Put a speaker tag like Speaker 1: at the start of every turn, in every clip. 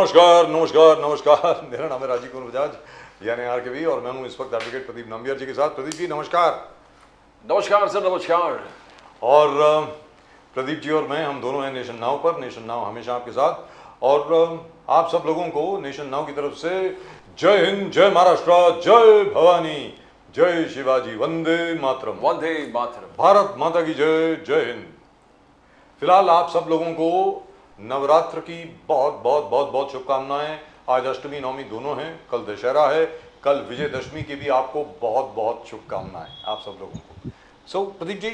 Speaker 1: नमस्कार नमस्कार नमस्कार। मेरा नाम है राजीव कुमार बजाज यानी RKB और मैं हूँ इस वक्त एडवोकेट प्रदीप नंबियार जी के साथ। प्रदीप जी नमस्कार।
Speaker 2: नमस्कार सर, नमस्कार।
Speaker 1: और प्रदीप जी और मैं हम दोनों हैं नेशन नाउ पर। नेशन नाउ हमेशा आपके साथ और आप सब लोगों को नेशन नाउ की तरफ से जय हिंद, जय महाराष्ट्र, जय भवानी, जय शिवाजी, वंदे मातरम।
Speaker 2: वंदे मातरम।
Speaker 1: भारत माता की जय, जय हिंद। फिलहाल आप सब लोगों को नवरात्र की बहुत बहुत बहुत बहुत शुभकामनाएं। आज अष्टमी नवमी दोनों हैं, कल दशहरा है, कल विजयदशमी की भी आपको बहुत बहुत शुभकामनाएं आप सब लोगों को। सो Pradeep ji,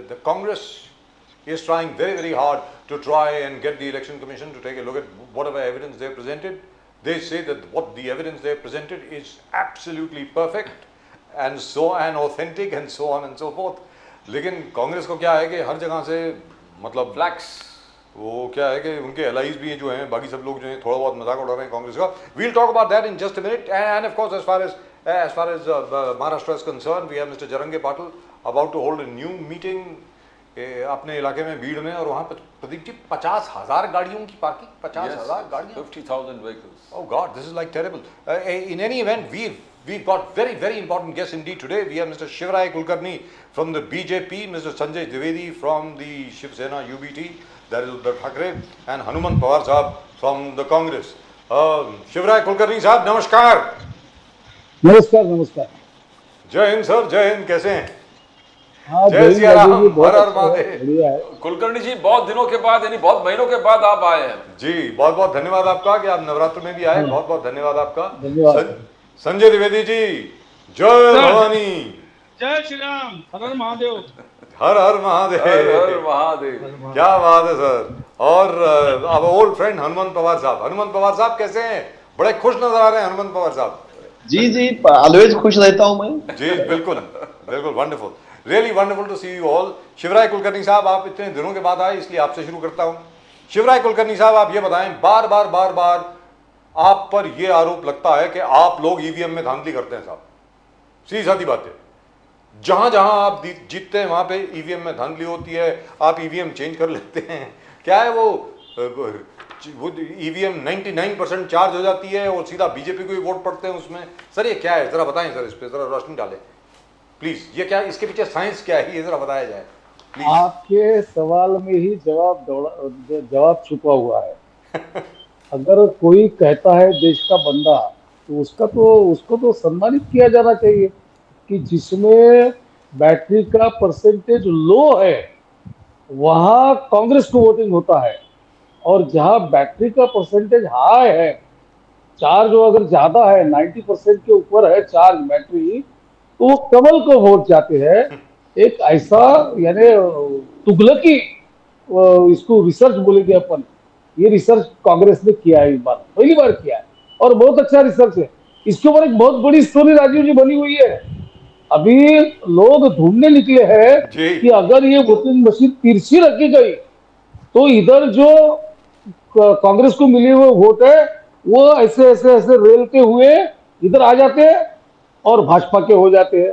Speaker 1: the Congress is trying very hard to try and get the election commission to take a look at whatever evidence they have presented. They say that what the evidence they have presented is absolutely perfect and authentic and so on and so forth. लेकिन कांग्रेस को क्या है कि हर जगह से मतलब
Speaker 2: flex
Speaker 1: वो क्या है कि उनके एलाइज भी हैं जो हैं, बाकी सब लोग जो हैं थोड़ा बहुत मजाक उड़ा रहे हैं कांग्रेस का। We'll talk about that in just a minute and of course as far as Maharashtra is concerned, we have Mr. Jarange Patil about to hold a new meeting अपने इलाके में भीड़ में, और वहाँ पर प्रदीप जी 50,000 गाड़ियों की पार्किंग, 50,000 गाड़ियाँ,
Speaker 2: 50,000 vehicles.
Speaker 1: Oh God, this is like terrible. In any event, we've got very important guests indeed today. We have Mr. Shivaray Kulkarni from the BJP, Mr. Sanjay Dwivedi from the Shiv Sena UBT, that is Uddhav Thackeray, and Hanuman Pawar Sahab from the Congress. Shivaray Kulkarni साहब नमस्कार।
Speaker 3: नमस्कार नमस्कार।
Speaker 1: जय Hind sir, जय हिंद। कैसे हैं?
Speaker 3: हाँ,
Speaker 1: जय सिया राम, हर हर
Speaker 3: अच्छा
Speaker 1: महादेव।
Speaker 3: बढ़िया है।
Speaker 2: कुलकर्णी जी, बहुत दिनों के बाद यानी बहुत महीनों के बाद आप आए हैं।
Speaker 1: जी बहुत बहुत धन्यवाद आपका कि आप नवरात्र में भी आए। बहुत बहुत धन्यवाद आपका।
Speaker 3: धन्यवाद।
Speaker 1: संजय द्विवेदी जी, जय भवानी,
Speaker 4: जय श्री राम, हर हर महादेव।
Speaker 1: हर हर महादेव,
Speaker 2: हर हर महादेव।
Speaker 1: क्या बात है सर। और अब ओल्ड फ्रेंड हनुमंत पवार साहब। हनुमंत पवार साहब कैसे हैं? बड़े खुश नजर आ रहे हैं हनुमंत पवार साहब।
Speaker 5: जी ऑलवेज खुश रहता हूं मैं।
Speaker 1: जी बिल्कुल बिल्कुल, wonderful, really wonderful to see you all. Shivrai Kulkarni साहब, आप इतने दिनों के बाद आए इसलिए आपसे शुरू करता हूं। शिवराय कुलकर्णी साहब, आप ये बताएं, बार बार आप पर यह आरोप लगता है कि आप लोग ईवीएम में धांधली करते हैं साहब। सीधी सादी बात है, जहां जहां आप जीतते हैं वहां पे ईवीएम में धांधली होती है, आप ईवीएम चेंज कर लेते हैं। क्या है वो ईवीएम 99% चार्ज हो जाती है और सीधा बीजेपी को ही वोट पड़ते हैं उसमें। सर ये क्या है, जरा बताएं सर, इस पे जरा रोशनी डालें प्लीज। ये क्या, इसके पीछे साइंस क्या है, ये जरा बताया जाए प्लीज।
Speaker 3: आपके सवाल में ही जवाब छुपा हुआ है। अगर कोई कहता है देश का बंदा, तो उसको तो सम्मानित किया जाना चाहिए कि जिसमें बैटरी का परसेंटेज लो है वहां कांग्रेस को वोटिंग होता है, और जहां बैटरी का परसेंटेज हाई है, चार्ज अगर ज्यादा है, 90% के ऊपर है चार्ज बैटरी, तो वो कमल को वोट जाते हैं। एक ऐसा यानी तुगलकी, इसको रिसर्च बोलेंगे अपन, ये रिसर्च कांग्रेस ने किया है, इस बार पहली बार किया है और बहुत अच्छा रिसर्च है। इसके ऊपर एक बहुत बड़ी स्टोरी राजीव जी बनी हुई है। अभी लोग ढूंढने निकले हैं कि अगर ये वोटिंग मशीन तिरछी रखी गई तो इधर जो कांग्रेस को मिले हुए वोट है वो ऐसे रेलते हुए इधर आ जाते हैं और भाजपा के हो जाते हैं।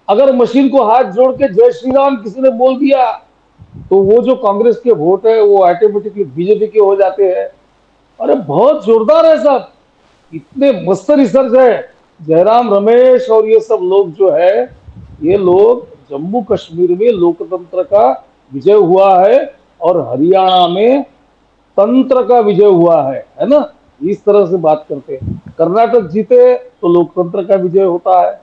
Speaker 3: अगर मशीन को हाथ जोड़ के जय श्री राम किसी ने बोल दिया तो वो जो कांग्रेस के वोट है वो ऑटोमेटिकली बीजेपी के हो जाते हैं। अरे बहुत जोरदार है साहब, इतने मस्त रिसर्च है। जयराम रमेश और ये सब लोग जो है, ये लोग जम्मू कश्मीर में लोकतंत्र का विजय हुआ है और हरियाणा में तंत्र का विजय हुआ है ना, इस तरह से बात करते हैं। कर्नाटक जीते तो लोकतंत्र का विजय होता है।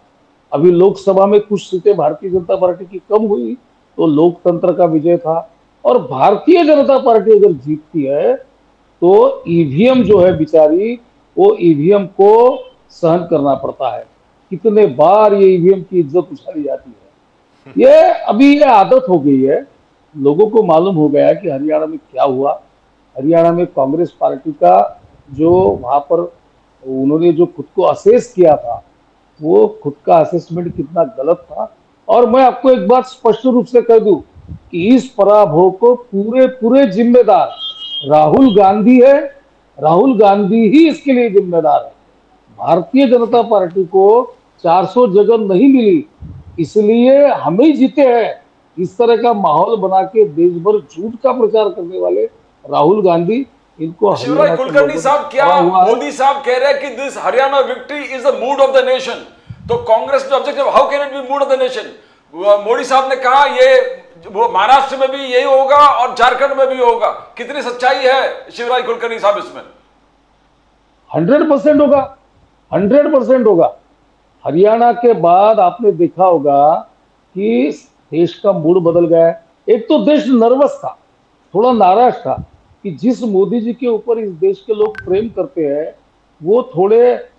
Speaker 3: अभी लोकसभा में कुछ सीटें भारतीय जनता पार्टी की कम हुई तो लोकतंत्र का विजय था। और भारतीय जनता पार्टी अगर जीतती है तो ईवीएम जो है बेचारी, वो ईवीएम को सहन करना पड़ता है। कितने बार ये ईवीएम की इज्जत उछाली जाती है। ये अभी ये आदत हो गई है, लोगों को मालूम हो गया कि हरियाणा में क्या हुआ। हरियाणा में कांग्रेस पार्टी का जो वहां पर उन्होंने जो खुद को असेस किया था, वो खुद का असेसमेंट कितना गलत था। और मैं आपको एक बात स्पष्ट रूप से कह दूं कि इस पराभव को पूरे जिम्मेदार राहुल गांधी है। राहुल गांधी ही इसके लिए जिम्मेदार है। भारतीय जनता पार्टी को 400 जगह नहीं मिली, इसलिए हम ही जीते हैं। इस तरह का माहौल बना के देश भर झूठ का प्रचार करने वाले राहुल गांधी इनको
Speaker 2: शिवराज
Speaker 3: हरियाणा के
Speaker 2: कुलकर्णी
Speaker 3: लोगों
Speaker 2: साहब,
Speaker 3: ने
Speaker 2: क्या
Speaker 3: हरा हुआ है।
Speaker 2: मोदी साहब कह रहे हैं कि this Haryana victory is the mood off the nation, तो कांग्रेस ने objective, how can it be mood off the nation? Modi साहब ने कहा ये वो महाराष्ट्र में भी यही होगा और झारखंड में भी होगा। कितनी सच्चाई है शिवराज कुलकर्णी साहब इसमें?
Speaker 3: 100% होगा, 100% होगा। हरियाणा के बाद आपने देखा होगा कि देश का मूड बदल गया है। एक तो देश नर्वस था, थोड़ा नाराज था कि जिस मोदी जी के ऊपर इस देश के लोग प्रेम करते हैं वो थोड़े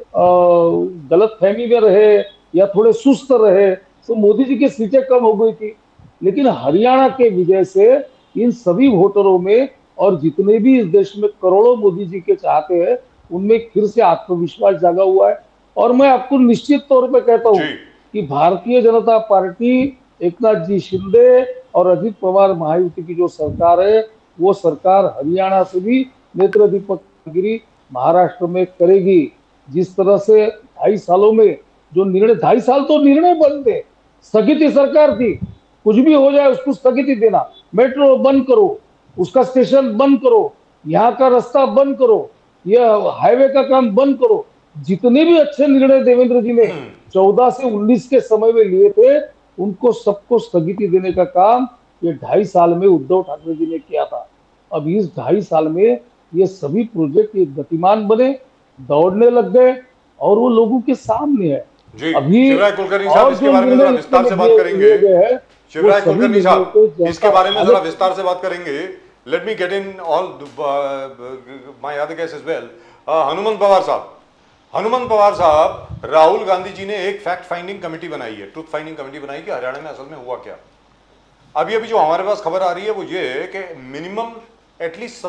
Speaker 3: गलत फहमी में रहे या थोड़े सुस्त रहे, तो मोदी जी की सीटें कम हो गई थी। लेकिन हरियाणा के विजय से इन सभी वोटरों में और जितने भी इस देश में करोड़ों मोदी जी के चाहते हैं उनमें फिर से आत्मविश्वास जागा हुआ है। और मैं आपको निश्चित तौर पे कहता हूं
Speaker 1: जी।
Speaker 3: कि भारतीय जनता पार्टी, एकनाथ जी शिंदे और अजित पवार महायुति की जो सरकार है वो सरकार हरियाणा से भी नेत्र दीपक गिरी महाराष्ट्र में करेगी। जिस तरह से 2.5 सालों में जो निर्णय, 2.5 साल तो निर्णय बंद थे, स्थगित सरकार थी, कुछ भी हो जाए उसको स्थगित देना, मेट्रो बंद करो, उसका स्टेशन बंद करो, यहाँ का रास्ता बंद करो, यह हाईवे का काम बंद करो। जितने भी अच्छे निर्णय देवेंद्र जी ने 14 से 19 के समय में लिए थे उनको सबको स्थगिति देने का काम ये 2.5 साल में उद्धव ठाकरे जी ने किया था। अब इस 2.5 साल में ये सभी प्रोजेक्ट एक गतिमान बने, दौड़ने लग गए और वो लोगों के सामने है।
Speaker 1: जी,
Speaker 3: अभी
Speaker 1: शिवराज कुलकर्णी साहब,
Speaker 3: और
Speaker 1: इसके
Speaker 3: जो
Speaker 1: बारे में जरा
Speaker 3: निर्णय
Speaker 1: विस्तार से
Speaker 3: इसमें
Speaker 1: बात
Speaker 3: लिए
Speaker 1: करेंगे।
Speaker 3: गए हैं, वो
Speaker 1: शिवराज
Speaker 3: सभी
Speaker 1: कुलकर्णी
Speaker 3: निर्णयों को
Speaker 1: साहब,
Speaker 3: जनता
Speaker 1: इसके बारे में जरा
Speaker 3: अलग-
Speaker 1: विस्तार से बात करेंगे। Let me get in all my other guest as well. Hanumant Pawar साहब, हनुमंत पवार साहब, राहुल गांधी जी ने एक फैक्ट फाइंडिंग कमेटी बनाई है, ट्रुथ फाइंडिंग कमेटी बनाई कि हरियाणा में असल में हुआ क्या। अभी अभी जो हमारे पास खबर आ रही है वो ये है कि मिनिमम एटलीस्ट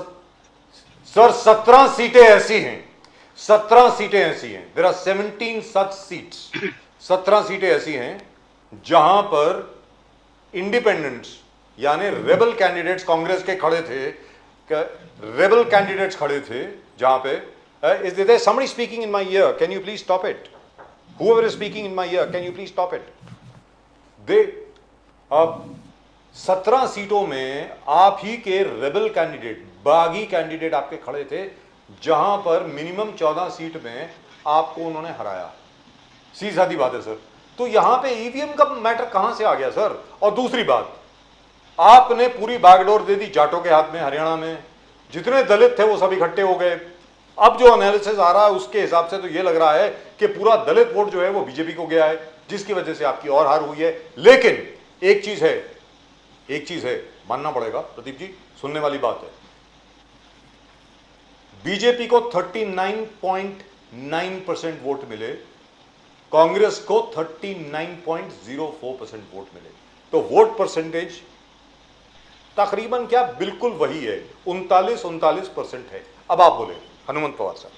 Speaker 1: सर 17 सीटें ऐसी हैं, 17 सीटें ऐसी हैं, देयर आर 17 सच सीट्स, 17 सीटें ऐसी हैं जहां पर इंडिपेंडेंट्स यानी रेबल कैंडिडेट्स कांग्रेस के खड़े थे, रेबल कैंडिडेट्स खड़े थे जहां पे is there somebody speaking in my ear, can you please stop it, whoever is speaking in my ear, can you please stop it? they 17 सीटों में आप ही के रेबल कैंडिडेट, बागी कैंडिडेट आपके खड़े थे जहां पर मिनिमम 14 सीट में आपको उन्होंने हराया। सीधी सादी बात है सर। तो यहां पे ईवीएम का मैटर कहां से आ गया सर? और दूसरी बात, आपने पूरी बागडोर दे दी जाटों के हाथ में। हरियाणा में जितने दलित थे वो सब इकट्ठे हो गए। अब जो एनालिसिस आ रहा है उसके हिसाब से तो ये लग रहा है कि पूरा दलित वोट जो है वो बीजेपी को गया है, जिसकी वजह से आपकी और हार हुई है। लेकिन एक चीज है मानना पड़ेगा प्रदीप जी, सुनने वाली बात है, बीजेपी को 39.9% वोट मिले, कांग्रेस को 39.04% वोट मिले। तो वोट परसेंटेज तकरीबन क्या बिल्कुल वही है, 39% है। अब आप बोले हनुमंत पवार साहब।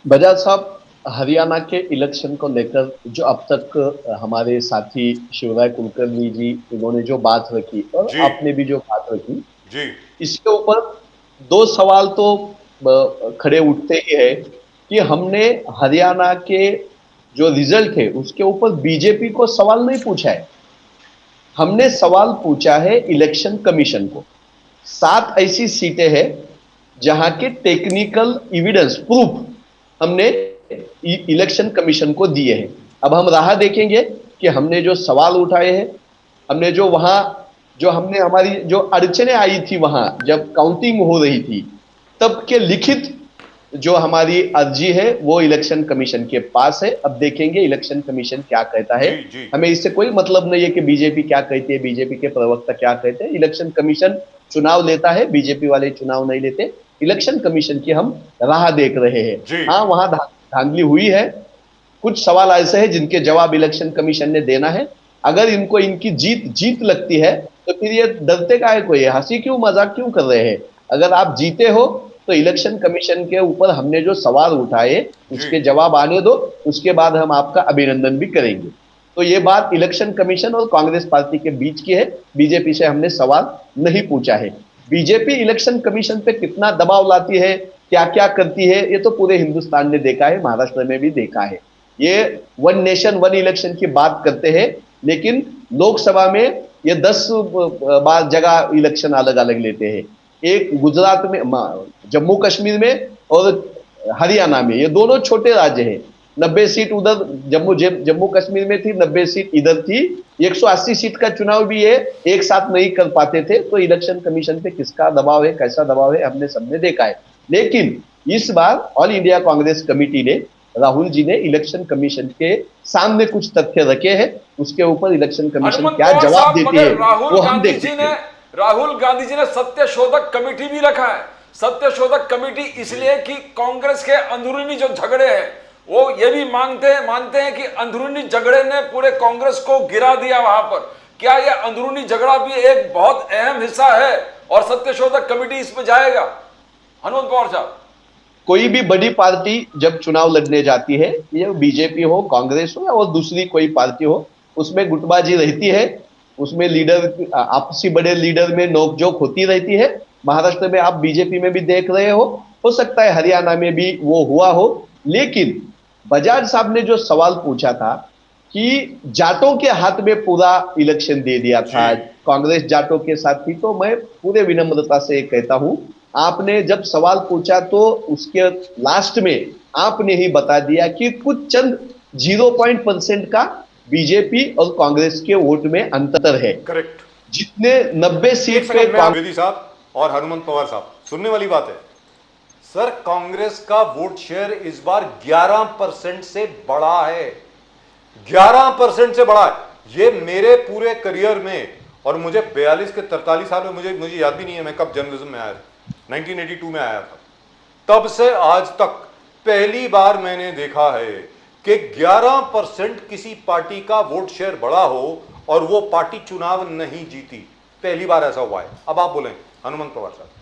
Speaker 5: बजाज साहब, हरियाणा के इलेक्शन को लेकर जो अब तक हमारे साथी शिवराज कुलकर्णी जी उन्होंने जो बात रखी और
Speaker 1: जी।
Speaker 5: आपने भी जो बात रखी
Speaker 1: जी
Speaker 5: इसके ऊपर दो सवाल तो खड़े उठते ही है कि हमने हरियाणा के जो रिजल्ट है उसके ऊपर बीजेपी को सवाल नहीं पूछा है, हमने सवाल पूछा है इलेक्शन कमीशन को। 7 ऐसी सीटें हैं जहां के टेक्निकल एविडेंस प्रूफ हमने इलेक्शन कमीशन को दिए हैं। अब हम राह देखेंगे कि हमने जो सवाल उठाए हैं, हमने जो वहां जो हमने हमारी जो अड़चने आई थी वहां जब काउंटिंग हो रही थी तब के लिखित जो हमारी अर्जी है वो इलेक्शन कमीशन के पास है। अब देखेंगे इलेक्शन कमीशन क्या कहता है।
Speaker 1: जी, जी।
Speaker 5: हमें इससे कोई मतलब नहीं है कि बीजेपी क्या कहती है, बीजेपी के प्रवक्ता क्या कहते हैं। इलेक्शन कमीशन चुनाव लेता है, बीजेपी वाले चुनाव नहीं लेते। इलेक्शन कमीशन की हम राह देख रहे
Speaker 1: जी।
Speaker 5: हैं। हाँ, वहां धांधली हुई है, कुछ सवाल ऐसे हैं जिनके जवाब इलेक्शन कमीशन ने देना है। अगर इनको इनकी जीत लगती है तो फिर ये डरते काहे को, ये हंसी क्यों मजाक क्यों कर रहे हैं? अगर आप जीते हो तो इलेक्शन कमीशन के ऊपर हमने जो सवाल उठाए उसके जवाब आने दो, उसके बाद हम आपका अभिनंदन भी करेंगे। तो ये बात इलेक्शन कमीशन और कांग्रेस पार्टी के बीच की है, बीजेपी से हमने सवाल नहीं पूछा है। बीजेपी इलेक्शन कमीशन पे कितना दबाव लाती है, क्या क्या करती है, ये तो पूरे हिंदुस्तान ने देखा है, महाराष्ट्र में भी देखा है। ये वन नेशन वन इलेक्शन की बात करते हैं, लेकिन लोकसभा में ये 10 बार जगह इलेक्शन अलग अलग लेते हैं। एक गुजरात में, जम्मू कश्मीर में और हरियाणा में, ये दोनों छोटे राज्य हैं। 90 सीट उधर जम्मू कश्मीर में थी, 90 सीट इधर थी। 180 सीट का चुनाव भी ये एक साथ नहीं कर पाते थे। तो इलेक्शन कमीशन पे किसका दबाव है, कैसा दबाव है, हमने सबने देखा है। लेकिन इस बार ऑल इंडिया कांग्रेस कमेटी ने, राहुल जी ने इलेक्शन कमीशन के सामने कुछ तथ्य रखे हैं। उसके ऊपर इलेक्शन कमीशन
Speaker 2: हनुमंत
Speaker 5: क्या
Speaker 2: पवार
Speaker 5: जवाब
Speaker 2: साहब,
Speaker 5: देती
Speaker 2: मगर
Speaker 5: है वो हम देखते हैं।
Speaker 2: राहुल गांधी जी ने सत्य शोधक कमेटी भी रखा है। सत्य शोधक कमेटी इसलिए कि कांग्रेस के अंदरूनी जो झगड़े हैं, वो ये भी मानते हैं कि अंदरूनी झगड़े ने पूरे कांग्रेस को गिरा दिया वहां पर। क्या यह अंदरूनी झगड़ा भी एक बहुत अहम हिस्सा है और सत्य शोधक कमेटी इसमें जाएगा? हनुमंत पवार साहब,
Speaker 5: कोई भी बड़ी पार्टी जब चुनाव लड़ने जाती है, ये बीजेपी हो, कांग्रेस हो या और दूसरी कोई पार्टी हो, उसमें गुटबाजी रहती है, उसमें लीडर, आपसी बड़े लीडर में नोकझोंक होती रहती है। महाराष्ट्र में आप बीजेपी में भी देख रहे हो सकता है हरियाणा में भी वो हुआ हो। लेकिन बजाज साहब ने जो सवाल पूछा था कि जाटों के हाथ में पूरा इलेक्शन दे दिया था, कांग्रेस जाटों के साथ थी, तो मैं पूरे विनम्रता से कहता हूं, आपने जब सवाल पूछा तो उसके लास्ट में आपने ही बता दिया कि कुछ चंद 0% का बीजेपी और कांग्रेस के वोट में अंतर है।
Speaker 1: करेक्ट।
Speaker 5: जितने 90 सीट पे
Speaker 1: द्विवेदी साहब और हनुमंत पवार साहब, सुनने वाली बात है सर, कांग्रेस का वोट शेयर इस बार 11% से बढ़ा है। 11% से बढ़ा है। ये मेरे पूरे करियर में, और मुझे 42 के 43 साल में, मुझे याद भी नहीं है मैं कब जर्नलिज्म में आया था। 1982 में आया था। तब से आज तक पहली बार मैंने देखा है कि 11% किसी पार्टी का वोट शेयर बढ़ा हो और वो पार्टी चुनाव नहीं जीती। पहली बार ऐसा हुआ है। अब आप बोलें हनुमंत पवार साहब।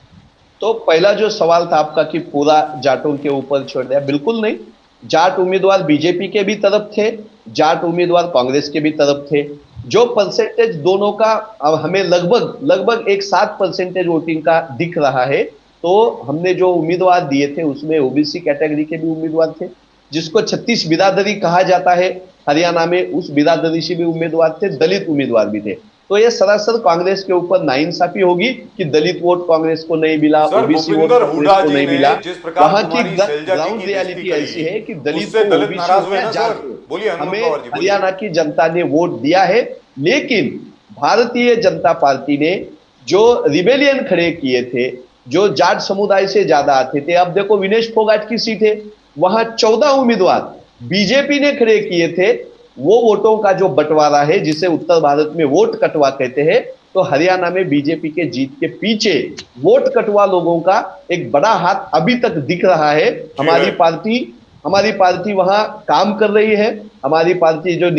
Speaker 5: तो पहला जो सवाल था आपका कि पूरा जाटों के ऊपर छोड़ दिया, बिल्कुल नहीं। जाट उम्मीदवार बीजेपी के भी तरफ थे, जाट उम्मीदवार कांग्रेस के भी तरफ थे। जो परसेंटेज दोनों का अब हमें लगभग एक 7% वोटिंग का दिख रहा है। तो हमने जो उम्मीदवार दिए थे उसमें ओबीसी कैटेगरी के भी उम्मीदवार थे, जिसको 36 बिरादरी कहा जाता है हरियाणा में, उस बिरादरी से भी उम्मीदवार थे, दलित उम्मीदवार भी थे। तो ये सरासर कांग्रेस के ऊपर नाइंसाफी होगी कि दलित वोट कांग्रेस को नहीं मिला, ओबीसी वोट कांग्रेस को नहीं मिला। वहां की ग्राउंड रियलिटी ऐसी है कि दलित को, ओबीसी, हमें हरियाणा की जनता ने वोट दिया है। लेकिन भारतीय जनता पार्टी ने जो रिबेलियन खड़े किए थे, जो जाट समुदाय से ज्यादा आते थे, अब देखो विनेश फोगाट की सीट है, वहां 14 उम्मीदवार बीजेपी ने खड़े किए थे। वो वोटों का जो बंटवारा है, जिसे उत्तर भारत में वोट कटवा कहते हैं, तो हरियाणा में बीजेपी के जीत के पीछे वोट कटवा लोगों का एक बड़ा हाथ अभी तक दिख रहा है। हमारी पार्टी वहां काम कर रही है। हमारी पार्टी जो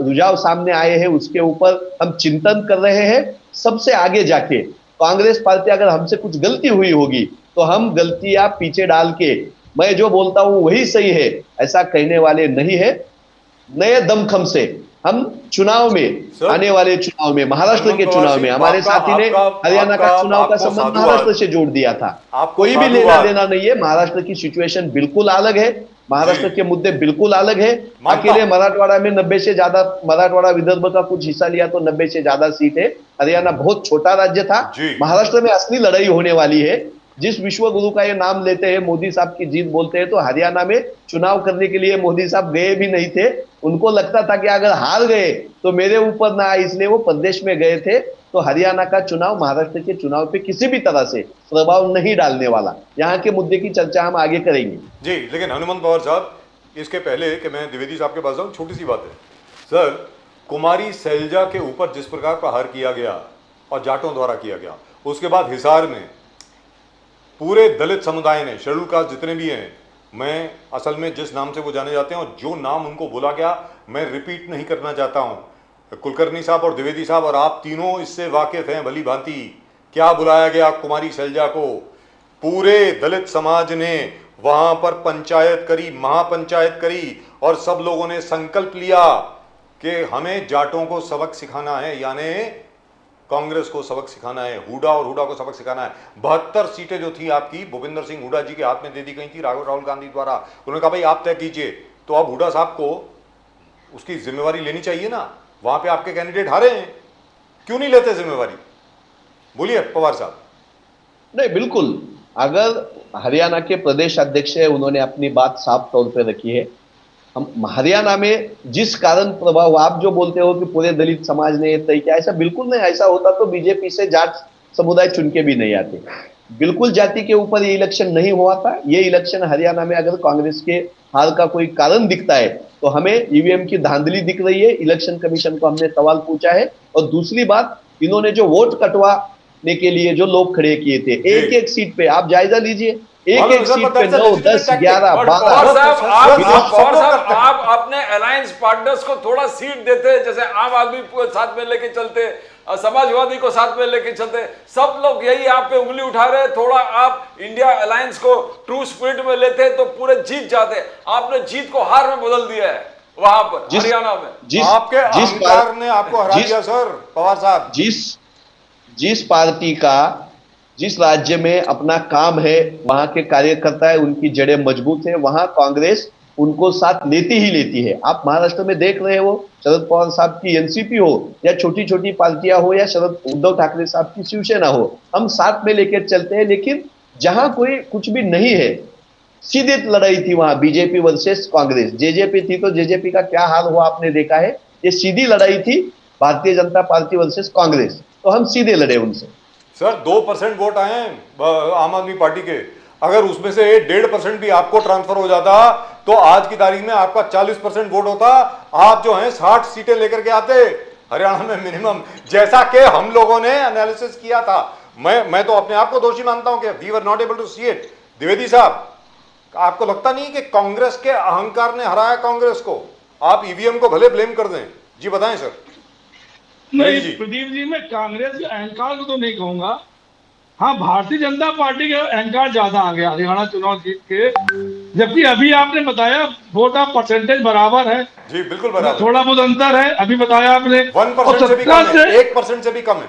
Speaker 5: रुझाव सामने आए हैं उसके ऊपर हम चिंतन कर रहे हैं। सबसे आगे जाके कांग्रेस पार्टी अगर हमसे कुछ गलती हुई होगी तो हम गलतियां पीछे डाल के, मैं जो बोलता हूं वही सही है ऐसा कहने वाले नहीं है। नए दमखम से हम चुनाव में, आने वाले चुनाव में, महाराष्ट्र के चुनाव में, हमारे साथी ने हरियाणा का चुनाव का संबंध महाराष्ट्र से जोड़ दिया था। कोई भी लेना देना नहीं है। महाराष्ट्र की सिचुएशन बिल्कुल अलग है, महाराष्ट्र के मुद्दे बिल्कुल अलग है। अकेले मराठवाड़ा में 90 से ज्यादा, मराठवाड़ा विदर्भ का कुछ हिस्सा लिया तो 90 से ज्यादा सीट है। हरियाणा बहुत छोटा राज्य था। महाराष्ट्र में असली लड़ाई होने वाली है। जिस विश्व गुरु का ये नाम लेते हैं, मोदी साहब की जीत बोलते हैं, तो हरियाणा में चुनाव करने के लिए मोदी साहब गए भी नहीं थे। उनको लगता था कि अगर हार गए तो मेरे ऊपर ना आए, इसलिए वो प्रदेश में गए थे। तो हरियाणा का चुनाव महाराष्ट्र के चुनाव पे किसी भी तरह से प्रभाव नहीं डालने वाला। यहाँ के मुद्दे की चर्चा हम आगे करेंगे
Speaker 1: जी। लेकिन हनुमंत पवार साहब, इसके पहले कि मैं द्विवेदी साहब के पास जाऊं, छोटी सी बात है सर। कुमारी सैलजा के ऊपर जिस प्रकार प्रहार किया गया और जाटों द्वारा किया गया, उसके बाद हिसार में पूरे दलित समुदाय ने, शेड्यूल कास्ट जितने भी हैं, मैं असल में जिस नाम से वो जाने जाते हैं और जो नाम उनको बोला गया मैं रिपीट नहीं करना चाहता हूं। कुलकर्णी साहब और द्विवेदी साहब और आप तीनों इससे वाकिफ हैं भली भांति। क्या बुलाया गया कुमारी सैलजा को? पूरे दलित समाज ने वहां पर पंचायत करी, महापंचायत करी, और सब लोगों ने संकल्प लिया कि हमें जाटों को सबक सिखाना है, यानी कांग्रेस को सबक सिखाना है, हुडा और हुडा को सबक सिखाना है। 72 सीटें जो थी आपकी भूपेंद्र सिंह हुडा जी के हाथ में दे दी गई थी राहुल गांधी द्वारा। उन्होंने कहा भाई आप तय कीजिए। तो अब हुडा साहब को उसकी जिम्मेवारी लेनी चाहिए ना। वहां पे आपके कैंडिडेट हारे हैं, क्यों नहीं लेते जिम्मेवारी? बोलिए पवार साहब।
Speaker 5: नहीं, बिल्कुल। अगर हरियाणा के प्रदेश अध्यक्ष है, उन्होंने अपनी बात साफ तौर पे रखी है। हम हरियाणा में जिस कारण प्रभाव, आप जो बोलते हो कि पूरे दलित समाज ने तय किया, ऐसा बिल्कुल नहीं। ऐसा होता तो बीजेपी से जाट समुदाय चुन के भी नहीं आते। बिल्कुल जाति के ऊपर ये इलेक्शन नहीं हुआ था। ये इलेक्शन हरियाणा में अगर कांग्रेस के हार का कोई कारण दिखता है तो हमें ईवीएम की धांधली दिख रही है। इलेक्शन कमीशन को हमने सवाल पूछा है। और दूसरी बात, इन्होंने जो वोट कटवाने के लिए जो लोग खड़े किए थे, एक एक सीट पे आप जायजा लीजिए, एक एक सीट पे 9, 10, 11, 12।
Speaker 2: आप अपने अलायंस पार्टनर्स को थोड़ा सीट देते, जैसे आम आदमी को साथ में लेके चलते, समाजवादी को साथ में लेके चलते, सब लोग यही आप पे उंगली उठा रहे हैं। थोड़ा आप इंडिया अलायंस को ट्रू स्पिरिट में लेते तो पूरे जीत जाते। आपने जीत को हार में बदल दिया है वहां पर हरियाणा में।
Speaker 1: आपके अहंकार ने आपको हरा दिया सर पवार साहब।
Speaker 5: जिस पार्टी का जिस राज्य में अपना काम है, वहां के कार्यकर्ता है, उनकी जड़ें मजबूत है, वहां कांग्रेस उनको साथ लेती ही लेती है। आप महाराष्ट्र में देख रहे हो, शरद पवार साहब की एनसीपी हो या छोटी छोटी पार्टियां हो या शरद उद्धव ठाकरे साहब की शिवसेना हो, हम साथ में लेकर चलते हैं। लेकिन जहां कोई कुछ भी नहीं है, सीधी लड़ाई थी वहां बीजेपी वर्सेस कांग्रेस। जेजेपी थी तो जेजेपी का क्या हाल हुआ आपने देखा है। ये सीधी लड़ाई थी भारतीय जनता पार्टी वर्सेस कांग्रेस, तो हम सीधे लड़े उनसे।
Speaker 1: सर 2% वोट आए हैं आम आदमी पार्टी के। अगर उसमें से 1.5% भी आपको ट्रांसफर हो जाता तो आज की तारीख में आपका 40% वोट होता। आप जो हैं 60 सीटें लेकर के आते हरियाणा में मिनिमम, जैसा कि हम लोगों ने एनालिसिस किया था। मैं तो अपने आप को दोषी मानता हूं कि we were not able to see it. Dwivedi साहब, आपको लगता नहीं कि कांग्रेस के अहंकार ने हराया कांग्रेस को? आप ईवीएम को भले ब्लेम कर दें। जी बताएं सर।
Speaker 4: नहीं प्रदीप जी, मैं कांग्रेस के अहंकार को तो नहीं कहूंगा। हाँ, भारतीय जनता पार्टी के अहंकार ज्यादा आ गया हरियाणा चुनाव जीत के। जबकि अभी आपने बताया वोट ऑफ परसेंटेज बराबर है।
Speaker 1: जी बिल्कुल बराबर,
Speaker 4: थोड़ा बहुत अंतर है। अभी बताया आपने
Speaker 1: 1% से भी कम है, 1% से भी कम है।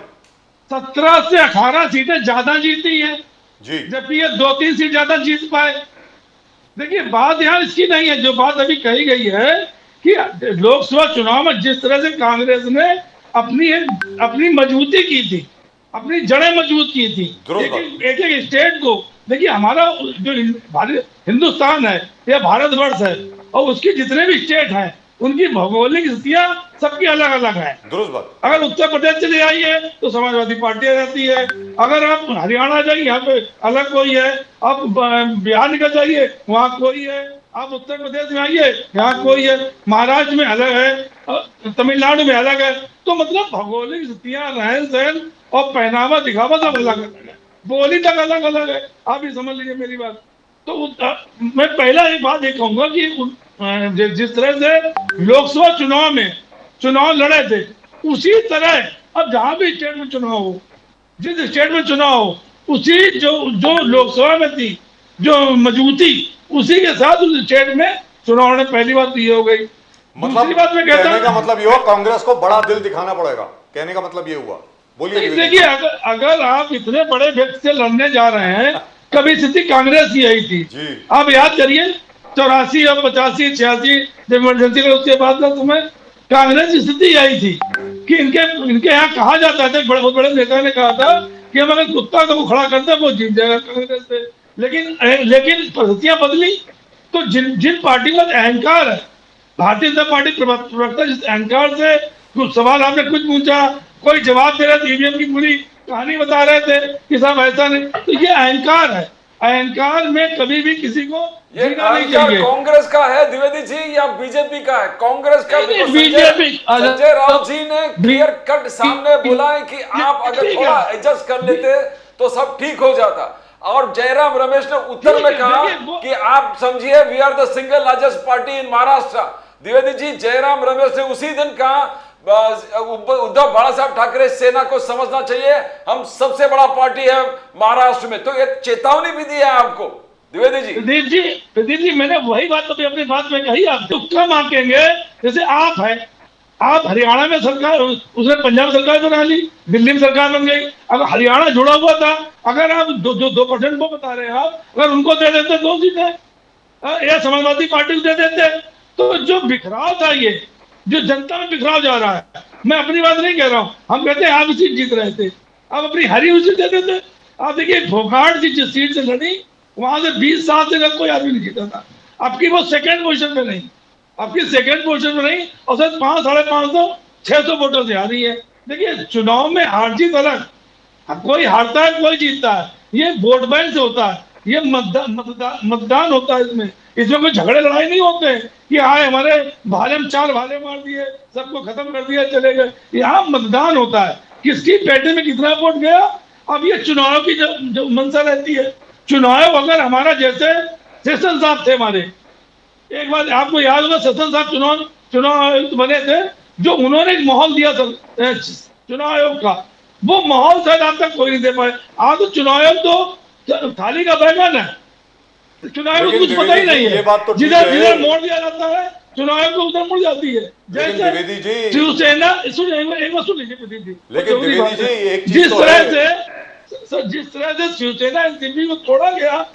Speaker 4: 17 से 18 सीटें ज्यादा जीती है
Speaker 1: जी,
Speaker 4: जबकि ये 2-3 सीट ज्यादा जीत पाए। देखिए, बात यहाँ इसकी नहीं है। जो बात अभी कही गई है कि लोकसभा चुनाव में जिस तरह से कांग्रेस ने अपनी मजबूती की थी, अपनी जड़ें मजबूत की थी, एक एक स्टेट को। देखिए, हमारा जो हिंदुस्तान है या भारतवर्ष है, और उसकी जितने भी स्टेट हैं, उनकी भौगोलिक स्थितियां सबकी अलग अलग है।
Speaker 1: दुरुस्त बात।
Speaker 4: अगर उत्तर प्रदेश चले आइए तो समाजवादी पार्टी आ जाती है। अगर आप हरियाणा जाइए, यहाँ पे अलग कोई है। आप बिहार निकल जाइए, वहाँ कोई है। आप उत्तर प्रदेश में आइए, यहाँ कोई है। महाराष्ट्र में अलग है, तमिलनाडु में अलग है। तो मतलब भौगोलिक स्थितियां, रहन सहन और पहनावा दिखावा सब अलग अलग है, बोली तक अलग अलग है। आप ही समझ लीजिए मेरी बात। तो मैं पहला एक बात ये कहूंगा कि जिस तरह से लोकसभा चुनाव में चुनाव लड़े थे, उसी तरह अब जहां भी स्टेट में चुनाव हो, जिस स्टेट में चुनाव हो, उसी जो लोकसभा में थी जो मजबूती, उसी के साथ उस स्टेट में चुनाव ने पहली बात ये हो गई। दूसरी बात मैं कहता
Speaker 1: कहने का मतलब ये हुआ कांग्रेस को बड़ा दिल दिखाना पड़ेगा। कहने का मतलब ये हुआ। बोलिए।
Speaker 4: देखिए, अगर आप इतने बड़े व्यक्ति से लड़ने जा रहे हैं, कभी स्थिति कांग्रेस की आई थी। आप याद करिए 84 और 85, 86 जब इमरजेंसी लगी, उसके बाद ना तुम्हें कांग्रेस की स्थिति आई थी कि इनके यहाँ कहा जाता था, बहुत बड़े नेता ने कहा था कि हम अगर कुत्ता को खड़ा करते हैं वो जीत जाएगा कांग्रेस से। लेकिन परिस्थितियां बदली। तो जिन पार्टी का अहंकार है, भारतीय जनता पार्टी प्रवक्ता जिस अहंकार से कुछ सवाल आपने कुछ पूछा, कोई जवाब दे रहे थे, ईवीएम की पूरी कहानी बता रहे थे कि साहब ऐसा नहीं। तो ये अहंकार है। अहंकार में कभी भी किसी को जीना नहीं चाहिए।
Speaker 2: कांग्रेस का है द्विवेदी जी या बीजेपी का है? कांग्रेस का।
Speaker 4: बीजेपी।
Speaker 2: संजय राउत जी ने क्लियर कट सामने बोला है कि आप अगर थोड़ा एडजस्ट कर लेते तो सब ठीक हो जाता। और जयराम रमेश ने उत्तर में कहा कि आप समझिए we are the single largest party in Maharashtra. Dwivedi ji, Jairam Ramesh ने उसी दिन कहा उद्धव बाला साहब ठाकरे सेना को समझना चाहिए, हम सबसे बड़ा पार्टी है महाराष्ट्र में। तो ये चेतावनी भी दी है आपको द्विवेदी जी।
Speaker 4: प्रदीप जी, मैंने वही बात तो अपनी बात में कही। आप तुक्का मांगेंगे, जैसे आप है, आप हरियाणा में सरकार, उसने पंजाब सरकार बना ली, दिल्ली में सरकार बन गई। अगर हरियाणा जुड़ा हुआ था, अगर आप 2% वो बता रहे हैं, आप अगर उनको दे देते 2 सीटें या समाजवादी पार्टी को दे देते, तो जो बिखराव था, ये जो जनता में बिखराव जा रहा है, मैं अपनी बात नहीं कह रहा हूं, हम कहते हैं आप सीट जीत रहे थे, आप अपनी हरी हुई सीट दे देते, आप देखिए फोकाट जिस सीट से लड़ी वहां से 20 साल से कोई आदमी नहीं जीता था। आपकी वो सेकंड पोजीशन में नहीं, आपकी सेकंड पोजीशन में नहीं, और सिर्फ 500-550 600 वोटों से आ रही है। देखिए चुनाव में हार जीत अलग, कोई हारता है कोई जीतता है, ये वोट बैंक से होता है, ये मतदान होता है। इसमें कोई झगड़े लड़ाई नहीं होते कि हाँ हमारे भाले में 4 भाले मार दिए, सबको खत्म कर दिया, चले गए। यहाँ मतदान होता है, किसकी पेटी में कितना वोट गया। अब ये चुनाव की जो मंशा रहती है, चुनाव अगर हमारा जैसे सेशन साहब थे हमारे, एक बार आपको याद होगा सेशन साहब चुनाव आयुक्त बने थे, जो उन्होंने एक माहौल दिया था चुनाव आयोग का, वो माहौल शायद आप तक कोई नहीं दे पाए। आज तो चुनाव आयोग तो थाली का बैगन है, चुनाव आयोग को कुछ पता ही नहीं है, जिधर जिधर मोड़ दिया जाता है चुनाव आयोग को उधर मुड़ जाती है। जैसे शिवसेना एक बार सुन लीजिए, लेकिन जिस तरह से शिवसेना एनसीपी को तोड़ा गया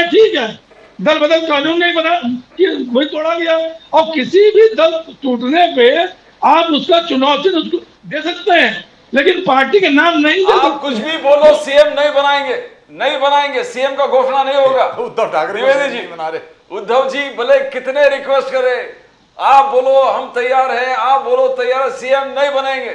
Speaker 4: ठीक है, दल बदल कानून नहीं बना कि वही तोड़ा गया है, और किसी भी दल टूटने पे आप उसका चुनाव चिन्ह उसको दे सकते हैं, लेकिन पार्टी के नाम नहीं दे सकते।
Speaker 2: आप कुछ भी बोलो, सीएम नहीं बनाएंगे, सीएम का घोषणा नहीं होगा।
Speaker 1: उद्धव ठाकरे
Speaker 2: द्विवेदी जी बना रहे, उद्धव जी भले कितने रिक्वेस्ट करे, आप बोलो हम तैयार हैं, आप बोलो तैयार, सीएम नहीं बनेंगे।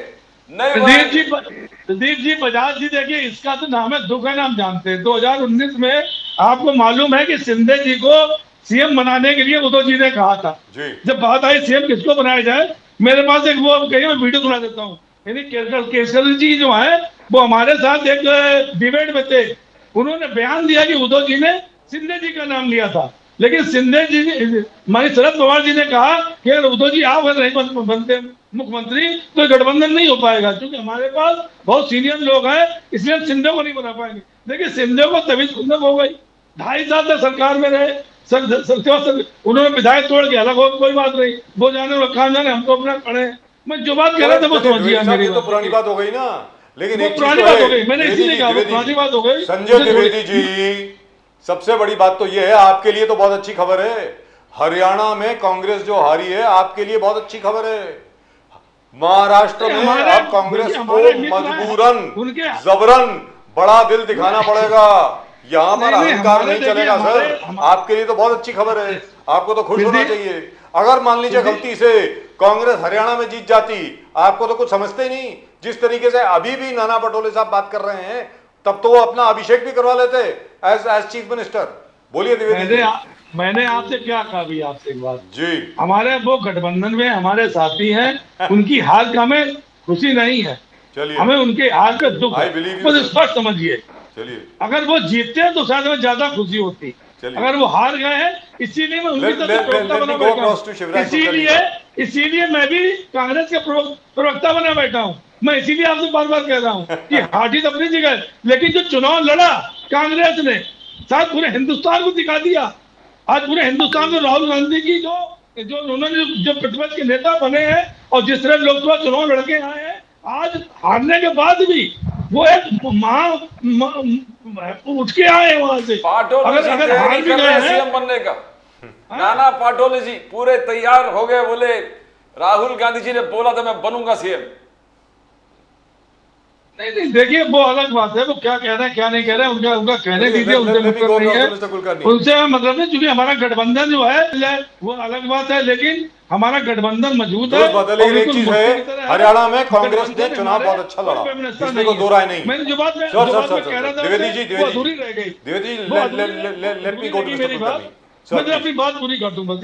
Speaker 4: प्रदीप जी बजाज जी, देखिए इसका तो नाम है दुख है ना, हम जानते हैं 2019 में आपको मालूम है कि शिंदे जी को सीएम बनाने के लिए उद्धव जी ने कहा था। जब बात आई सीएम किसको बनाया जाए, मेरे पास एक वो कहीं मैं वीडियो सुना देता हूँ। यानी केसरी जी जो है वो हमारे साथ एक डिबेट में थे, उन्होंने बयान दिया कि उद्धव जी ने शिंदे जी का नाम लिया था, लेकिन शिंदे जी हमारे शरद पवार जी ने कहा कि अगर उद्धव जी आप अगर नहीं बनते मुख्यमंत्री तो गठबंधन नहीं हो पाएगा, क्योंकि हमारे पास बहुत सीनियर लोग हैं, इसलिए हम शिंदे को नहीं बना पाएंगे। देखिए शिंदे को तभी खुंदक हो गई, 2.5 साल तक सरकार में रहे, उन्होंने विधायक तोड़ के अलग हो, कोई बात नहीं, वो जाने काम जाने, हमको अपना खड़े। मैं जो बात कह रहा था वो समझिए, मेरी
Speaker 1: तो पुरानी बात हो गई ना, लेकिन एक
Speaker 4: पुरानी बात हो गई, मैंने इसीलिए कहा पुरानी बात हो गई।
Speaker 1: संजय द्विवेदी जी, सबसे बड़ी बात तो ये है, आपके लिए तो बहुत अच्छी खबर है, हरियाणा में कांग्रेस जो हारी है आपके लिए बहुत अच्छी खबर है। महाराष्ट्र में अब कांग्रेस को मजबूरन जबरन बड़ा दिल दिखाना पड़ेगा, यहाँ पर अहंकार नहीं चलेगा सर। आपके लिए तो बहुत अच्छी खबर है, आपको तो खुश होना चाहिए। अगर मान लीजिए गलती से कांग्रेस हरियाणा में जीत जाती, आपको तो कुछ समझते ही नहीं। जिस तरीके से अभी भी नाना पटोले साहब बात कर रहे हैं, तब तो वो अपना अभिषेक भी करवा लेते एज चीफ मिनिस्टर। बोलिए द्विवेदी।
Speaker 4: मैंने आपसे क्या कहा भी, आपसे एक बात
Speaker 1: जी,
Speaker 4: हमारे वो गठबंधन में हमारे साथी हैं, उनकी हार का हमें खुशी नहीं है,
Speaker 1: चलिए
Speaker 4: हमें उनके हार का दुख है, बस स्पष्ट समझिए।
Speaker 1: चलिए,
Speaker 4: अगर वो जीतते हैं तो शायद हमें ज्यादा खुशी होती, अगर वो हार गए हैं, इसीलिए मैं उनकी तरफ प्रवक्ता बना बैठा हूँ। इसीलिए मैं भी कांग्रेस के प्रवक्ता बना बैठा हूँ। मैं इसीलिए आपसे बार बार कह रहा हूँ कि हार जीत अपनी जगह, लेकिन जो चुनाव लड़ा कांग्रेस ने, शायद पूरे हिंदुस्तान को दिखा दिया। आज पूरे हिंदुस्तान में राहुल गांधी की जो उन्होंने जो प्रतिपक्ष के नेता बने हैं और जिस तरह लोकसभा चुनाव लड़के आए हैं, आज हारने के बाद भी वो एक उठ के आए वहां से।
Speaker 2: अगर हार भी गए हैं सीएम बनने का, नाना पाटोले जी पूरे तैयार हो गए, बोले राहुल गांधी जी ने बोला था मैं बनूंगा सीएम।
Speaker 4: नहीं देखिए वो अलग बात है, वो क्या कह रहे हैं क्या नहीं कह रहे हैं, उनका कहने दीजिए, उनसे मतलब नहीं है, उनसे मतलब नहीं, क्योंकि हमारा गठबंधन जो है वो अलग बात है, लेकिन हमारा गठबंधन मजबूत है।
Speaker 1: एक चीज है, हरियाणा में कांग्रेस ने चुनाव बहुत अच्छा लड़ा, इसमें कोई दो राय नहीं।
Speaker 4: मैंने जो बात कह रहा था
Speaker 1: द्विवेदी जी,
Speaker 4: अधूरी रह गई। मैं अपनी बात पूरी कर दूं बस।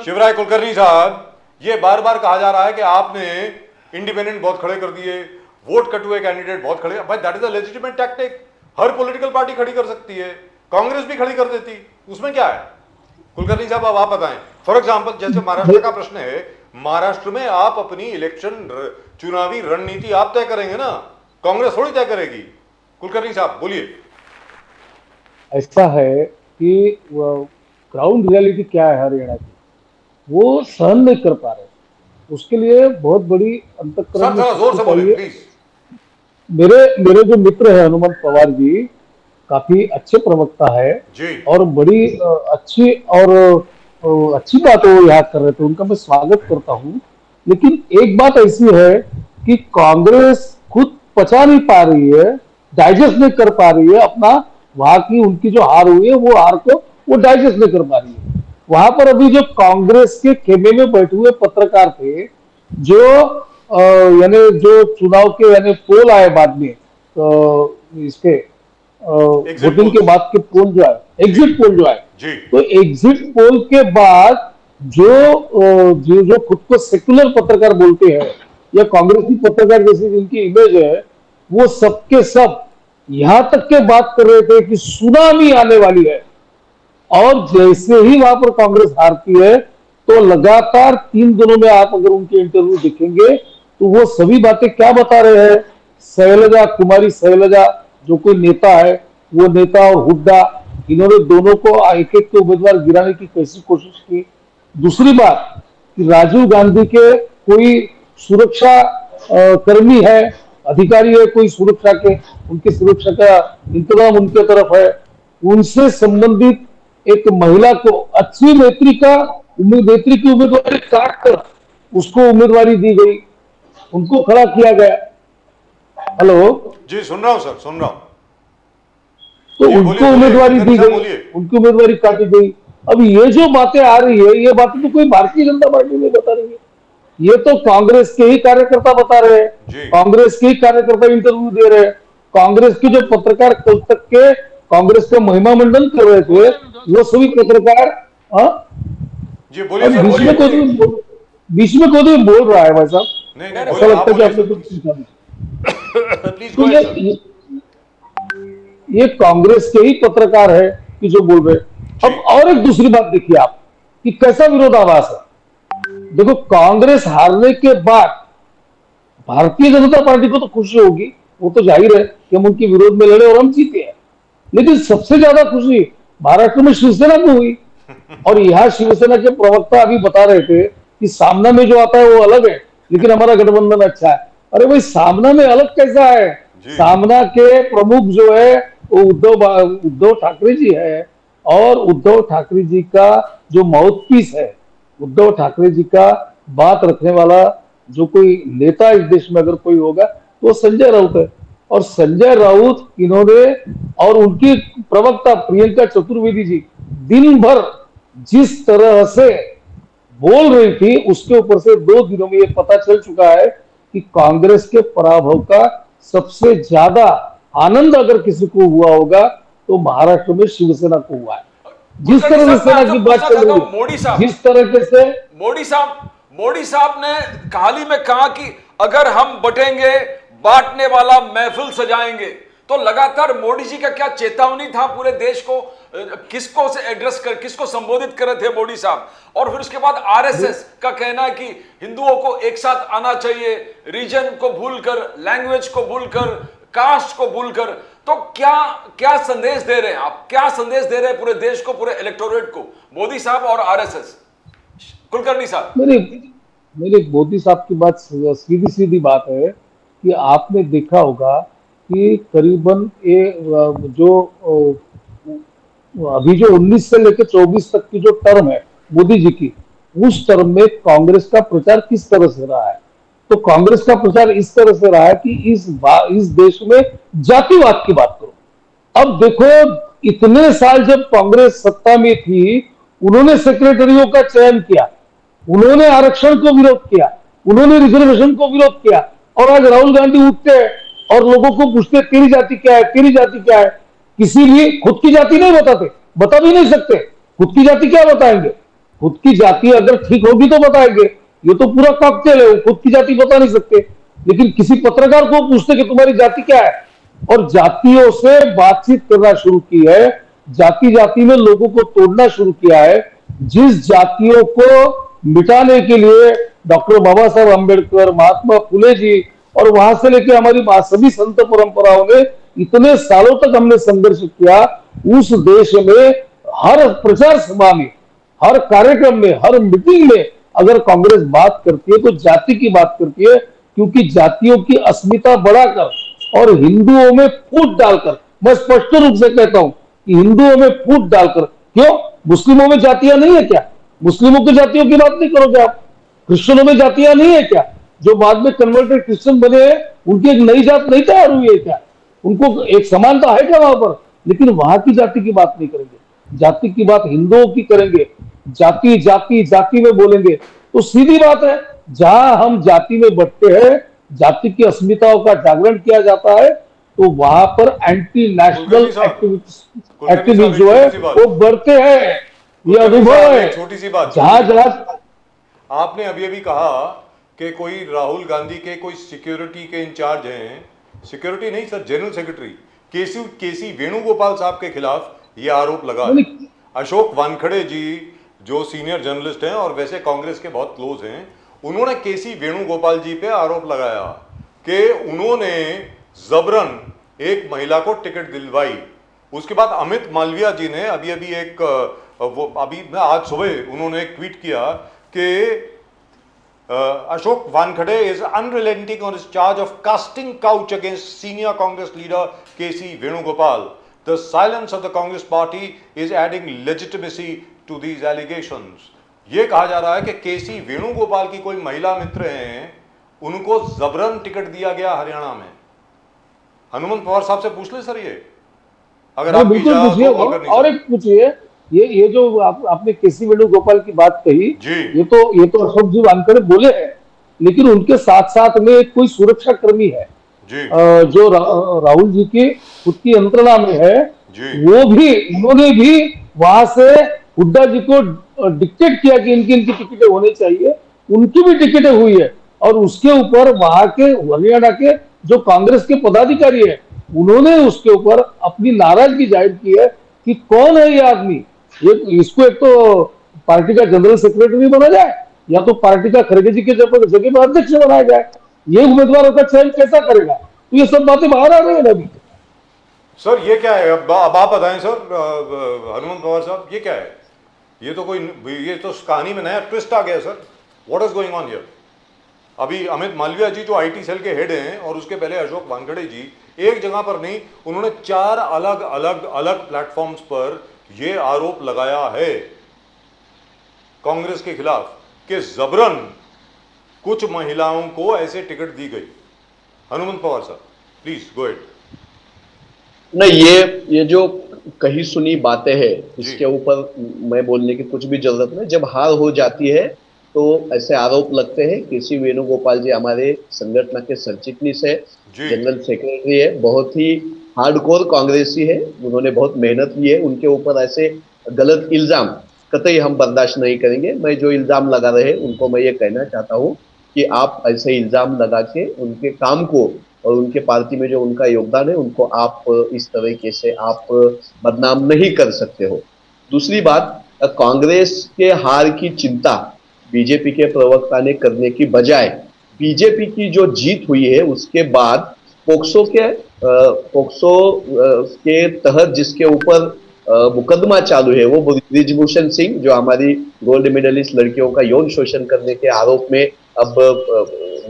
Speaker 1: शिवराय कुलकर्णी साहब, ये बार बार कहा जा रहा है कि आपने इंडिपेंडेंट बहुत खड़े कर दिए, वोट कटुए कैंडिडेट बहुत खड़े, भाई that is a legitimate tactic, her political party खड़ी कर सकती है, कांग्रेस भी खड़ी कर देती, उसमें क्या है? कुलकर्णी साहब अब आप बताएं। फॉर एग्जांपल जैसे महाराष्ट्र का प्रश्न है, महाराष्ट्र में आप अपनी इलेक्शन चुनावी रणनीति आप तय करेंगे ना, कांग्रेस थोड़ी तय करेगी। कुलकर्णी साहब बोलिए।
Speaker 3: ऐसा है कि ग्राउंड रियलिटी क्या है हरियाणा की, वो सहन नहीं कर पा रहे, उसके लिए बहुत बड़ी अंतःकरण
Speaker 1: जोर से बोलिए प्लीज।
Speaker 3: मेरे जो मित्र है हनुमंत पवार जी, काफी अच्छे प्रवक्ता है
Speaker 1: जी,
Speaker 3: और बड़ी अच्छी बात वो यहाँ कर रहे थे, उनका मैं स्वागत करता हूँ। लेकिन एक बात ऐसी है कि कांग्रेस खुद पचा नहीं पा रही है डाइजेस्ट नहीं कर पा रही है अपना, वहां की उनकी जो हार हुई है वो हार को वो डाइजेस्ट नहीं कर पा रही है। वहां पर अभी जो कांग्रेस के खेमे में बैठे हुए पत्रकार थे, जो यानी जो चुनाव के यानी पोल आए बाद में, इसके वोटिंग के बाद के पोल जो आए, एग्जिट पोल जो आए, तो एग्जिट पोल के बाद जो खुद को सेक्युलर पत्रकार बोलते हैं या कांग्रेसी पत्रकार जैसी जिनकी इमेज है, वो सबके सब यहां तक के बात कर रहे थे कि सुनामी आने वाली है। और जैसे ही वहां पर कांग्रेस हारती है तो लगातार 3 दिनों में आप अगर उनके इंटरव्यू देखेंगे तो वो सभी बातें क्या बता रहे हैं। शैलजा, कुमारी शैलजा जो कोई नेता है, वो नेता और हुड्डा, इन्होंने दोनों को एक एक के उम्मीदवार गिराने की कैसी कोशिश की। दूसरी बात कि राजीव गांधी के कोई सुरक्षा कर्मी है, अधिकारी है कोई सुरक्षा के, उनकी सुरक्षा का इंतजाम उनके तरफ है, उनसे संबंधित एक महिला को अच्छी नेत्री की उम्मीदवारी काट कर उसको उम्मीदवारी दी गई, उनको खड़ा किया गया। हेलो
Speaker 1: जी, सुन रहा हूं सर, सुन रहा हूं।
Speaker 3: तो उनको उम्मीदवारी दी गई, उनकी उम्मीदवारी काटी गई। अब ये जो बातें आ रही है, ये बातें तो कोई भारतीय जनता पार्टी नहीं बता रही है, ये तो कांग्रेस के ही कार्यकर्ता बता रहे हैं, कांग्रेस के ही कार्यकर्ता इंटरव्यू दे रहे हैं। कांग्रेस के जो पत्रकार कल तक के कांग्रेस का महिमा मंडन कर रहे थे, वो सभी पत्रकार बीच में कोई बोल रहा है भाई साहब, ऐसा लगता है कि आपने कुछ ये कांग्रेस के ही पत्रकार है कि जो बोल रहे। अब और एक दूसरी बात देखिए आप कि कैसा विरोधाभास है। देखो, कांग्रेस हारने के बाद भारतीय जनता पार्टी को तो खुशी होगी, वो तो जाहिर है कि हम उनके विरोध में लड़े और हम जीते हैं, लेकिन सबसे ज्यादा खुशी महाराष्ट्र में शिवसेना को हुई। और यहां शिवसेना के प्रवक्ता अभी बता रहे थे कि सामना में जो आता है वो अलग है, लेकिन हमारा गठबंधन अच्छा है। अरे भाई, सामना में अलग कैसा है? सामना के प्रमुख जो है वो उद्धव ठाकरे जी है, और उद्धव ठाकरे जी का जो माउथपीस है, उद्धव ठाकरे जी का बात रखने वाला जो कोई नेता इस देश में अगर कोई होगा तो संजय राउत है। और संजय राउत इन्होंने और उनकी प्रवक्ता प्रियंका चतुर्वेदी जी दिन भर जिस तरह से बोल रही थी, उसके ऊपर से 2 दिनों में ये पता चल चुका है कि कांग्रेस के पराभव का सबसे ज्यादा आनंद अगर किसी को हुआ होगा तो महाराष्ट्र में शिवसेना को हुआ है। जिस तरह से सेना की बात चल रही है, जिस तरीके से
Speaker 2: मोदी साहब ने हाल ही में कहा कि अगर हम बटेंगे, बांटने वाला महफिल सजाएंगे, तो लगातार मोदी जी का क्या चेतावनी था पूरे देश को, किसको से एड्रेस कर, किसको संबोधित कर रहे थे मोदी साहब। और फिर उसके बाद आरएसएस का कहना है कि हिंदुओं को एक साथ आना चाहिए, रीजन को भूलकर, लैंग्वेज को भूलकर, कास्ट को भूलकर। तो क्या संदेश दे रहे हैं आप, क्या संदेश दे रहे हैं पूरे देश को, पूरे इलेक्टोरेट को, मोदी साहब और आरएसएस? कुलकर्णी साहब,
Speaker 3: मेरी मोदी साहब की बात सीधी सीधी बात है कि आपने देखा होगा कि करीबन जो अभी जो 19 से लेकर 24 तक की जो टर्म है मोदी जी की, उस टर्म में कांग्रेस का प्रचार किस तरह से रहा है? तो कांग्रेस का प्रचार इस तरह से रहा है कि इस देश में जातिवाद की बात करो। अब देखो, इतने साल जब कांग्रेस सत्ता में थी, उन्होंने सेक्रेटरियों का चयन किया, उन्होंने आरक्षण को विरोध किया, उन्होंने रिजर्वेशन को विरोध किया, और आज राहुल गांधी उठते हैं और लोगों को पूछते तेरी जाति क्या है, तेरी जाति क्या है। किसी भी खुद की जाति नहीं बताते, बता भी नहीं सकते। खुद की जाति क्या बताएंगे? खुद की जाति अगर ठीक होगी तो बताएंगे, ये तो पूरा कॉकटेल है, खुद की जाति बता नहीं सकते। लेकिन किसी पत्रकार को पूछते कि तुम्हारी जाति क्या है, और जातियों से बातचीत करना शुरू की है, जाति जाति में लोगों को तोड़ना शुरू किया है। जिस जातियों को मिटाने के लिए डॉक्टर बाबा साहब अम्बेडकर, महात्मा फुले जी और वहां से लेके हमारी सभी संत परंपराओं ने इतने सालों तक हमने संघर्ष किया, उस देश में हर प्रचार सभा में, हर कार्यक्रम में, हर मीटिंग में अगर कांग्रेस बात करती है तो जाति की बात करती है, क्योंकि जातियों की अस्मिता बढ़ाकर और हिंदुओं में फूट डालकर, मैं स्पष्ट रूप से कहता हूं कि हिंदुओं में फूट डालकर, क्यों मुस्लिमों में जातियां नहीं है क्या? मुस्लिमों की जातियों की बात नहीं करोगे आप? क्रिश्चियनों में जातियां नहीं है क्या? जो बाद में कन्वर्टेड क्रिश्चियन बने हैं, उनकी एक नई जात नहीं तैयार हुई है क्या? उनको एक समानता है क्या वहां पर? लेकिन वहां की जाति की बात नहीं करेंगे, जाति की बात हिंदुओं की करेंगे, जाति जाति जाति में बोलेंगे। तो सीधी बात है, जहां हम जाति में बढ़ते हैं, जाति की अस्मिताओं का जागरण किया जाता है, तो वहां पर एंटी नेशनल एक्टिविस्ट जो है वो बढ़ते हैं। ये अनुभव है।
Speaker 1: छोटी सी बात,
Speaker 3: जहां जहां
Speaker 1: आपने अभी अभी कहा कि कोई राहुल गांधी के कोई सिक्योरिटी के इंचार्ज हैं, सिक्योरिटी नहीं सर, जनरल सेक्रेटरी केसी वेणुगोपाल साहब के खिलाफ ये आरोप लगा। अशोक वानखड़े जी जो सीनियर जर्नलिस्ट हैं और वैसे कांग्रेस के बहुत क्लोज हैं, उन्होंने केसी वेणुगोपाल जी पे आरोप लगाया कि उन्होंने जबरन एक महिला को टिकट दिलवाई। उसके बाद अमित मालविया जी ने अभी आज सुबह उन्होंने एक ट्वीट किया कि Ashok Wankhede is unrelenting on his charge of casting couch against senior Congress leader KC Venugopal. The silence of the Congress party is adding legitimacy to these allegations. ये कहा जा रहा है कि केसी वेणुगोपाल की कोई महिला मित्र हैं, उनको जबरन टिकट दिया गया हरियाणा में। हनुमंत पवार साहब से पूछ ले सर, ये अगर आप
Speaker 3: बिल्कुल पूछिए। और एक पूछिए, ये जो आपने केसी वेणुगोपाल की बात कही, ये तो अशोक जी वानखड़े बोले हैं, लेकिन उनके साथ साथ में कोई सुरक्षा कर्मी है जो राहुल जी की खुद की यंत्रणा में है, उन्होंने भी वहां से हुड्डा जी को डिक्टेट किया कि इनकी टिकटें होनी चाहिए, उनकी भी टिकटें हुई है। और उसके ऊपर वहां के हरियाणा के जो कांग्रेस के पदाधिकारी है, उन्होंने उसके ऊपर अपनी नाराजगी जाहिर की है कि कौन है ये आदमी, इसको एक तो पार्टी का जनरल सेक्रेटरी बना जाए या तो पार्टी का खड़गे जी के जगह पर अध्यक्ष बनाया जाए। ये उम्मीदवारों का चयन कैसा करेगा? तो ये सब बातें बाहर आ रही है अभी।
Speaker 1: सर ये क्या है, अब आप बताएं सर, हनुमंत पवार साहब, ये क्या है? ये तो कहानी में नया ट्विस्ट आ गया sir. What is going on here? अभी अमित मालविया जी जो आईटी सेल के हेड हैं और उसके पहले अशोक वानखड़े जी, एक जगह पर नहीं, उन्होंने 4 अलग अलग अलग प्लेटफॉर्म्स पर यह आरोप लगाया है कांग्रेस के खिलाफ कि जबरन कुछ महिलाओं को ऐसे टिकट दी गई। हनुमंत पवार साहब प्लीज गो अहेड।
Speaker 5: नहीं, ये जो कही सुनी बातें हैं, इसके ऊपर मैं बोलने की कुछ भी जरूरत नहीं। जब हार हो जाती है तो ऐसे आरोप लगते हैं। केसी वेणुगोपाल जी हमारे संगठन के सचिटनीस है, जनरल सेक्रेटरी है, बहुत ही हार्डकोर कांग्रेसी है, उन्होंने बहुत मेहनत की है। उनके ऊपर ऐसे गलत इल्जाम कतई हम बर्दाश्त नहीं करेंगे। मैं जो इल्जाम लगा रहे उनको मैं ये कहना चाहता हूँ कि आप ऐसे इल्जाम लगा के उनके काम को और उनके पार्टी में जो उनका योगदान है उनको आप इस तरीके से आप बदनाम नहीं कर सकते हो। दूसरी बात, कांग्रेस के हार की चिंता बीजेपी के प्रवक्ता ने करने की बजाय बीजेपी की जो जीत हुई है उसके बाद पोक्सो के तहत जिसके ऊपर मुकदमा चालू है, वो ब्रिजभूषण सिंह जो हमारी गोल्ड मेडलिस्ट लड़कियों का यौन शोषण करने के आरोप में अब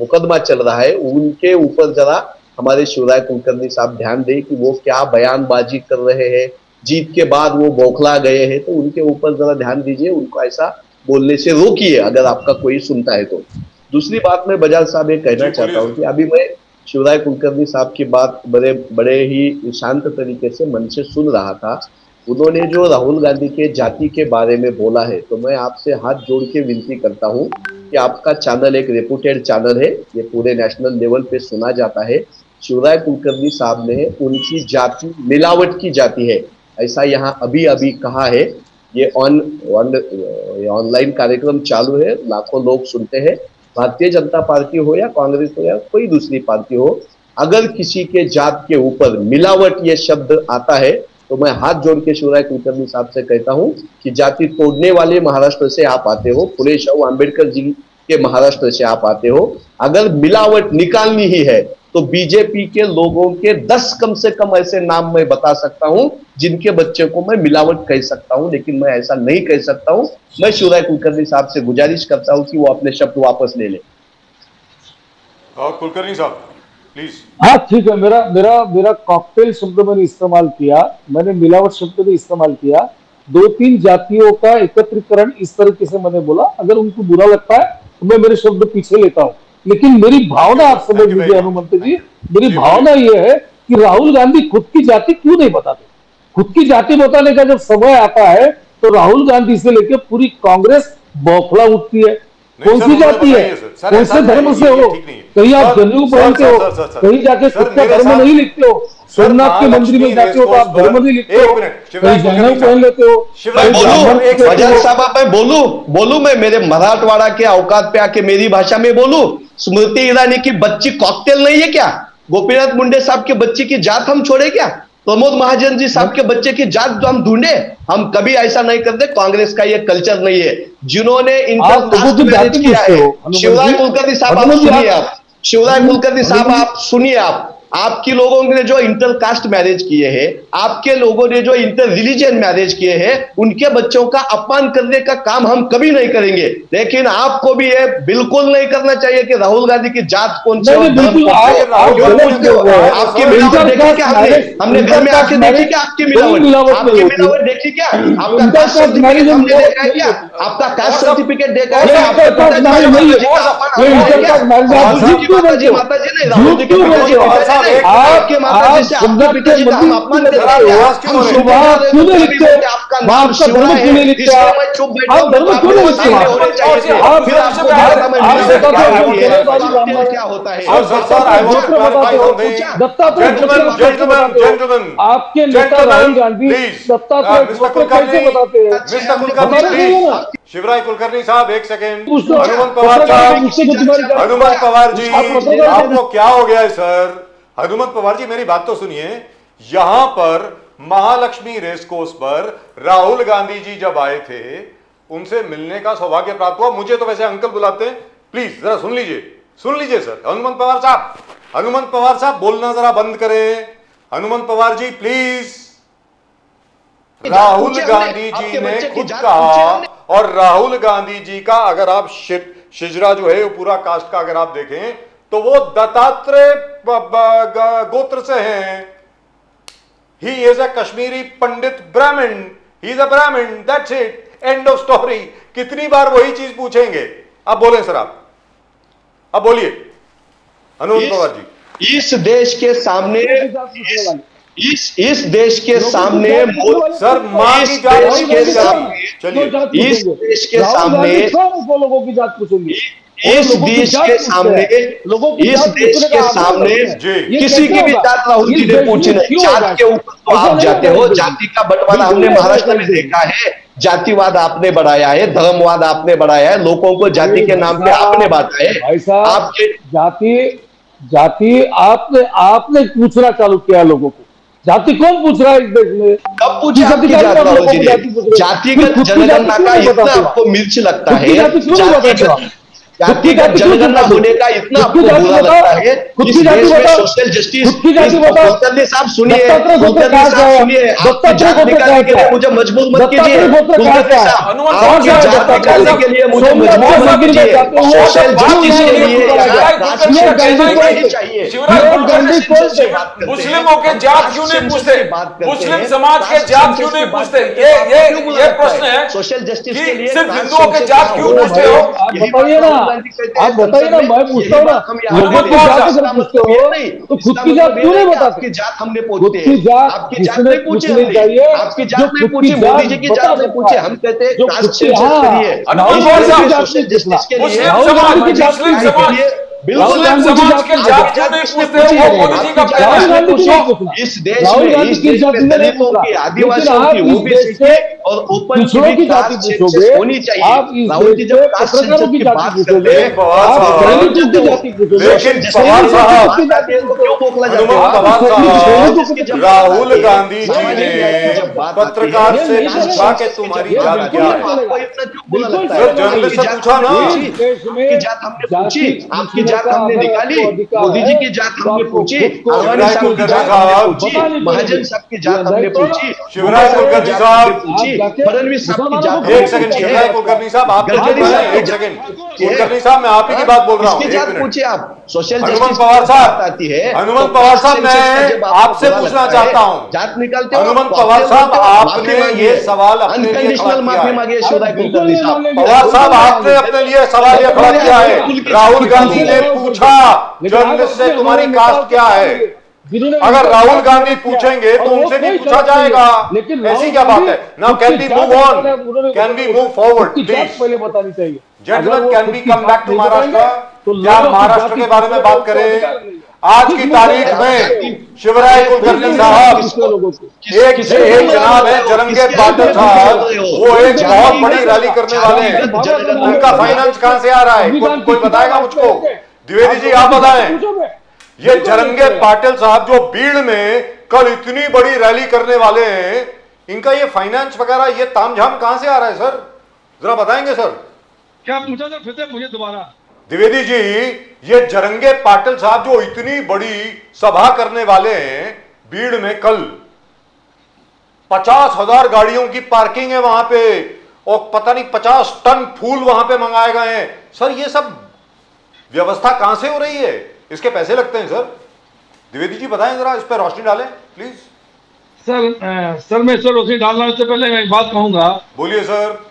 Speaker 5: मुकदमा चल रहा है, उनके ऊपर जरा हमारे शिवराय कुलकर्णी साहब ध्यान दें कि वो क्या बयानबाजी कर रहे हैं। जीत के बाद वो बौखला गए हैं, तो उनके ऊपर जरा ध्यान दीजिए, उनको ऐसा बोलने से रोकिए अगर आपका कोई सुनता है तो। दूसरी बात मैं बजाज साहब ये कहना चाहता हूँ कि अभी मैं शिवराय कुलकर्णी साहब की बात बड़े ही शांत तरीके से मन से सुन रहा था। उन्होंने जो राहुल गांधी के जाति के बारे में बोला है, तो मैं आपसे हाथ जोड़ के विनती करता हूँ कि आपका चैनल एक रेपुटेड चैनल है, ये पूरे नेशनल लेवल पे सुना जाता है। शिवराय कुलकर्णी साहब ने उनकी जाति मिलावट की जाति है ऐसा यहाँ अभी अभी कहा है। ये ऑनलाइन कार्यक्रम चालू है, लाखों लोग सुनते हैं। भारतीय जनता पार्टी हो या कांग्रेस हो या कोई दूसरी पार्टी हो, अगर किसी के जात के ऊपर मिलावट ये शब्द आता है तो मैं हाथ जोड़ के शिवराय कुलकर्णी साहब से कहता हूं कि जाति तोड़ने वाले महाराष्ट्र से आप आते हो, फुले शाहू आंबेडकर जी के महाराष्ट्र से आप आते हो। अगर मिलावट निकालनी ही है तो बीजेपी के लोगों के 10 कम से कम ऐसे नाम मैं बता सकता हूं जिनके बच्चे को मैं मिलावट कह सकता हूं, लेकिन मैं ऐसा नहीं कह सकता हूं। मैं शिवराय कुलकर्णी साहब से गुजारिश करता हूं कि वो अपने शब्द वापस ले ले।
Speaker 1: कुलकर्णी साहब प्लीज।
Speaker 3: हाँ ठीक है, मेरा कॉकटेल शब्द मैंने इस्तेमाल किया, मैंने मिलावट शब्द भी इस्तेमाल किया। 2-3 जातियों का एकत्रीकरण इस तरीके से मैंने बोला। अगर उनको बुरा लगता है तो मैं मेरे शब्द पीछे लेता हूँ, लेकिन मेरी भावना आप समझ लीजिए हनुमंत जी, मेरी भावना ये है कि राहुल गांधी खुद की जाति क्यों नहीं बताते। खुद की जाति बताने का जब समय आता है तो राहुल गांधी से लेकर पूरी कांग्रेस बौखला उठती है। कौन सी जाति है, कौन से धर्म से हो, कहीं आप जनेऊ पहनते हो, कहीं जाके खुद का धर्म नहीं लिखते हो, सोमनाथ के मंदिर में जाते हो तो आप धर्म नहीं लिखते हो, कहीं जनेऊ पहन लेते हो।
Speaker 5: फजल साहब मैं बोलू मैं मेरे मराठवाड़ा के औकात पे आके मेरी भाषा में बोलू। स्मृति ईरानी की बच्ची कॉकटेल नहीं है क्या? गोपीनाथ मुंडे साहब के बच्चे की जात हम छोड़े क्या? प्रमोद महाजन जी साहब के बच्चे की जात जो हम ढूंढे? हम कभी ऐसा नहीं करते। कांग्रेस का ये कल्चर नहीं है। जिन्होंने इंटर मैरिज किया है, शिवराय कुलकर्णी साहब आप सुनिए, आप शिवराय कुलकर्णी साहब आप सुनिए, आपकी लोगों ने जो इंटर कास्ट मैरिज किए हैं, आपके लोगों ने जो इंटर रिलीजन मैरिज किए हैं, उनके बच्चों का अपमान करने का काम हम कभी नहीं करेंगे। लेकिन आपको भी ये बिल्कुल नहीं करना चाहिए कि राहुल गांधी की जात कौन सी, आपकी मिलावट देखी क्या? हमने घर में आके देखी क्या आपकी मिलावट देखी क्या? आपका कास्ट सर्टिफिकेट हमने देखा है क्या? आपका कास्ट सर्टिफिकेट देखा है क्या? आपके माता जी नहीं, राहुल जी के पिताजी आपके माता जी से आपके पिताजी का हम अपमान करते हैं। हम सुबह क्यों नहीं लिखते? आपका नाम शिवराय है, इसलिए मैं चुप बैठा हूं। क्या होता है?
Speaker 3: आपके नेता राहुल गांधी दत्तात्रेय कैसे बताते हैं?
Speaker 1: शिवराय कुलकर्णी साहब एक सेकेंड, हनुमंत पवार साहब, हनुमंत पवार जी आपको क्या हो गया है सर? हनुमंत पवार जी मेरी बात तो सुनिए। यहां पर महालक्ष्मी रेसकोर्स पर राहुल गांधी जी जब आए थे, उनसे मिलने का सौभाग्य प्राप्त हुआ। मुझे तो वैसे अंकल बुलाते हैं, प्लीज जरा सुन लीजिए सर। हनुमंत पवार साहब बोलना जरा बंद करें। हनुमंत पवार जी प्लीज। राहुल गांधी जी ने खुद कहा, और राहुल गांधी जी का अगर आप शिजरा जो है वो पूरा कास्ट का अगर आप देखें तो वो दत्तात्रेय गोत्र से हैं। ही इज अ कश्मीरी पंडित ब्राह्मण, ही इज अ ब्राह्मण, that's it, end of story. कितनी बार वही चीज पूछेंगे? अब बोलें सर, अब बोलिए हनुमंत पवार जी।
Speaker 5: इस देश के सामने इस देश के सामने
Speaker 1: सर,
Speaker 5: इस देश के सामने
Speaker 3: चलिए,
Speaker 5: इस देश के सामने
Speaker 3: लोगों की जात पूछेंगे।
Speaker 5: इस देश के सामने किसी की भी जात राहुल जी ने पूछी नहीं। जात के ऊपर तो आप जाते हो, जाति का बंटवारा हमने महाराष्ट्र में देखा है। जातिवाद आपने बढ़ाया है, धर्मवाद आपने बढ़ाया है, लोगों को जाति के नाम पे आपने बांटा है।
Speaker 3: भाई साहब, आपके जाति आपने पूछना चालू किया लोगों को। जाति कौन पूछ रहा है इस देश में?
Speaker 5: कब पूछी आपकी जात राहुल जी ने? जातिगत जनगणना का इतना आपको मिर्च लगता है, जातिगत जनगणना होने का इतना आपको बुरा लगता है। इस देश में सोशल जस्टिस, कुलकर्णी साहब सुनिए, आपकी जात निकालने के लिए मुझे मजबूर मत कीजिए। कुलकर्णी साहब, आपकी जात निकालने के लिए मुझे मजबूर मत कीजिए। सोशल जस्टिस के लिए चाहिए।
Speaker 2: मुस्लिमों के जात क्यों नहीं पूछते? मुस्लिम समाज के जात क्यों नहीं पूछते? ये प्रश्न है।
Speaker 5: सोशल जस्टिस के लिए
Speaker 2: सिर्फ हिंदुओं के जात क्यों पूछते हो?
Speaker 3: बताइए ना, आप बताइए ना, मैं पूछता हूँ ना, लोगों की जात से पूछते हो तो खुद की जात क्यों नहीं बताते?
Speaker 5: आपकी जात हमने पूछी,
Speaker 3: आपकी जात नहीं पूछनी चाहिए।
Speaker 5: आपकी जात नहीं पूछी, मोदी जी की जात नहीं पूछी। हम कहते हैं कास्ट सेंसस करिए, सोशल जस्टिस के लिए,
Speaker 2: मुस्लिम समाज के जात क्यों नहीं पूछते हो? मोदी जी का कहना है।
Speaker 5: इस देश में दलितों की, आदिवासियों की, ओबीसी की और ओपन की कास्ट सेंसस होनी चाहिए। राहुल जी जब कास्ट सेंसस की बात करते हैं,
Speaker 1: राहुल गांधी जी ने पत्रकार से पूछा कि तुम्हारी जात क्या है? जर्नलिस्ट से पूछा ना,
Speaker 5: आपकी जात हमने पूछी, आपकी जात हमने निकाली, मोदी जी की जात हमने पूछी, अडवाणी साहब की जात हमने पूछी, महाजन साहब की जात हमने पूछी,
Speaker 1: शिवराज कुलकर्णी साहब
Speaker 5: पूछी, फडणवीस साहब की जात।
Speaker 1: एक सेकंड शिवराज कुलकर्णी साहब, आप एक सेकंड कुलकर्णी साहब, मैं आप ही की बात बोल रहा हूँ।
Speaker 5: इसकी जात पूछिए आप। सोशल
Speaker 1: हनुमंत पवार साहब आती है, हनुमंत पवार साहब मैं आपसे पूछना चाहता हूँ,
Speaker 5: जात निकालते हो
Speaker 1: हनुमंत पवार साहब, आपने ये सवाल अपने लिए
Speaker 5: अनकंडीशनल माफी मांगिए शिवराज कुलकर्णी साहब।
Speaker 1: पवार साहब, आपने अपने लिए सवाल ये खड़ा किया है, राहुल गांधी ने पूछा जर्नलिस्ट से तुम्हारी कास्ट क्या है?
Speaker 3: जिन्होंने
Speaker 1: अगर
Speaker 3: उनका
Speaker 1: राहुल गांधी
Speaker 3: किया,
Speaker 1: पूछेंगे तो
Speaker 3: और वो
Speaker 1: उनसे नहीं
Speaker 3: कोई
Speaker 1: पूछा
Speaker 3: जवाब नहीं है।
Speaker 1: जाएगा।
Speaker 3: लेकिन
Speaker 1: ऐसी
Speaker 3: राहुल
Speaker 1: क्या बात
Speaker 3: गांधी
Speaker 1: है? Now can we move on? Can we move forward,
Speaker 3: उसकी जात
Speaker 1: please?
Speaker 3: पहले बतानी चाहिए।
Speaker 1: Gentlemen,
Speaker 3: अगर वो
Speaker 1: can
Speaker 3: खुद
Speaker 1: we
Speaker 3: की
Speaker 1: come
Speaker 3: जात
Speaker 1: back to
Speaker 3: नहीं
Speaker 1: महाराष्ट्र?
Speaker 3: बताएंगे, तो
Speaker 1: क्या
Speaker 3: लोगों की
Speaker 1: महाराष्ट्र
Speaker 3: जाति
Speaker 1: के बारे में बात
Speaker 3: को
Speaker 1: करें?
Speaker 3: अधिकार नहीं है।
Speaker 1: आज
Speaker 3: किस
Speaker 1: की
Speaker 3: मुद्दे
Speaker 1: तारीख
Speaker 3: पर
Speaker 1: में शिवराय कुलकर्णी
Speaker 3: किस
Speaker 1: साहब,
Speaker 3: दूसरे लोगों को
Speaker 1: एक जनाब है जरंगे पाटिल साहब, वो एक बहुत बड़ी रैली करने वाले हैं। उनका फाइनेंस कहां से आ रहा है? कोई बताएगा मुझको? द्विवेदी जी आप बताएं। ये जरंगे पाटिल साहब जो बीड़ में कल इतनी बड़ी रैली करने वाले हैं, इनका ये फाइनेंस वगैरह ये तामझाम कहां से आ रहा है सर? जरा बताएंगे सर।
Speaker 4: क्या पूछा सर, फिर से मुझे दोबारा।
Speaker 1: द्विवेदी जी, ये जरंगे पाटिल साहब जो इतनी बड़ी सभा करने वाले हैं बीड़ में कल, 50,000 गाड़ियों की पार्किंग है वहां पे, और पता नहीं 50 टन फूल वहां पे मंगाए गए हैं। सर ये सब व्यवस्था कहां से हो रही है? इसके पैसे लगते हैं सर। द्विवेदी जी बताएं, जरा इस पर रोशनी डालें प्लीज।
Speaker 4: सर मैं सर रोशनी डालना से पहले मैं एक बात कहूंगा।
Speaker 1: बोलिए सर।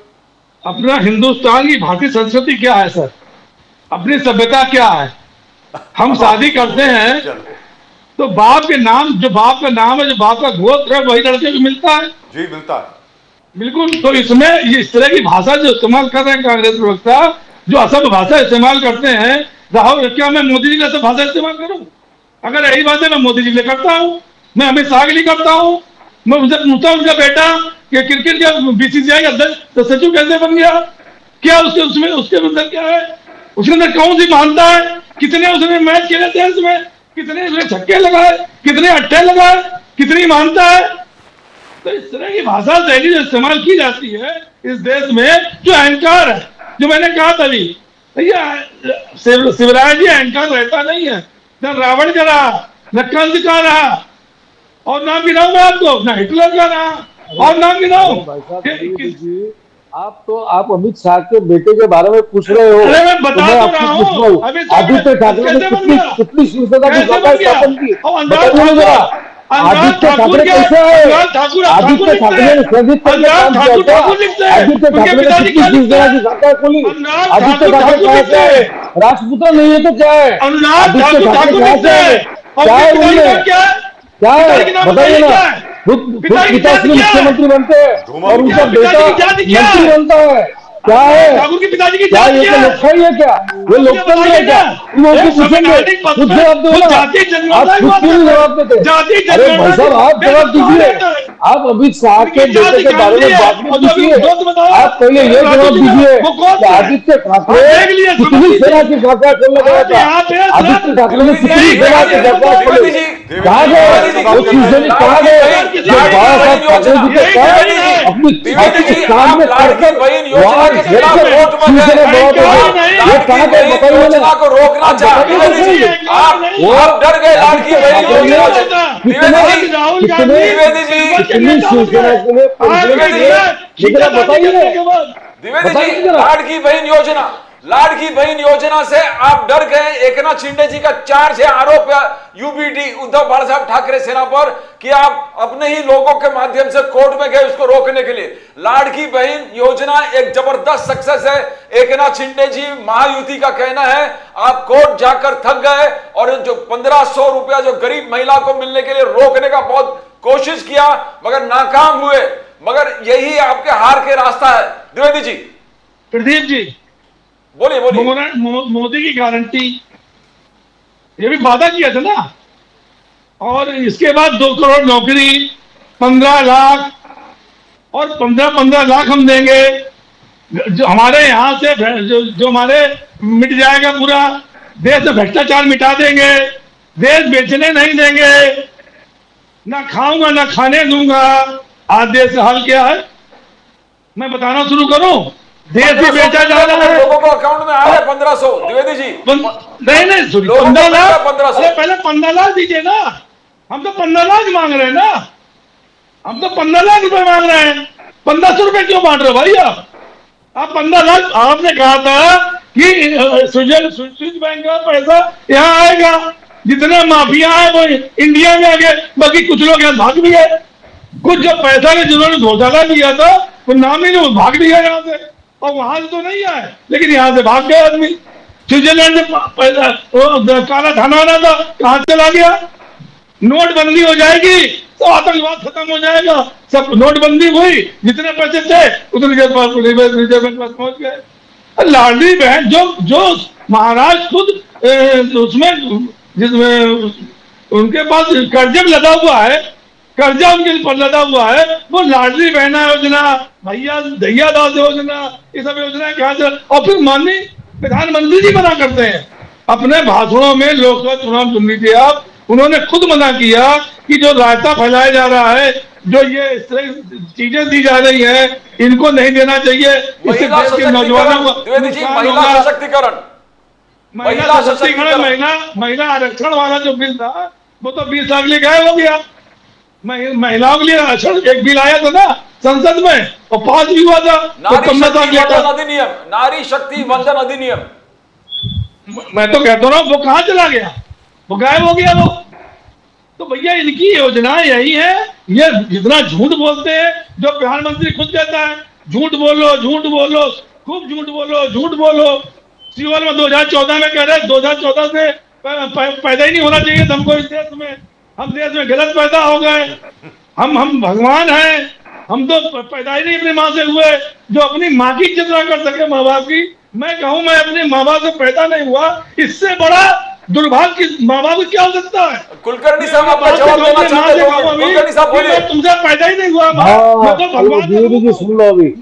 Speaker 4: अपना हिंदुस्तान की भारतीय संस्कृति क्या है सर? अपनी सभ्यता क्या है? हम शादी करते हैं तो बाप के नाम, जो बाप का नाम है, जो बाप का गोत्र है, वही लड़के को मिलता है।
Speaker 1: जी मिलता है
Speaker 4: बिल्कुल। तो इसमें ये इस तरह की भाषा जो इस्तेमाल कर रहे हैं कांग्रेस प्रवक्ता, जो असभ्य भाषा इस्तेमाल करते हैं, राहुल, क्या मैं मोदी जी जैसे भाषा इस्तेमाल करूं? अगर यही बात है, मैं मोदी जी के लिए करता हूं, मैं अमित शाह के लिए करता हूं। मैं उनसे पूछता हूं, उनका बेटा कि क्रिकेट का बीसीसीआई अध्यक्ष तो सचिव कैसे बन गया? क्या उसमें उसके अंदर क्या है? उसके अंदर कौन सी मानता है? कितने उसने मैच खेले थे उसमें? कितने उसने छक्के लगाए? कितने अट्ठे लगाए? कितनी मानता है? तो इस तरह की भाषा शैली जो इस्तेमाल की जाती है इस देश में, जो अहंकार है, जो मैंने कहा था अभी, भैया शिवराज जी अहंकार रहता नहीं है। न रावण का रहा, न कंस का रहा, और नाम गिनाऊं मैं आपको, न हिटलर का रहा, और नाम गिनाऊं।
Speaker 3: भाई साहब द्विवेदी जी, आप अमित शाह के बेटे के बारे में पूछ रहे हो।
Speaker 4: अरे मैं बता
Speaker 3: तो मैं
Speaker 4: तो
Speaker 3: आपसे
Speaker 4: रहा
Speaker 3: पूछ रहा हूँ,
Speaker 4: हूं, अमित शाह
Speaker 3: आदित्य ठाकरे ने
Speaker 4: कैसे बन गया?
Speaker 3: कितनी शिवसेना की
Speaker 4: कैसे
Speaker 3: शाखा
Speaker 4: बन गया?
Speaker 3: स्थापन की?
Speaker 4: और अनुराग
Speaker 3: बताइए मुझे जरा।
Speaker 4: अनुराग
Speaker 3: आदित्य
Speaker 4: ठाकुर
Speaker 3: ठाकरे
Speaker 4: के-
Speaker 3: कैसे है?
Speaker 4: अनुराग ठाकुर
Speaker 3: आदित्य
Speaker 4: लिखते
Speaker 3: ठाकरे
Speaker 4: हैं।
Speaker 3: ने संगीत करके
Speaker 4: अनुराग
Speaker 3: काम किया
Speaker 4: ठाकुर
Speaker 3: था।
Speaker 4: ठाकुर लिखते हैं।
Speaker 3: आदित्य
Speaker 4: उनके
Speaker 3: ठाकरे ने
Speaker 4: पिताजी
Speaker 3: कितनी
Speaker 4: क्या लिखते
Speaker 3: शिवसेना
Speaker 4: हैं?
Speaker 3: की शाखा खोली?
Speaker 4: अनुराग
Speaker 3: आदित्य
Speaker 4: ठाकुर
Speaker 3: ठाकरे कहाँ
Speaker 4: लिखते
Speaker 3: से है?
Speaker 4: हैं।
Speaker 3: राजपुत्र नहीं है तो क्या है?
Speaker 4: अनुराग
Speaker 3: आदित्य
Speaker 4: ठाकुर
Speaker 3: ठाकरे कहाँ
Speaker 4: लिखते
Speaker 3: से है?
Speaker 4: हैं। और
Speaker 3: क्या है
Speaker 4: उनके पिताजी
Speaker 3: उनमें?
Speaker 4: का क्या है?
Speaker 3: क्या है
Speaker 4: पिताजी का नाम
Speaker 3: बताइए ना।
Speaker 4: क्या है?
Speaker 3: खुद
Speaker 4: पिताजी की
Speaker 3: पिता
Speaker 4: जाति
Speaker 3: श्री
Speaker 4: क्या है?
Speaker 3: मुख्यमंत्री बनते हैं
Speaker 1: धूमल
Speaker 3: और उनका
Speaker 4: क्या? पिताजी
Speaker 3: बेटा
Speaker 4: की जाति क्या
Speaker 3: मंत्री
Speaker 4: है?
Speaker 3: बनता है। क्या है?
Speaker 4: ठाकुर के पिताजी की
Speaker 3: क्या
Speaker 4: जाति
Speaker 3: ये
Speaker 4: क्या
Speaker 3: तो
Speaker 4: है?
Speaker 3: लोकशाही है क्या? ये लोकतंत्र है क्या? वो
Speaker 4: एक
Speaker 3: पूछेंगे,
Speaker 4: संवैधानिक पद
Speaker 3: खुद
Speaker 4: पे
Speaker 3: जवाब दो
Speaker 4: वो
Speaker 3: ना।
Speaker 4: जाति जनगणना
Speaker 3: आप
Speaker 4: की
Speaker 3: खुद
Speaker 4: बात
Speaker 3: क्यों नहीं
Speaker 4: कर रहे
Speaker 3: जवाब
Speaker 4: हैं?
Speaker 3: देते?
Speaker 4: जाति
Speaker 3: अरे
Speaker 4: जनगणना
Speaker 3: भाई साहब आप
Speaker 4: की-
Speaker 3: जवाब
Speaker 4: कौन
Speaker 3: दीजिए।
Speaker 4: है?
Speaker 3: आप अमित शाह के
Speaker 4: उनकी
Speaker 3: बेटे
Speaker 4: जाति
Speaker 3: के बारे में
Speaker 4: कांग्रेस
Speaker 3: बात
Speaker 4: है।
Speaker 3: में
Speaker 4: और तो अभी
Speaker 3: कीजिए।
Speaker 4: वो तो बताओ।
Speaker 3: आप पहले ये
Speaker 4: राजू
Speaker 3: जवाब
Speaker 4: जी ने-
Speaker 3: दीजिए
Speaker 4: वो कौन
Speaker 3: कि
Speaker 4: है?
Speaker 3: आदित्य ठाकरे
Speaker 4: देख लिए,
Speaker 3: कितनी
Speaker 4: समझ लीजिए।
Speaker 3: सेना की शाखा खोलने गया
Speaker 4: आप यहाँ
Speaker 3: था?
Speaker 4: पे सर-
Speaker 3: आदित्य ठाकरे ने कितनी
Speaker 2: द्विवेदी
Speaker 3: सेना की
Speaker 2: जी,
Speaker 3: शाखा
Speaker 2: द्विवेदी
Speaker 3: खोली?
Speaker 2: जी,
Speaker 3: कहाँ गए? वो शिवसैनिक कहाँ गए? जो बाबा साहब ठाकरे जी के साथ अपनी
Speaker 2: द्विवेदी जी,
Speaker 3: काम में
Speaker 2: आप लाड़की बहन योजना के खिलाफ वोट मांगे।
Speaker 3: ये कहाँ गए बताइए
Speaker 2: योजना
Speaker 3: ना।
Speaker 2: को रोकना चाहते हैं द्विवेदी जी। आप डर गए लाड़की बहन योजना से। द्विवेदी जी,
Speaker 4: राहुल गांधी
Speaker 2: द्विवेदी जी,
Speaker 3: कितनी शिवसेना के लिए लेकिन आप बताइए
Speaker 2: द्विवेदी
Speaker 3: बताइए
Speaker 2: जी,
Speaker 3: जरा।
Speaker 2: लाड़की बहन योजना से आप डर गए। एकनाथ शिंदे जी का 4 से आरोप है यूबीडी उद्धव बाळासाहेब ठाकरे सेना पर कि आप अपने ही लोगों के माध्यम से कोर्ट में गए उसको रोकने के लिए। लाड़की बहन योजना एक जबरदस्त सक्सेस है। एकनाथ शिंदे जी महायुति का कहना है आप कोर्ट जाकर थक गए और जो 1500 रुपया जो गरीब महिला को मिलने के लिए रोकने का बहुत कोशिश किया मगर नाकाम हुए। मगर यही आपके हार के रास्ता है। द्विवेदी जी
Speaker 4: प्रदीप जी,
Speaker 2: बोलिए बोलिए।
Speaker 4: मोदी की गारंटी ये भी वादा किया था ना, और इसके बाद 2 करोड़ नौकरी, 15 लाख और 15 लाख हम देंगे। जो हमारे यहाँ से जो हमारे मिट जाएगा पूरा देश से भ्रष्टाचार मिटा देंगे, देश बेचने नहीं देंगे, ना खाऊंगा ना खाने दूंगा। आज देश का हाल क्या है मैं बताना शुरू करूं? देश भी बेचा जा रहा है।
Speaker 2: लोगों को अकाउंट में आ रहा है 1500। द्विवेदी जी
Speaker 4: नहीं सुनिए,
Speaker 2: लोगों को
Speaker 4: 15 लाख
Speaker 2: 1500।
Speaker 4: अरे पहले 15 लाख दीजिए ना। हम तो 15 लाख मांग रहे हैं ना। हम तो 15 लाख रुपए मांग रहे हैं। 1500 रुपए क्यों बांट रहे हो भाई आप 15 लाख। आपने कहा था कि स्विस बैंक का पैसा यहाँ आएगा, जितने माफिया है वो इंडिया में आ गए, बाकी कुछ लोग यहाँ भाग भी गए। कुछ जो पैसा ने जिन्होंने घोटाला किया था वो नाम ही नहीं, भाग भी गया यहाँ से। और वहां से तो नहीं आए लेकिन यहाँ से भाग गए आदमी। स्विट्जरलैंड से पैसा काला धन आना था, कहां चला गया? नोटबंदी हो जाएगी तो आतंकवाद खत्म हो जाएगा। सब नोटबंदी हुई, जितने पैसे थे उतने के पास रिजर्व बैंक पास पहुंच गए। लाडली बहन जो जो महाराज खुद उसमें जिसमें उनके पास कर्जे में लदा हुआ है, कर्जा उनके ऊपर लदा हुआ है, वो लाडली बहना योजना, भैया दैया दास योजना, ये सब योजनाएं कहाँ से, और फिर माननीय प्रधानमंत्री जी मना करते हैं अपने भाषणों में। लोकसभा चुनाव सुन लीजिए आप, उन्होंने खुद मना किया कि जो रायता फैलाया जा रहा है, जो ये इस तरह चीजें दी जा रही है, इनको नहीं देना चाहिए। इससे देश के नौजवानों को
Speaker 2: महिला सशक्तिकरण,
Speaker 4: महिला आरक्षण वाला जो बिल था वो तो 20 साल के लिए गायब हो गया। महिलाओं के लिए आरक्षण एक बिल आया था ना संसद में, और पास भी हुआ था।
Speaker 2: नारी शक्ति वंदन अधिनियम,
Speaker 4: मैं तो कहता हूँ वो कहाँ चला गया, वो गायब हो गया वो। तो भैया इनकी योजना यही है। ये जितना झूठ बोलते हैं, जो प्रधानमंत्री खुद कहता है झूठ बोलो झूठ बोलो, खूब झूठ बोलो झूठ बोलो। सीओल में 2014 में कह रहे 2014 से पैदा ही नहीं होना चाहिए हमको इस देश में, हम देश में गलत पैदा हो गए, हम भगवान हैं, हम तो पैदा ही नहीं अपनी माँ से हुए जो अपनी माँ की इज्जत ना कर सके माँ बाप की। मैं कहूँ मैं अपने माँ बाप से पैदा नहीं हुआ, इससे बड़ा दुर्भाग्य माँ बाप क्या हो सकता है।
Speaker 2: कुलकर्णी साहब आपका जवाब देना चाहते हैं, कुलकर्णी साहब बोलिए।
Speaker 4: तुमसे पैदा ही नहीं हुआ, मैं तो भगवान
Speaker 3: जी सुन लो। अभी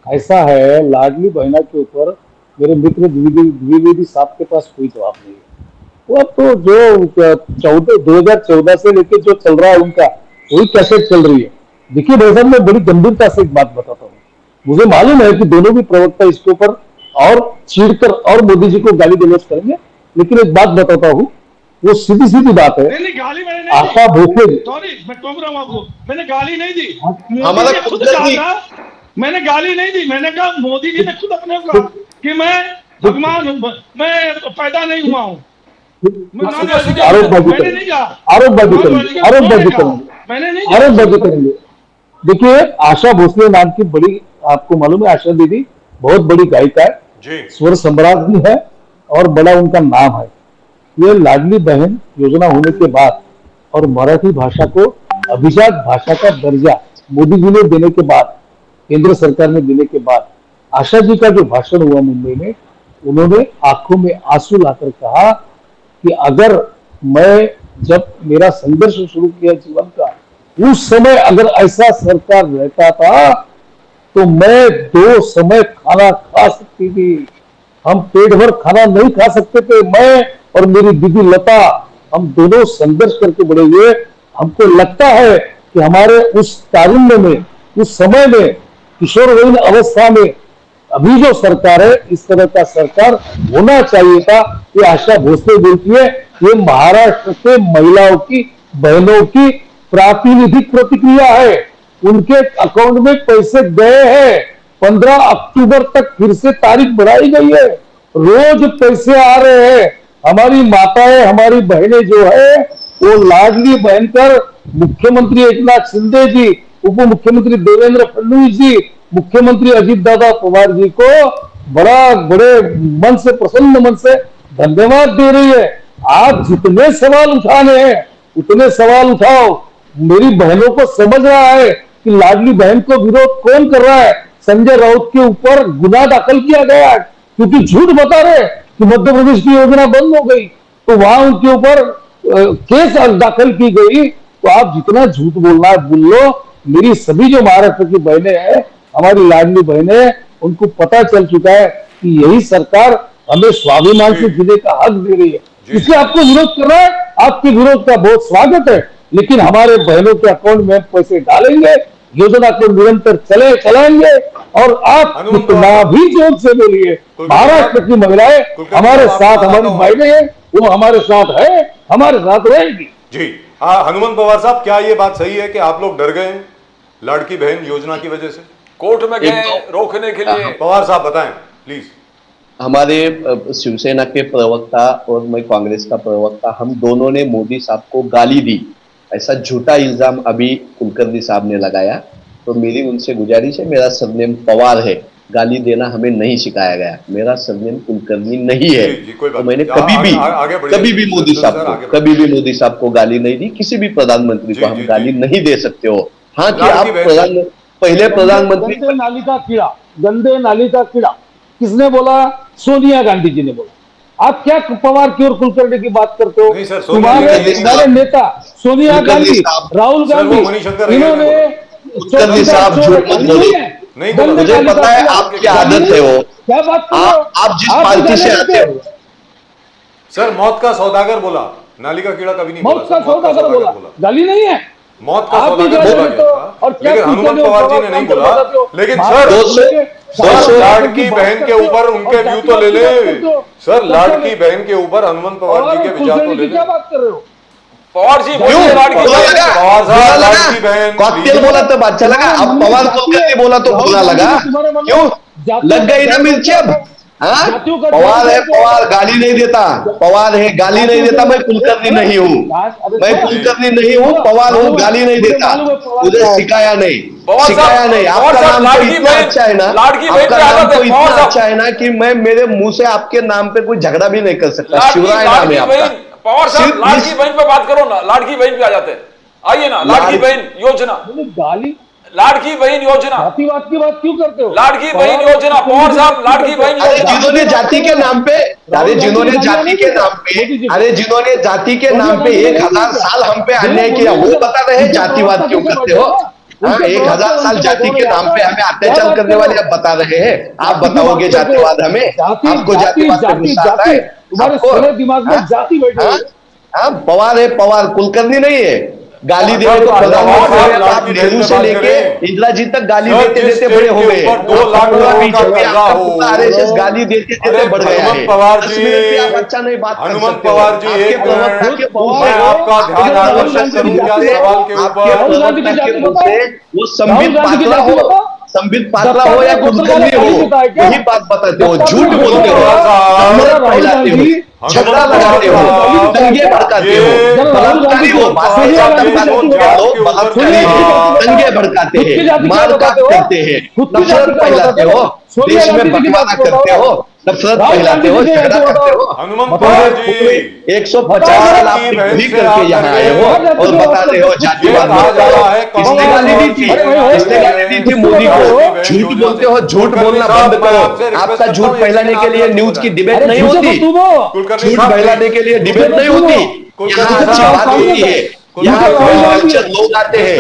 Speaker 3: ऐसा है, लाडली बहना के ऊपर मेरे मित्र द्विवेदी साहब के पास कोई जवाब नहीं है। वो अब तो जो 2014 से लेके जो चल रहा है उनका वही कैसेट चल रही है। देखिए भाई साहब, मैं बड़ी गंभीरता से एक बात बताता हूँ। मुझे मालूम है कि दोनों भी प्रवक्ता इसके ऊपर और छीड़कर और मोदी जी को गाली गलौज करेंगे, लेकिन एक बात बताता हूँ, वो सीधी सीधी बात है।
Speaker 4: गाली मैंने
Speaker 3: आशा भोसले,
Speaker 4: सॉरी मैं टोक रहा हूँ आपको, मैंने गाली नहीं दी।
Speaker 5: हमारा
Speaker 4: खुद कहा था, मैंने गाली नहीं दी। मैंने कहा मोदी जी ने खुद अपने को कहा कि मैं भगवान हूँ, मैं पैदा नहीं हुआ हूँ। आरोपबाजी करेंगे।
Speaker 3: देखिए आशा भोसले नाम की बड़ी, आपको मालूम है आशा दीदी बहुत बड़ी गायिका है, स्वर सम्राज्ञी है और बड़ा उनका नाम है। ये लाडली बहन योजना होने के बाद और मराठी भाषा को अभिजात भाषा का दर्जा मोदी जी ने देने के बाद, केंद्र सरकार ने देने के बाद, आशा जी का जो भाषण हुआ मुंबई में, उन्होंने आंखों में आंसू लाकर कहा कि अगर मैं जब मेरा संघर्ष शुरू किया जीवन का, उस समय अगर ऐसा सरकार रहता था तो मैं 2 समय खाना खा सकती थी। हम पेट भर खाना नहीं खा सकते थे, मैं और मेरी दीदी लता, हम दोनों संघर्ष करके बड़े हुए। हमको लगता है कि हमारे उस तारुण्य में, उस समय में, किशोरवयीन अवस्था में अभी जो सरकार है, इस तरह का सरकार होना चाहिए था। ये आशा भोसले बोलती है, ये महाराष्ट्र के महिलाओं की, बहनों की प्रातिनिधिक प्रतिक्रिया है। उनके अकाउंट में पैसे गए हैं, 15 अक्टूबर तक फिर से तारीख बढ़ाई गई है, रोज पैसे आ रहे हैं। हमारी माताएं, हमारी बहनें जो है वो लाडली बनकर मुख्यमंत्री एकनाथ शिंदे जी, उप मुख्यमंत्री देवेंद्र फडणवीस जी, मुख्यमंत्री अजीत दादा पवार जी को बड़े मन से, प्रसन्न मन से धन्यवाद दे रही है। आप जितने सवाल उठाने हैं उतने सवाल उठाओ। मेरी बहनों को समझ रहा है कि लाडली बहन को विरोध कौन कर रहा है। संजय राउत के ऊपर गुनाह दाखिल किया गया क्योंकि झूठ बता रहे कि मध्य प्रदेश की योजना बंद हो गई, तो वहां उनके ऊपर केस दाखिल की गई। तो आप जितना झूठ बोलना है बोल लो। मेरी सभी जो महाराष्ट्र की बहनें हैं, हमारी लाडली बहनें, उनको पता चल चुका है कि यही सरकार हमें स्वाभिमान से जीने का हक दे रही है। इसलिए आपको विरोध करना है, आपके विरोध का बहुत स्वागत है, लेकिन हमारे बहनों के अकाउंट में पैसे डालेंगे, योजना को निरंतर चलाएंगे। और आप कितना भी जोर से बोलिए, महाराष्ट्र की महिलाएं हमारे साथ, हमारी बहनें हैं, वो हमारे साथ है, हमारे साथ रहेगी।
Speaker 1: जी हाँ, हनुमंत पवार साहब, क्या ये बात सही है कि आप लोग डर गए हैं लाड़की बहन योजना की वजह से,
Speaker 2: कोर्ट में गए रोकने के लिए?
Speaker 1: पवार साहब बताएं प्लीज।
Speaker 5: हमारे शिवसेना के प्रवक्ता और मैं कांग्रेस का प्रवक्ता, हम दोनों ने मोदी साहब को गाली दी, ऐसा झूठा इल्जाम अभी कुलकर्णी साहब ने लगाया। तो मेरी उनसे गुजारिश है, मेरा सरनेम पवार है, गाली देना हमें नहीं सिखाया गया। मेरा सरनेम कुलकर्णी नहीं है।
Speaker 1: जी, कोई बात
Speaker 5: तो मैंने
Speaker 1: नहीं। आगे बढ़िए।
Speaker 5: कभी भी मोदी
Speaker 1: सर,
Speaker 5: साहब
Speaker 1: आगे
Speaker 5: को
Speaker 1: बढ़िए।
Speaker 5: कभी भी मोदी साहब को गाली नहीं दी। किसी भी प्रधानमंत्री
Speaker 1: जी,
Speaker 5: को हम
Speaker 1: जी,
Speaker 5: गाली
Speaker 1: जी।
Speaker 5: नहीं दे सकते हो। हाँ कि
Speaker 1: लाडकी
Speaker 5: आप
Speaker 1: बहन।
Speaker 5: पहले प्रधानमंत्री
Speaker 3: गंदे नाली का कीड़ा, गंदे नाली का कीड़ा किसने बोला? सोनिया गांधी जी ने बोला। आप क्या पवार की और कुलकर्णी की बात करते हो?
Speaker 1: नहीं सर, सोनिया
Speaker 3: तुम्हारे
Speaker 1: गांधी जी
Speaker 3: सारे नेता सोनिया
Speaker 5: कुलकर्णी
Speaker 3: गांधी,
Speaker 5: साहब-
Speaker 3: राहुल
Speaker 1: सर, वो
Speaker 3: गांधी,
Speaker 1: मणिशंकर अय्यर ने
Speaker 3: इन्होंने
Speaker 5: कुलकर्णी साहब झूठ मत बोलो।
Speaker 1: नहीं बोला।
Speaker 5: मुझे पता है आपकी आदत है वो।
Speaker 3: क्या बात कर रहे हो?
Speaker 5: आप जिस
Speaker 3: आप
Speaker 5: पार्टी से
Speaker 3: गाली
Speaker 5: आते
Speaker 3: देते
Speaker 5: हो।
Speaker 1: सर, मौत का सौदागर बोला, नाली का कीड़ा कभी नहीं बोला।
Speaker 3: मौत का
Speaker 1: सर, मौत
Speaker 3: सौदागर बोला, गाली नहीं है।
Speaker 1: मौत का
Speaker 3: आप भी
Speaker 1: सौदागर
Speaker 3: गाली
Speaker 1: बोला
Speaker 3: देते हो,
Speaker 1: गया
Speaker 3: और
Speaker 1: था।
Speaker 3: क्या
Speaker 1: लेकिन हनुमंत
Speaker 3: कुलकर्णी
Speaker 1: पवार जी
Speaker 3: और
Speaker 1: ने नहीं
Speaker 3: पवार
Speaker 1: बोला।
Speaker 3: बताते हो?
Speaker 1: लेकिन
Speaker 3: भारत
Speaker 1: सर,
Speaker 3: के
Speaker 1: लाडकी
Speaker 3: की
Speaker 1: बहन
Speaker 3: बात
Speaker 1: के
Speaker 3: करते
Speaker 1: ऊपर
Speaker 3: हो,
Speaker 1: उनके
Speaker 3: और
Speaker 1: व्यू तो
Speaker 3: जातिवाद
Speaker 1: ले
Speaker 3: की बात करते
Speaker 1: ले।
Speaker 3: हो।
Speaker 1: सर,
Speaker 3: तो
Speaker 1: लाडकी
Speaker 3: क्या-
Speaker 1: बहन के ऊपर हनुमंत पवार
Speaker 3: और
Speaker 1: जी के विचार तो
Speaker 3: कुलकर्णी
Speaker 1: ले
Speaker 3: की क्या
Speaker 1: ले।
Speaker 3: बात कर रहे हो?
Speaker 2: पवार जी
Speaker 5: क्यों
Speaker 2: बोलिए लाडकी
Speaker 5: बुरा
Speaker 2: बहन।
Speaker 5: लगा?
Speaker 1: पवार साहब,
Speaker 5: बुरा लगा?
Speaker 1: लाडकी बहन,
Speaker 5: कॉकटेल
Speaker 1: प्लीज।
Speaker 5: बोला तो अच्छा लगा। अब
Speaker 3: तुम्हारे मन में
Speaker 5: पवार
Speaker 3: जाति
Speaker 5: कुलकर्णी
Speaker 3: है।
Speaker 5: बोला तो
Speaker 3: राहुल
Speaker 5: बुरा
Speaker 3: गांधी
Speaker 5: लगा?
Speaker 3: जी तुम्हारे मन में
Speaker 5: क्यों?
Speaker 3: जातियों
Speaker 5: लग
Speaker 3: का
Speaker 5: गई ना
Speaker 3: ध्यान
Speaker 5: मिर्ची अब?
Speaker 3: रखते हो।
Speaker 5: हाँ?
Speaker 3: जातियों का
Speaker 5: पवार
Speaker 3: ध्यान
Speaker 5: है,
Speaker 3: रखते हो।
Speaker 5: पवार गाली नहीं देता। पवार है, गाली नहीं देता। मैं कुलकर्णी नहीं हूँ। मैं कुलकर्णी नहीं हूँ, पवार हूँ, गाली नहीं देता। मुझे सिखाया नहीं,
Speaker 2: पवार साहब,
Speaker 5: सिखाया नहीं।
Speaker 2: पवार
Speaker 5: आपका
Speaker 2: साहब,
Speaker 5: नाम तो
Speaker 2: लाडकी
Speaker 5: इतना
Speaker 2: बहन-
Speaker 5: अच्छा है ना,
Speaker 2: लाडकी बहन
Speaker 5: आपका
Speaker 2: पे
Speaker 5: नाम
Speaker 2: आदत
Speaker 5: तो
Speaker 2: है,
Speaker 5: इतना
Speaker 2: पवार साहब।
Speaker 5: अच्छा है ना कि मैं मेरे मुंह से आपके नाम पे कोई झगड़ा भी नहीं कर सकता।
Speaker 2: लाडकी
Speaker 5: शिवराय नाम है
Speaker 2: लाडकी
Speaker 5: आपका।
Speaker 2: बहन, पवार साहब
Speaker 5: सिर्फ
Speaker 2: लाडकी
Speaker 5: इस-
Speaker 2: बहन पे बात करो ना। लाडकी बहन पे आ जाते हैं। आइए ना, लाडकी बहन योजना,
Speaker 3: गाली
Speaker 2: लाडकी बहन योजना,
Speaker 3: जातिवाद की बात क्यों करते हो?
Speaker 2: लाडकी बहन योजना, पवार साहब लाडकी बहन
Speaker 5: अरे
Speaker 2: योजना।
Speaker 5: जिन्होंने जाति के नाम पे, अरे जिन्होंने जाति के नाम पे, अरे जिन्होंने जाति के नाम पे 1000 साल हम पे अन्याय किया, वो बता रहे हैं जातिवाद क्यों करते हो? हाँ, 1000 साल जाति के नाम पे हमें अत्याचार करने वाले आप बता रहे हैं। आप बताओगे जातिवाद हमें? आपको जातिवाद पे गुस्सा आता है?
Speaker 3: तुम्हारे
Speaker 5: आपको?
Speaker 3: सारे दिमाग में
Speaker 5: हाँ?
Speaker 3: जाति बैठी
Speaker 5: हाँ?
Speaker 3: हुई है।
Speaker 5: हाँ, पवार है, पवार कुलकर्णी नहीं है। गाली दे तो प्रधानमंत्री
Speaker 1: साहब,
Speaker 5: आप
Speaker 1: लाडकी
Speaker 5: नेहरू
Speaker 1: बहन
Speaker 5: से
Speaker 1: पे बात
Speaker 5: लेके
Speaker 1: करें।
Speaker 5: इंदिरा जी तक गाली
Speaker 1: सर,
Speaker 5: देते
Speaker 1: जिस
Speaker 5: देते बड़े हो
Speaker 1: स्टेट
Speaker 5: गए
Speaker 1: के ऊपर 2 लाख
Speaker 5: पूरा
Speaker 1: लोगों
Speaker 5: बीच
Speaker 1: का
Speaker 5: में
Speaker 1: कब्जा
Speaker 5: आपका
Speaker 1: हो।
Speaker 5: पूरा आरएसएस गाली देते
Speaker 1: अरे
Speaker 5: देते बढ़ गया
Speaker 1: हनुमंत
Speaker 5: है।
Speaker 1: पवार
Speaker 5: 10
Speaker 1: जी,
Speaker 5: मिनट भी आप अच्छा नहीं बात कर
Speaker 1: हनुमंत
Speaker 5: सकते हो।
Speaker 1: पवार जी,
Speaker 5: आपके
Speaker 1: एक
Speaker 5: प्रवक्ता
Speaker 1: मिनट,
Speaker 5: के मुंह
Speaker 1: मैं
Speaker 5: से-
Speaker 1: आपका ध्यान
Speaker 5: आपके
Speaker 1: आकर्षित
Speaker 5: प्रवक्ता के
Speaker 1: करूंगा
Speaker 5: मुंह से-
Speaker 1: सवाल के
Speaker 5: आपके
Speaker 1: ऊपर।
Speaker 3: राहुल गांधी की
Speaker 5: प्रवक्ता के
Speaker 3: जाति
Speaker 5: मुंह
Speaker 3: बताओ।
Speaker 5: से वो संबित
Speaker 3: राहुल गांधी की
Speaker 5: पात्रा
Speaker 3: जाति
Speaker 5: हो,
Speaker 3: बताओ।
Speaker 5: संबित पात्रा हो या कुलकर्णी हो, वही बात बताते हो। झूठ बोलते हो, नफरत फैलाते हो, झगड़ा लगाते हो, दंगे भड़काते हो, बलात्कारी हो, भारतीय जनता पार्टी के लोग बलात्कारी हैं, दंगे भड़काते हैं, मारकाट करते हैं, नफरत फैलाते हो, देश में बंटवारा करते हो, नफरत फैलाते हो, झगड़ा करते हो।
Speaker 1: हनुमंत पवार जी,
Speaker 5: 150 साल आप डिग्री करके यहाँ आए हो और बता रहे हो जातिवाद। किसने गाली दी थी? किसने गाली दी थी मोदी को? झूठ बोलते हो, झूठ बोलना बंद करो। आपका झूठ फैलाने के लिए न्यूज की डिबेट नहीं होती,
Speaker 1: कुलकर्णी
Speaker 5: झूठ
Speaker 1: साहब,
Speaker 5: फैलाने के लिए डिबेट नहीं होती। यहाँ अच्छी बात होती है, यहाँ कल्चर लोग आते हैं,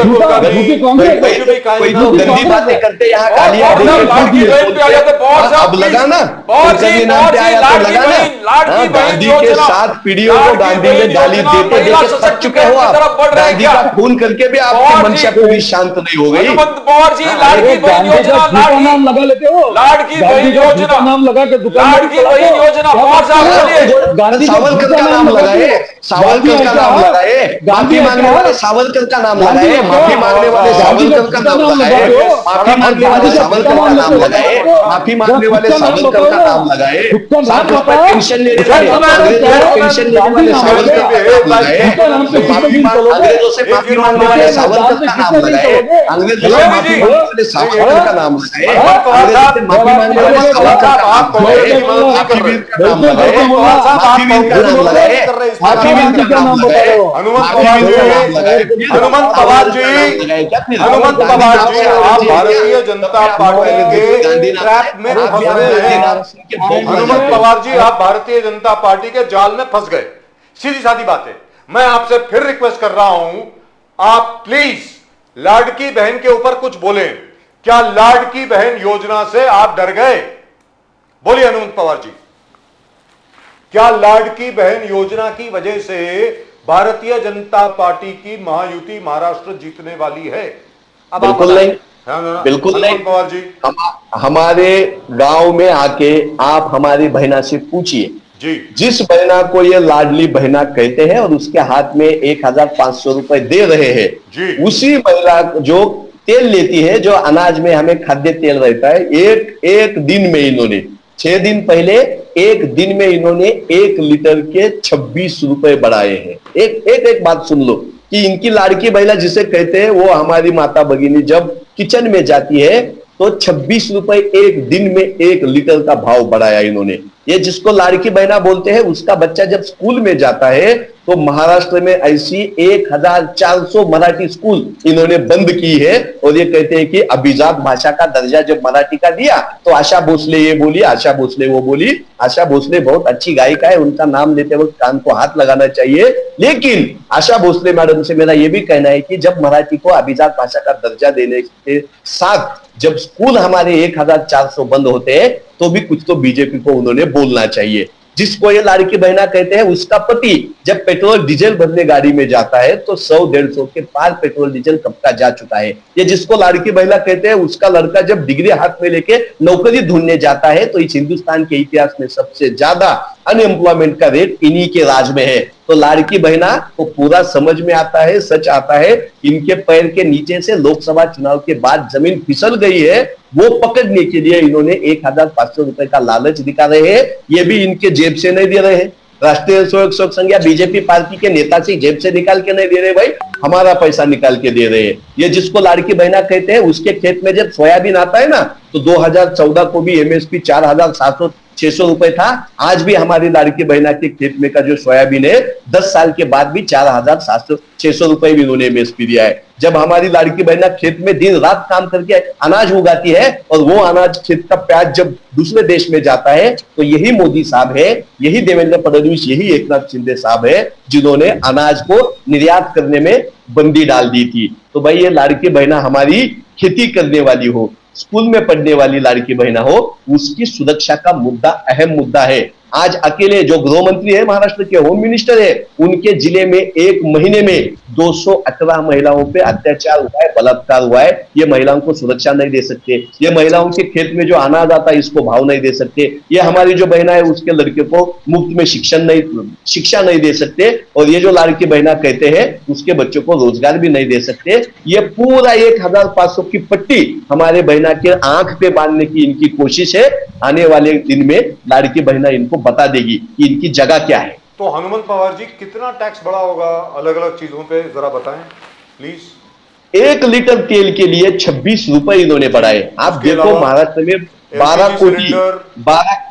Speaker 5: कोई तो गंदी बातें करते, यहाँ गालियां
Speaker 2: पवार साहब, लाडकी बहन पे आ जाते हैं। पवार साहब,
Speaker 5: अब लगा ना,
Speaker 2: पवार जी,
Speaker 5: कुलकर्णी नाम पे
Speaker 2: पवार जी,
Speaker 5: आया तो
Speaker 2: लाडकी
Speaker 5: लगा ना।
Speaker 2: बहन, लाडकी बहन
Speaker 5: गांधी के
Speaker 2: योजना,
Speaker 5: 7 पीढ़ियों को
Speaker 2: लाडकी
Speaker 5: गांधी ने
Speaker 2: बहन
Speaker 5: गाली
Speaker 2: योजना,
Speaker 5: देते
Speaker 2: महिला
Speaker 5: देते थक चुके हो
Speaker 2: सशक्तिकरण
Speaker 5: आप।
Speaker 2: की तरफ बढ़ रहे हैं
Speaker 5: गांधी
Speaker 2: क्या?
Speaker 5: का खून करके भी आपकी
Speaker 2: पवार जी,
Speaker 5: मंशा कभी शांत नहीं हो गई।
Speaker 2: हनुमंत पवार जी,
Speaker 5: हाँ,
Speaker 2: लाडकी बहन
Speaker 3: गांधी का
Speaker 2: योजना,
Speaker 3: झूठा नाम
Speaker 2: लाडकी
Speaker 3: लगा लेते हो।
Speaker 2: लाडकी बहन
Speaker 3: गांधी का
Speaker 2: योजना,
Speaker 3: झूठा नाम लगा के दुकान
Speaker 2: लाडकी बहन योजना, पवार साहब बोलिए।
Speaker 3: गांधी का
Speaker 5: सावरकर
Speaker 3: झूठा
Speaker 5: का नाम
Speaker 3: लगा
Speaker 5: लगाए,
Speaker 3: के-
Speaker 5: सावरकर का नाम लगाए, माफी मांगने वाले सावरकर का नाम लगाए, माफी मांगने वाले सावरकर का नाम लगाए, माफी मांगने वाले सावरकर का नाम लगाए, माफी मांगने वाले सावरकर का नाम लगाए, सावरकर पर पेंशन लेने वाले अंग्रेजों से पेंशन लेने वाले सावरकर का नाम लगाए, अंग्रेजों से माफी मांगने वाले सावरकर का नाम लगाए, अंग्रेजों से माफी मांगने वाले सावरकर का नाम लगाए, अंग्रेजों से माफी मांगने वाले सावरकर का नाम लगाए, माफीवीर का नाम लगाए, माफीवीर का नाम लगाए, माफीवीर का नाम लगाए,
Speaker 1: हनुमंत पवार जी, हनुमंत पवार जी, आप भारतीय जनता पार्टी के ट्रैप में फंस रहे हैं। हनुमंत पवार जी, आप भारतीय जनता पार्टी के जाल में फंस गए। सीधी सादी बात है। मैं आपसे फिर रिक्वेस्ट कर रहा हूं, आप प्लीज लाडकी बहन के ऊपर कुछ बोलें। क्या लाडकी बहन योजना से आप डर गए? बोलिए हनुमंत पवार जी, क्या लाडकी बहन योजना की वजह से भारतीय जनता पार्टी की महायुति महाराष्ट्र जीतने वाली है? अब आप
Speaker 5: बिल्कुल नहीं,
Speaker 1: हाँ,
Speaker 5: बिल्कुल नहीं।
Speaker 1: पवार जी
Speaker 5: हमारे गांव में आके आप हमारी बहना से पूछिए,
Speaker 1: जी,
Speaker 5: जिस बहना को ये लाडली बहना कहते हैं और उसके हाथ में 1500 रुपए दे रहे हैं,
Speaker 1: जी।
Speaker 5: उसी महिला जो तेल लेती है, जो अनाज में हमें खाद्य तेल रहता है, एक दिन में इन्होंने 6 दिन पहले एक दिन में इन्होंने 1 लीटर के 26 रुपए बढ़ाए हैं। एक बात सुन लो कि इनकी लाड़की महिला जिसे कहते हैं, वो हमारी माता भगिनी जब किचन में जाती है तो 26 रुपए एक दिन में 1 लीटर का भाव बढ़ाया इन्होंने। ये जिसको लाड़की बहना बोलते हैं, उसका बच्चा जब स्कूल में जाता है तो महाराष्ट्र में ऐसी 1400 मराठी स्कूल इन्होंने बंद की है। और ये कहते हैं कि अभिजात भाषा का दर्जा जब मराठी का दिया तो आशा भोसले ये बोली, आशा भोसले वो बोली। आशा भोसले बहुत अच्छी गायिका है, उनका नाम लेते वक्त कान को हाथ लगाना चाहिए। लेकिन आशा भोसले मैडम से मेरा यह भी कहना है कि जब मराठी को अभिजात भाषा का दर्जा देने के साथ जब स्कूल हमारे 1400 बंद होते हैं तो भी कुछ तो बीजेपी को उन्होंने बोलना चाहिए। जिसको ये लाड़की बहना कहते हैं, उसका पति जब पेट्रोल डीजल भरने गाड़ी में जाता है तो 100-150 के पार पेट्रोल डीजल कब का जा चुका है। ये जिसको लाड़की बहना कहते हैं, उसका लड़का जब डिग्री हाथ में लेके नौकरी ढूंढने जाता है तो इस हिंदुस्तान के इतिहास में सबसे ज्यादा अनएम्प्लॉयमेंट का रेट इन्हीं के राज में है। तो लाड़की बहना को पूरा समझ में आता है, सच आता है। इनके पैर के नीचे से लोकसभा चुनाव के बाद जमीन फिसल गई है, वो पकड़ने के लिए इन्होंने 1500 रुपए का लालच दिखा रहे हैं। ये भी इनके जेब से नहीं दे रहे हैं, राष्ट्रीय स्वयं संघ या बीजेपी पार्टी के नेता से जेब से निकाल के नहीं दे रहे, भाई हमारा पैसा निकाल के दे रहे हैं। ये जिसको लाड़की बहना कहते हैं, उसके खेत में जब सोयाबीन आता है ना तो 2014 को भी एमएसपी 4700-600 रुपए था। आज भी हमारी लाड़की बहना के खेत में का जो सोयाबीन है 10 साल के बाद भी 4700-600 रुपए भी इन्होंने एमएसपी दिया है। जब हमारी लाड़की बहना खेत में दिन रात काम करके अनाज उगाती है और वो अनाज खेत का प्याज जब दूसरे देश में जाता है तो यही मोदी साहब है, यही देवेंद्र फडणवीस, यही एकनाथ शिंदे साहब है जिन्होंने अनाज को निर्यात करने में बंदी डाल दी थी। तो भाई ये लाड़की बहना हमारी खेती करने वाली हो, स्कूल में पढ़ने वाली लाड़की बहना हो, उसकी सुरक्षा का मुद्दा अहम मुद्दा है। आज अकेले जो गृह मंत्री है महाराष्ट्र के, होम मिनिस्टर है, उनके जिले में एक महीने में 218 महिलाओं पे अत्याचार हुआ है, बलात्कार हुआ है। ये महिलाओं को सुरक्षा नहीं दे सकते, ये महिलाओं के खेत में जो अनाज आता है इसको भाव नहीं दे सकते, ये हमारी जो बहना है उसके लड़के को मुफ्त में शिक्षा नहीं दे सकते, और ये जो लाड़की बहना कहते हैं उसके बच्चों को रोजगार भी नहीं दे सकते। ये पूरा 1500 की पट्टी हमारे बहना के आंख पे बांधने की इनकी कोशिश है। आने वाले दिन में लाड़की बहना इनको बता देगी कि इनकी जगह क्या है।
Speaker 1: तो हनुमंत पवार जी, कितना टैक्स बढ़ा होगा अलग अलग चीजों पे, जरा बताएं प्लीज।
Speaker 5: 1 लीटर तेल के लिए 26 रुपए इन्होंने बढ़ाए। आप देखो महाराष्ट्र में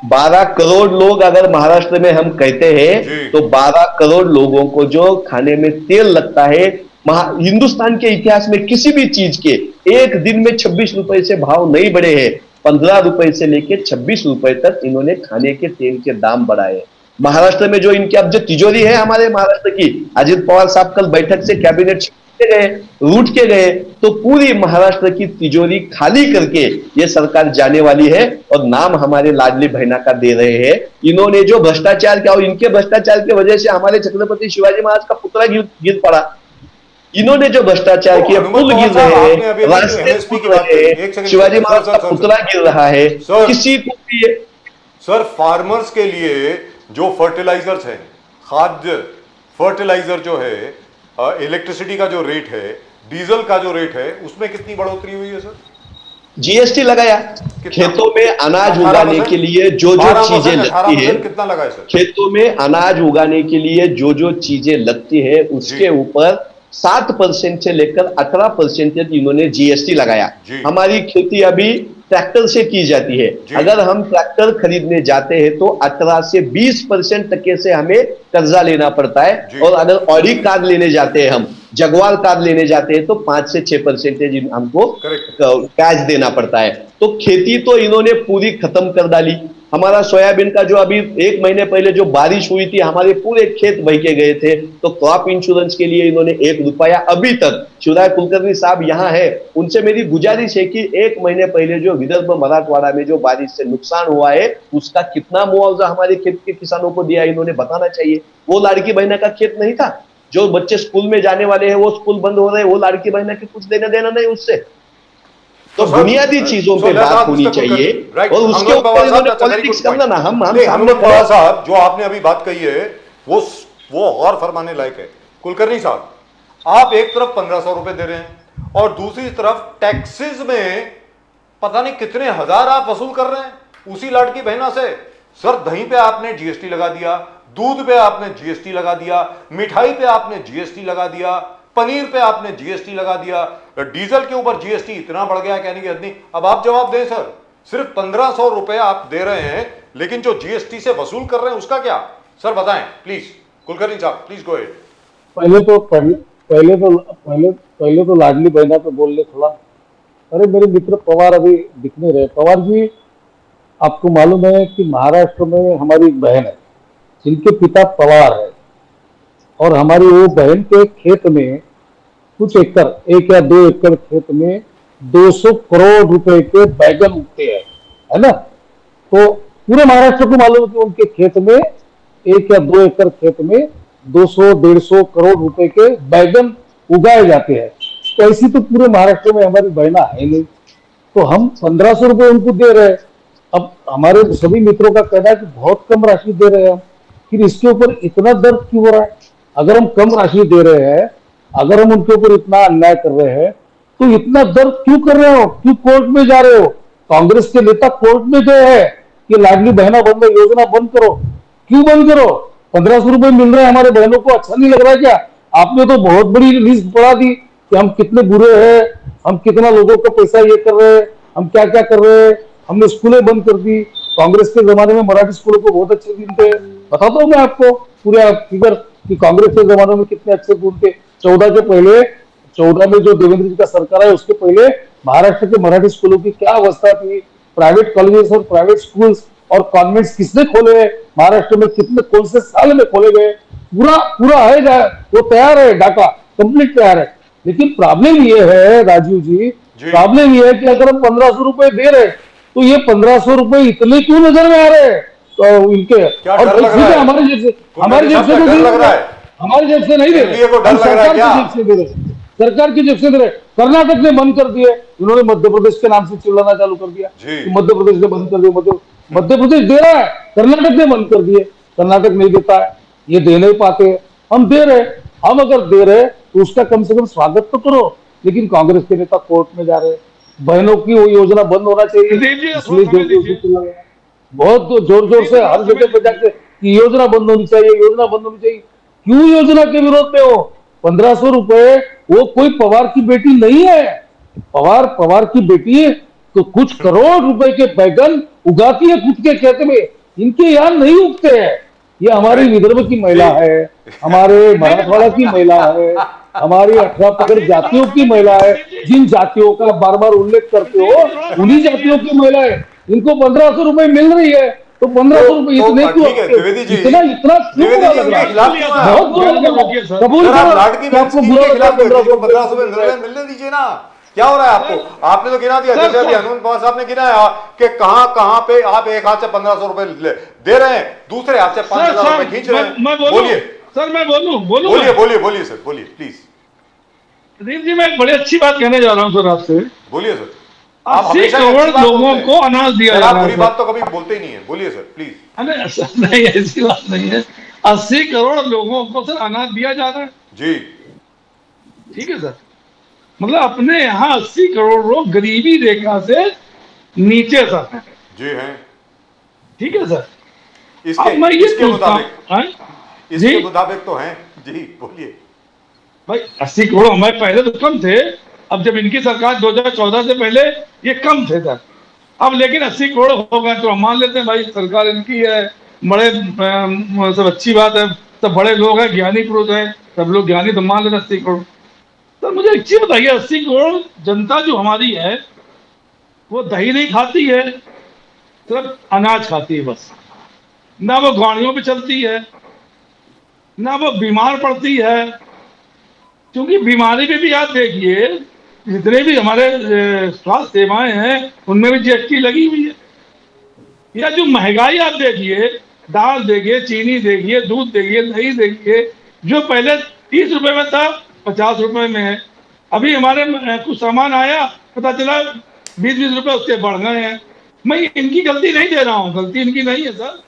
Speaker 5: 12 करोड़ लोग, अगर महाराष्ट्र में हम कहते हैं तो 12 करोड़ लोगों को जो खाने में तेल लगता है, हिंदुस्तान के इतिहास में किसी भी चीज के एक दिन में 26 रुपए से भाव नहीं बढ़े हैं। 15 रुपए से लेकर 26 रुपए तक इन्होंने खाने के तेल के दाम बढ़ाए। महाराष्ट्र में जो इनकी अब जो तिजोरी है हमारे महाराष्ट्र की, अजित पवार साहब कल बैठक से कैबिनेट रूठ के गए तो पूरी महाराष्ट्र की तिजोरी खाली करके ये सरकार जाने वाली है, और नाम हमारे लाडली बहना का दे रहे हैं। इन्होंने जो भ्रष्टाचार किया और इनके भ्रष्टाचार की वजह से हमारे छत्रपति शिवाजी महाराज का पुतला गिर पड़ा। इन्होंने जो भ्रष्टाचार किया, पुल गिर रहे हैं, रास्ते टूट रहे हैं, शिवाजी महाराज का पुतला गिर रहा है। किसी को भी
Speaker 1: सर, फार्मर्स के लिए जो फर्टिलाइजर्स है, खाद्य फर्टिलाइजर जो है, इलेक्ट्रिसिटी का जो रेट है, डीजल का जो रेट है, उसमें कितनी बढ़ोतरी हुई है सर?
Speaker 5: जीएसटी लगाया। खेतों में अनाज उगाने के लिए जो जो चीजें लगती है,
Speaker 1: कितना लगाया सर?
Speaker 5: खेतों में अनाज उगाने के लिए जो जो चीजें लगती है उसके ऊपर 7% से लेकर 18% तक इन्होंने जीएसटी लगाया। हमारी खेती अभी ट्रैक्टर से की जाती है। अगर हम ट्रैक्टर खरीदने जाते हैं तो 18 से 20% तक से हमें कर्जा लेना पड़ता है, और अगर ऑडी कार लेने जाते हैं, हम जगवाल कार लेने जाते हैं तो 5 से 6% हमको कैश देना पड़ता है। तो खेती तो इन्होंने पूरी खत्म कर डाली। हमारा सोयाबीन का जो अभी 1 महीने पहले जो बारिश हुई थी, हमारे पूरे खेत बह के गए थे, तो क्रॉप इंश्योरेंस के लिए इन्होंने 1 रुपया अभी तक, शिवराज कुलकर्णी साहब यहाँ है, उनसे मेरी गुजारिश है कि 1 महीने पहले जो विदर्भ मराठवाड़ा में जो बारिश से नुकसान हुआ है उसका कितना मुआवजा हमारे खेत के किसानों को दिया इन्होंने बताना चाहिए। वो लाड़की बहना का खेत नहीं था, जो बच्चे स्कूल में जाने वाले हैं वो स्कूल बंद हो रहे हैं, वो लाड़की बहना के कुछ देना देना नहीं उससे। तो बुनियादी चीजों पे बात होनी चाहिए, और उसके ऊपर इन्होंने पॉलिटिक्स करना ना। हम सामने
Speaker 1: पवार साहब, जो आपने अभी बात कही है वो और फरमाने लायक है। कुलकर्णी साहब, आप एक तरफ 1500 रुपए दे रहे हैं और दूसरी तरफ टैक्सेस में पता नहीं कितने हजार आप वसूल कर रहे हैं उसी लाड़की बहना से। सर, दही पे आपने जीएसटी लगा दिया, दूध पे आपने जीएसटी लगा दिया, मिठाई पे आपने जीएसटी लगा दिया, पनीर पे आपने जीएसटी लगा दिया, डीजल के ऊपर जीएसटी इतना बढ़ गया कहने की हद नहीं। अब आप जवाब दें सर, सिर्फ 1500 रुपए आप दे रहे हैं, लेकिन जो जीएसटी से वसूल कर रहे हैं उसका क्या? सर बताएं प्लीज, कुलकर्णी साहब प्लीज गो अहेड।
Speaker 3: पहले तो लाडली बहना पे बोल ले थोड़ा। अरे मेरे मित्र पवार अभी दिख नहीं रहे। पवार जी, आपको मालूम है कि महाराष्ट्र में हमारी एक बहन है जिनके पिता पवार है, और हमारी वो बहन के खेत में कुछ एकड़, 1 या 2 एकड़ खेत में 200 करोड़ रुपए के बैगन उगते हैं, है ना। तो पूरे महाराष्ट्र को मालूम है कि उनके खेत में 1 या 2 एकड़ खेत में 200-150 करोड़ रुपए के बैगन उगाए जाते हैं। तो ऐसी तो पूरे महाराष्ट्र में हमारी बहना है नहीं, तो हम 1500 रुपए उनको दे रहे हैं। अब हमारे सभी मित्रों का कहना है कि बहुत कम राशि दे रहे हैं हम, फिर इसके ऊपर इतना दर्द क्यों हो रहा है? अगर हम कम राशि दे रहे हैं, अगर हम उनके ऊपर इतना अन्याय कर रहे हैं, तो इतना दर्द क्यों कर रहे हो? क्यों कोर्ट में जा रहे हो? कांग्रेस के नेता कोर्ट में गए हैं कि लाडली बहना बंधु योजना बंद करो। क्यों बंद करो? 1500 रुपए मिल रहे हैं हमारे बहनों को, अच्छा नहीं लग रहा है क्या? आपने तो बहुत बड़ी लिस्ट बढ़ा दी कि हम कितने बुरे हैं, हम कितना लोगों को पैसा ये कर रहे हैं, हम क्या क्या कर रहे हैं। हमने स्कूलें बंद कर दी। कांग्रेस के जमाने में मराठी स्कूलों को बहुत अच्छे दिन थे, बताता हूँ मैं आपको पूरा फिगर कि कांग्रेस के जमाने में कितने अच्छे दिन थे। 14 में जो देवेंद्र जी का सरकार है उसके पहले महाराष्ट्र के मराठी स्कूलों की क्या अवस्था थी। प्राइवेट कॉलेजेस और प्राइवेट स्कूल्स और कॉन्वेंट्स किसने खोले हैं महाराष्ट्र में, कितने कौन से साल में खोले गए, पूरा है, वो तैयार है, डाटा कंप्लीट तैयार है। लेकिन प्रॉब्लम ये है राजीव जी, प्रॉब्लम ये है कि अगर हम 1500 रुपए दे रहे तो ये 1500 रुपए इतने क्यों नजर में आ रहे हैं तो इनके? और हमारे जेब से हमारे जेब से नहीं दे रहे, सरकार की जेब से दे रहे। कर्नाटक ने बंद कर दिए, इन्होंने मध्य प्रदेश के नाम से चिल्लाना चालू कर दिया कि मध्य प्रदेश ने बंद कर दिया। मध्य प्रदेश दे रहा है, कर्नाटक ने बंद कर दिए, कर्नाटक नहीं देता है, ये दे नहीं पाते। हम दे रहे, हम अगर दे रहे तो उसका कम से कम स्वागत तो करो। लेकिन कांग्रेस के नेता कोर्ट में जा रहे, बहनों की वो योजना बंद होना चाहिए, इसलिए बहुत जोर से हर जगह पे जाके योजना बंद होनी चाहिए, योजना बंद होनी चाहिए। क्यों योजना के विरोध में हो? 1500 रुपए, वो कोई पवार की बेटी नहीं है। पवार की बेटी तो कुछ करोड़ रुपए के बैगन उगाती है खुद के खेत में, इनके यहाँ नहीं उगते हैं। ये हमारी विदर्भ की महिला है, हमारे मराठवाड़ा की महिला है, हमारी 18 पकड़ जातियों की महिला है। जिन जातियों का बार बार उल्लेख करते हो उन्हीं जातियों की महिला है। इनको 1500 रुपए मिल रही है, तो 1500 रुपए इतने क्यों? इतना क्यों बुरा लग रहा है? बहुत बुरा लग रहा है। कबूल करो आपको बुरा लग रहा है।
Speaker 1: 1500 रुपए मिलने दीजिए ना, क्या हो रहा है आपको? आपने तो गिना दिया, जैसे अभी हनुमान पवार साहब ने गिनाया कि कहां पे आप एक हाथ से 1500 रुपए दे रहे हैं, दूसरे हाथ से 5000 रुपए खींच रहे हैं। बोलिए
Speaker 4: सर, मैं बोलूं
Speaker 1: बोलिए सर, बोलिए प्लीज।
Speaker 4: प्रदीप जी, मैं एक बड़ी अच्छी बात कहने जा रहा हूं सर आपसे।
Speaker 1: बोलिए सर।
Speaker 4: 80 करोड़ लोगों को अनाज दिया जा रहा है।
Speaker 1: बुरी बात तो कभी बोलते ही नहीं है, बोलिए सर प्लीज।
Speaker 4: नहीं, ऐसी बात नहीं है। 80 करोड़ लोगों को सर अनाज दिया जा रहा है
Speaker 1: जी,
Speaker 4: ठीक है सर। मतलब अपने यहाँ 80 करोड़ लोग गरीबी रेखा से नीचे सर हैं
Speaker 1: जी हैं,
Speaker 4: ठीक है सर।
Speaker 1: इसके मुताबिक तो हैं जी, बोलिए
Speaker 4: भाई। 80 करोड़ हमारे पहले तो कम थे, अब जब इनकी सरकार 2014 से पहले ये कम थे सर। अब लेकिन 80 करोड़ हो गए तो हम मान लेते हैं भाई सरकार इनकी है, बड़े सब अच्छी बात है, सब बड़े लोग हैं, ज्ञानी पुरुष हैं, सब लोग ज्ञानी, तो मान लेते 80 करोड़। तो मुझे एक चीज बताइए, 80 करोड़ जनता जो हमारी है वो दही नहीं खाती है, सिर्फ अनाज खाती है बस। ना वो गाड़ियों पे चलती है, ना वो बीमार पड़ती है, क्योंकि बीमारी में भी आप देखिए जितने भी हमारे स्वास्थ्य सेवाएं हैं उनमें भी जीएसटी लगी हुई है। या जो महंगाई आप देखिए, दाल देखिए, चीनी देखिए, दूध देखिए, दही देखिए, जो पहले 30 रुपए में था 50 रुपए में है। अभी हमारे कुछ सामान आया, पता चला 20-20 रुपए उसके बढ़ गए हैं। मैं इनकी गलती नहीं दे रहा हूँ, गलती इनकी नहीं है सर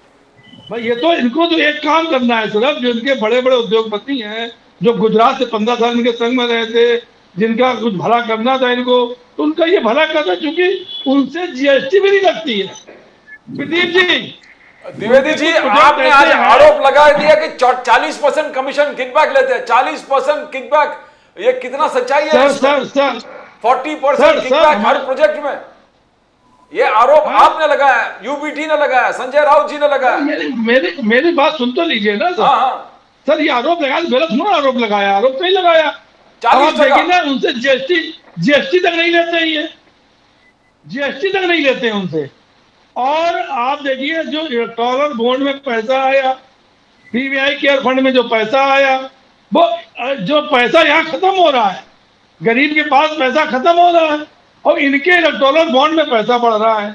Speaker 4: भाई। ये तो इनको तो एक काम करना है सर, जो इनके बड़े बड़े उद्योगपति हैं, जो गुजरात से 15 साल इनके संग में रहे थे, जिनका कुछ भला करना था इनको, तो उनका ये भला करना, क्योंकि उनसे जीएसटी भी नहीं लगती है। प्रदीप जी,
Speaker 2: द्विवेदी जी, आपने आज आरोप लगा दिया कि 40% कमीशन किकबैक लेते हैं, 40% किकबैक ये कितना सच्चाई है?
Speaker 4: सर
Speaker 2: 40% किकबैक हर प्रोजेक्ट में, ये आरोप आपने लगाया, यूबीटी ने लगाया, संजय राउत जी ने लगाया।
Speaker 4: मेरी बात सुन तो लीजिए ना सर।
Speaker 2: हाँ।
Speaker 4: सर ये आरोप लगाया, गलत थोड़ा आरोप लगाया, आरोप नहीं लगाया।
Speaker 2: 40
Speaker 4: देखिए ना, उनसे जीएसटी तक नहीं लेते हैं, ये जीएसटी तक नहीं लेते हैं उनसे। और आप देखिए जो इलेक्टोरल बॉन्ड में पैसा आया, पीवीआई केयर फंड में जो पैसा आया, वो जो पैसा यहाँ खत्म हो रहा है, गरीब के पास पैसा खत्म हो रहा है, और इनके इलेक्टोरल बॉन्ड में पैसा बढ़ रहा है,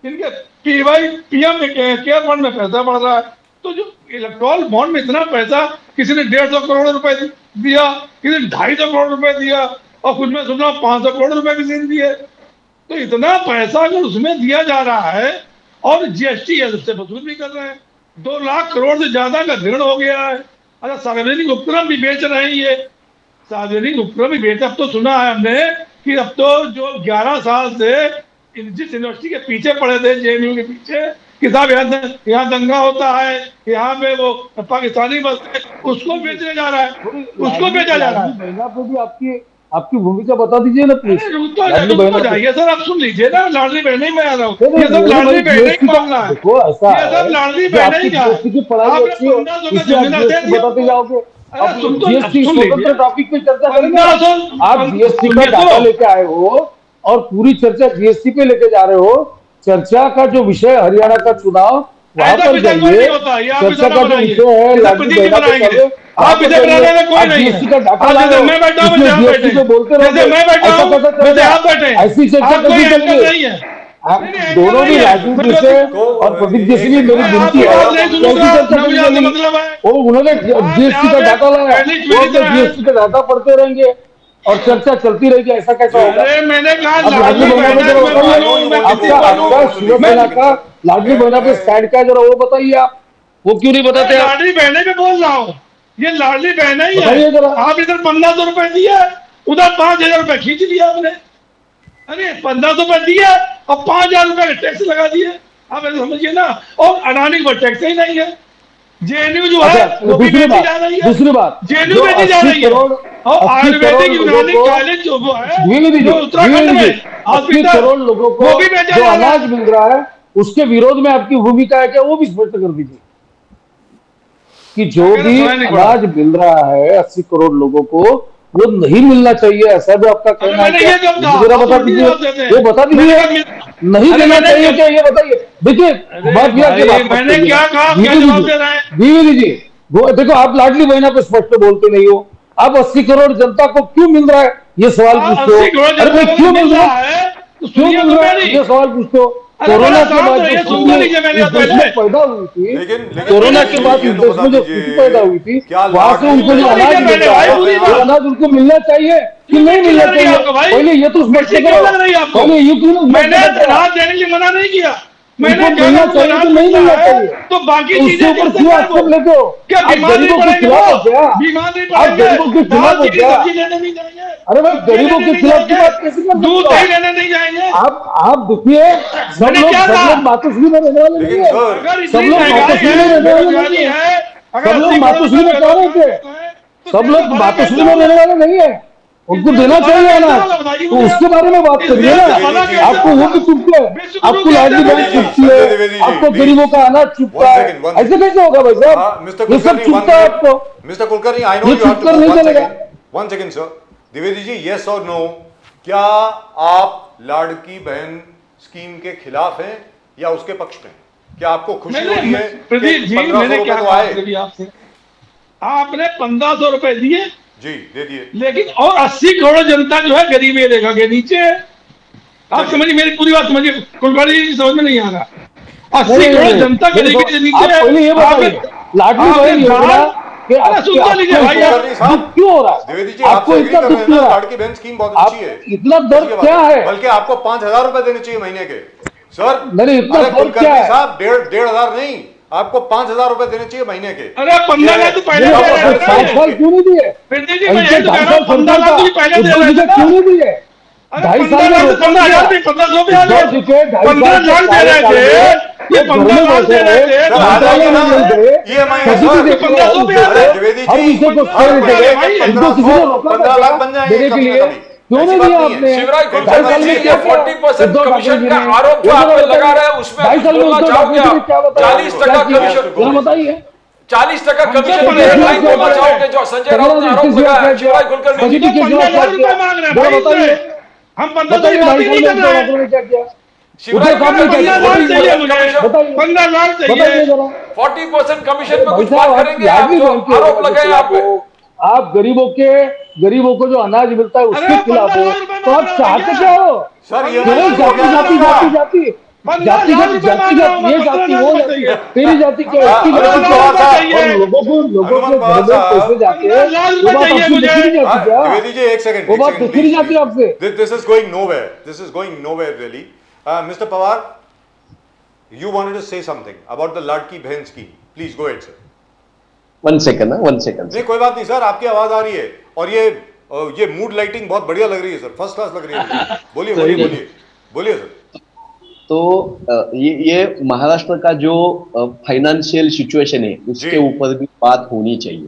Speaker 4: इनके पीएम केयर फंड में पैसा बढ़ रहा है। तो जो इलेक्टोरल बॉन्ड में इतना पैसा, किसी ने 150 करोड़ रुपए दिया, किसी ने 250 करोड़ रुपए दिया, और कुछ में सुना 500 करोड़ रुपए किसी ने दिए। तो इतना पैसा अगर उसमें दिया जा रहा है और जीएसटी से वसूल भी कर रहे हैं, 2 लाख करोड़ से ज्यादा का ऋण हो गया है। अच्छा, सार्वजनिक उपक्रम भी बेच रहे हैं, ये सार्वजनिक उपक्रम भी बेच। अब तो सुना है हमने कि अब तो जो 11 साल से जिस यूनिवर्सिटी के पीछे पड़े थे, जेएनयू के पीछे, कि साहब यहाँ दंगा होता है, यहाँ पे वो पाकिस्तानी बसते, उसको बेचने जा रहा है, उसको बेचा जा रहा है।
Speaker 3: बहना पे भी आपकी भूमिका बता दीजिए ना प्लीज।
Speaker 4: जाइए सर, आप सुन लीजिए ना, लाडली बहने में आ रहा हूँ, ये सब लाडली बहने ही मामला है,
Speaker 3: देखो ऐसा
Speaker 4: ये सब लाडली बहने ही का
Speaker 3: की पढ़ाई अच्छी हो, इसलिए आप जीएसटी बताते जाओगे। अब जीएसटी स्वतंत्र टॉपिक पे चर्चा करेंगे। आप जीएसटी का डाटा लेके आए हो और पूरी चर्चा जीएसटी पे लेके जा रहे हो। चर्चा का जो विषय हरियाणा का चुनाव, वहां पर जाइए। चर्चा का जो विषय है लाडली बहना पे,
Speaker 4: आप इधर बनाने में कोई नहीं
Speaker 3: जीएसटी का डाटा
Speaker 4: है। जैसे मैं बैठा हूं,
Speaker 3: जीएसटी पे बोलते रहोगे,
Speaker 4: मैं बैठा हूं, आप बैठे,
Speaker 3: ऐसी चर्चा कभी चलेगी? आप दोनों भी राजनीति से और प्रदीप जी से भी मेरी विनती है, और उन्होंने जीएसटी का डाटा लाया, वो जीएसटी का डाटा पढ़ते रहेंगे और चर्चा चलती रहेगी, ऐसा कैसा होगा?
Speaker 4: मैंने कहा
Speaker 3: आपका शिवसेना का लाडली बहना पे स्टैंड क्या जरा वो बताइए। आप वो क्यों नहीं बताते?
Speaker 4: लाडली बहने पे बोल रहा हूँ, ये लाडली बहना ही
Speaker 3: बताइए
Speaker 4: है।
Speaker 3: जरा।
Speaker 4: आप इधर 1500 रुपए दिया, उधर 5000 रुपए खींच लिया आपने। अरे 1500 रुपए दिया और 5000 रुपए का टैक्स लगा दिए, आप ऐसे समझिए ना। और अडानी को टैक्स ही नहीं है। जेएनयू जो है वो भी बेची जा रही है,
Speaker 3: दूसरी बात
Speaker 4: जेएनयू बेची जा रही है। और आयुर्वेदिक यूनानी कॉलेज जो वो है, जो उत्तराखंड में
Speaker 3: 80 करोड़ लोगों को
Speaker 4: वो भी बेचा
Speaker 3: जो
Speaker 4: जा रहा है।
Speaker 3: अनाज मिल रहा है, उसके विरोध में आपकी भूमिका है क्या? वो भी स्पष्ट कर दीजिए कि जो भी अनाज मिल रहा है 80 करोड़ लोगों को, वो नहीं मिलना चाहिए, ऐसा भी आपका कहना है क्या? जरा बता दीजिए, वो बता दीजिए। नहीं देना चाहिए क्या, ये बताइए। देखिए
Speaker 4: मैंने क्या कहा, क्या जवाब दे रहे हैं?
Speaker 3: दीदी जी, वो देखो, आप लाडली बहना पे स्पष्ट बोलते नहीं हो। आप 80 करोड़ जनता को क्यों मिल रहा है, ये सवाल पूछते हो। अरे भाई क्यों मिल रहा है, क्यों मिल रहा है, ये सवाल पूछते हो। कोरोना के बाद जो पैदा हुई थी, कोरोना के बाद इस देश में जो स्थिति पैदा हुई थी, वहां से उनको जो अनाज मिल रहा है, वो अनाज उनको मिलना चाहिए कि नहीं मिलना चाहिए? पहले ये तो स्पष्ट करो। पहले ये क्यों
Speaker 4: मैंने अनाज देने के लिए मना नहीं किया, मैंने
Speaker 3: मिलना चाहिए कि नहीं मिलना चाहिए,
Speaker 4: तो बाकी
Speaker 3: उसके ऊपर क्यों आक्षेप लेते हो?
Speaker 4: क्या
Speaker 3: आप गरीबों के खिलाफ हो क्या?
Speaker 4: बीमार नहीं
Speaker 3: आप गरीबों के खिलाफ हो क्या?
Speaker 4: नहीं जाएंगे।
Speaker 3: अरे भाई, गरीबों के खिलाफ की बात कैसे कर
Speaker 4: दूध
Speaker 3: सकते
Speaker 4: नहीं
Speaker 3: हो?
Speaker 4: लेने नहीं जाएंगे।
Speaker 3: आप देखिए, सब लोग मातोश्री में रहने वाले नहीं है। सब लोग मातोश्री में रहने वाले नहीं है। सब लोग मातोश्री में कह रहे थे, सब लोग मातोश्री में रहने वाले नहीं है, उनको देना चाहिए अनाज। तो उसके बारे में बात करिए ना। आपको वो भी चुपते है, आपको लाडली बहन चुपती है, आपको गरीबों का अनाज चुपता है, ऐसे कैसे होगा भाई साहब? ये सब चुपता है आपको।
Speaker 1: मिस्टर कुलकर्णी, आई नो
Speaker 3: ये चुपकर नहीं चलेगा।
Speaker 1: One second sir. Dwivedi ji, yes और नो, क्या आप लाड़की बहन स्कीम के खिलाफ हैं या उसके पक्ष में? क्या आपको खुशी हो रही है?
Speaker 4: प्रदीप जी, मैंने क्या कहा आपसे? आपने 1500 रुपए दिए
Speaker 1: जी, दे दिए,
Speaker 4: लेकिन और 80 करोड़ जनता जो है गरीबी रेखा के नीचे है। आप समझिए, मेरी पूरी बात समझिए, कुलकर्णी जी समझ में नहीं आ रहा। 80 करोड़ जनता गरीबी के नीचे है।
Speaker 3: पहले ये बताइए, लाडली बहन योजना
Speaker 4: सुनता लीजिए भाई,
Speaker 3: क्यों हो रहा है?
Speaker 1: द्विवेदी जी,
Speaker 3: आपको इतना दुख क्यों हो रहा है?
Speaker 1: लाड़की बहन स्कीम बहुत अच्छी है,
Speaker 3: इतना दर्द क्या है?
Speaker 1: बल्कि आपको 5000 रुपए देने चाहिए महीने के सर।
Speaker 3: नहीं, इतना दर्द क्या है
Speaker 1: साहब? 1500 नहीं, आपको 5000 रुपए देने चाहिए महीने के।
Speaker 4: अरे 15 लाख तो पहले
Speaker 3: 5 साल क्यों नहीं दिए?
Speaker 4: 15 लाख तो पहले
Speaker 3: क्यों नहीं दिए?
Speaker 4: अरे
Speaker 3: 2.5 साल में
Speaker 4: 15,000 भी 1500 भी आ
Speaker 3: जो
Speaker 4: गए।
Speaker 3: चुके 2.5
Speaker 4: 15 लाख दे रहे थे, ये 15 लाख दे रहे थे, तो
Speaker 3: मंत्रालय में मिल गए,
Speaker 1: EMI
Speaker 3: सब्सिडी देते हैं,
Speaker 4: 1500 भी आ
Speaker 1: अरे
Speaker 4: गए।
Speaker 1: द्विवेदी
Speaker 3: हर
Speaker 1: जी,
Speaker 3: विषय को
Speaker 1: हर
Speaker 3: छोड़
Speaker 1: महीने
Speaker 3: देते
Speaker 1: के
Speaker 3: हैं। इनको किसी ने रोका
Speaker 1: 15 लाख बन
Speaker 3: था
Speaker 1: जाएंगे
Speaker 3: देने के
Speaker 1: कभी
Speaker 3: लिए,
Speaker 1: ना कभी।
Speaker 3: क्यों
Speaker 1: ऐसी
Speaker 3: नहीं
Speaker 1: बात
Speaker 3: दिया
Speaker 1: नहीं है।
Speaker 3: आपने?
Speaker 2: शिवराज
Speaker 3: 2.5 साल
Speaker 2: कुलकर्णी
Speaker 3: में
Speaker 2: जी,
Speaker 3: क्या
Speaker 2: ये
Speaker 3: किया?
Speaker 2: 40%
Speaker 3: उद्धव ठाकरे
Speaker 2: कमीशन
Speaker 3: जी
Speaker 2: का
Speaker 3: ने।
Speaker 2: आरोप जो
Speaker 3: ये
Speaker 2: आप पे
Speaker 3: बताइए,
Speaker 2: लगा रहे हैं, उसमें
Speaker 3: 2.5 साल में
Speaker 2: बोलना
Speaker 3: उद्धव
Speaker 2: चाहोगे
Speaker 3: ठाकरे जी ने
Speaker 2: आप?
Speaker 3: क्या बताया?
Speaker 2: 40%
Speaker 3: क्या किया?
Speaker 2: कमीशन,
Speaker 3: जरा बताइए।
Speaker 2: 40%
Speaker 4: हमसे
Speaker 2: कमीशन पे
Speaker 4: 15 लाख
Speaker 2: हेडलाइन
Speaker 4: रुपए
Speaker 2: बोलना
Speaker 4: मांग रहे
Speaker 2: चाहोगे
Speaker 4: हैं।
Speaker 2: जो संजय राउत ने आरोप लगाया है शिवराज कुलकर्णी जी?
Speaker 3: सब्सिडी के खिलाफ
Speaker 4: 15
Speaker 3: क्या
Speaker 4: लाख रुपए
Speaker 3: किया?
Speaker 4: मांग रहे हैं
Speaker 3: जरा
Speaker 4: भाई
Speaker 3: बताइए।
Speaker 4: इनसे। हम 1500
Speaker 3: बताइए
Speaker 4: की बात
Speaker 3: 2.5
Speaker 4: ही
Speaker 3: साल
Speaker 4: नहीं
Speaker 3: में
Speaker 4: कर
Speaker 3: उद्धव
Speaker 4: रहे हैं।
Speaker 3: ठाकरे ने क्या किया?
Speaker 2: शिवराज
Speaker 3: उद्धव साहब ने
Speaker 2: कुलकर्णी
Speaker 3: क्या
Speaker 4: 15
Speaker 3: किया?
Speaker 4: लाख चाहिए
Speaker 3: बताइए।
Speaker 4: मुझे,
Speaker 3: बताइए।
Speaker 4: 15 लाख
Speaker 3: बताइए
Speaker 4: चाहिए।
Speaker 3: जरा।
Speaker 2: 40% कमीशन पे
Speaker 3: भाई
Speaker 2: कुछ
Speaker 3: साहब,
Speaker 2: बात
Speaker 3: आप
Speaker 2: करेंगे
Speaker 3: याद
Speaker 2: आप
Speaker 3: नहीं
Speaker 2: जो
Speaker 3: रहे
Speaker 2: आरोप लगाए आप पे?
Speaker 3: आप गरीबों को जो अनाज मिलता है
Speaker 4: अरे
Speaker 3: उसके खिलाफ
Speaker 4: 15
Speaker 3: हो,
Speaker 4: लाख रुपए
Speaker 3: तो
Speaker 4: मांग
Speaker 3: आप
Speaker 4: रहे हो
Speaker 3: चाहते
Speaker 4: भैया।
Speaker 3: क्या हो?
Speaker 1: सर
Speaker 4: पंद्रह
Speaker 1: EMI
Speaker 4: लाख
Speaker 3: क्यों
Speaker 1: हो
Speaker 4: रुपए
Speaker 1: गया
Speaker 3: जाति
Speaker 1: आपका।
Speaker 3: जाति जाति जाति
Speaker 4: 15 लाख रुपए मांग रहा हूँ मैं,
Speaker 3: ये
Speaker 4: 15
Speaker 3: जाति
Speaker 4: लाख
Speaker 3: वो
Speaker 4: रुपए
Speaker 3: जाति
Speaker 4: चाहिए।
Speaker 3: तेरी जाति क्या
Speaker 4: हमें
Speaker 3: उसकी जाति
Speaker 4: 15
Speaker 3: क्या?
Speaker 4: लाख रुपए
Speaker 3: और
Speaker 4: चाहिए।
Speaker 3: लोगों के
Speaker 1: हनुमंत
Speaker 3: घर में
Speaker 1: साहब,
Speaker 3: पैसे जाके
Speaker 4: 15 लाख
Speaker 3: वो
Speaker 4: रुपए
Speaker 3: बात
Speaker 4: चाहिए
Speaker 3: आपसे
Speaker 4: मुझे।
Speaker 3: दिखी नहीं जाती क्या?
Speaker 1: द्विवेदी जी एक सेकंड
Speaker 3: वो बात दिखी नहीं जाती आपसे?
Speaker 1: This is going nowhere. This is going nowhere really. Mr. Pawar, you wanted to say something about the Ladki Behan scheme. Please go ahead, sir.
Speaker 5: 1 second ना, 1 सेकंड।
Speaker 1: नहीं कोई बात नहीं सर, आपकी आवाज आ रही है और ये मूड लाइटिंग बहुत बढ़िया लग रही है सर, फर्स्ट क्लास लग रही है मुझे। बोलिए बोलिए बोलिए बोलिए सर।
Speaker 5: तो ये महाराष्ट्र का जो फाइनेंशियल सिचुएशन है उसके
Speaker 1: जी।
Speaker 5: ऊपर भी बात होनी चाहिए।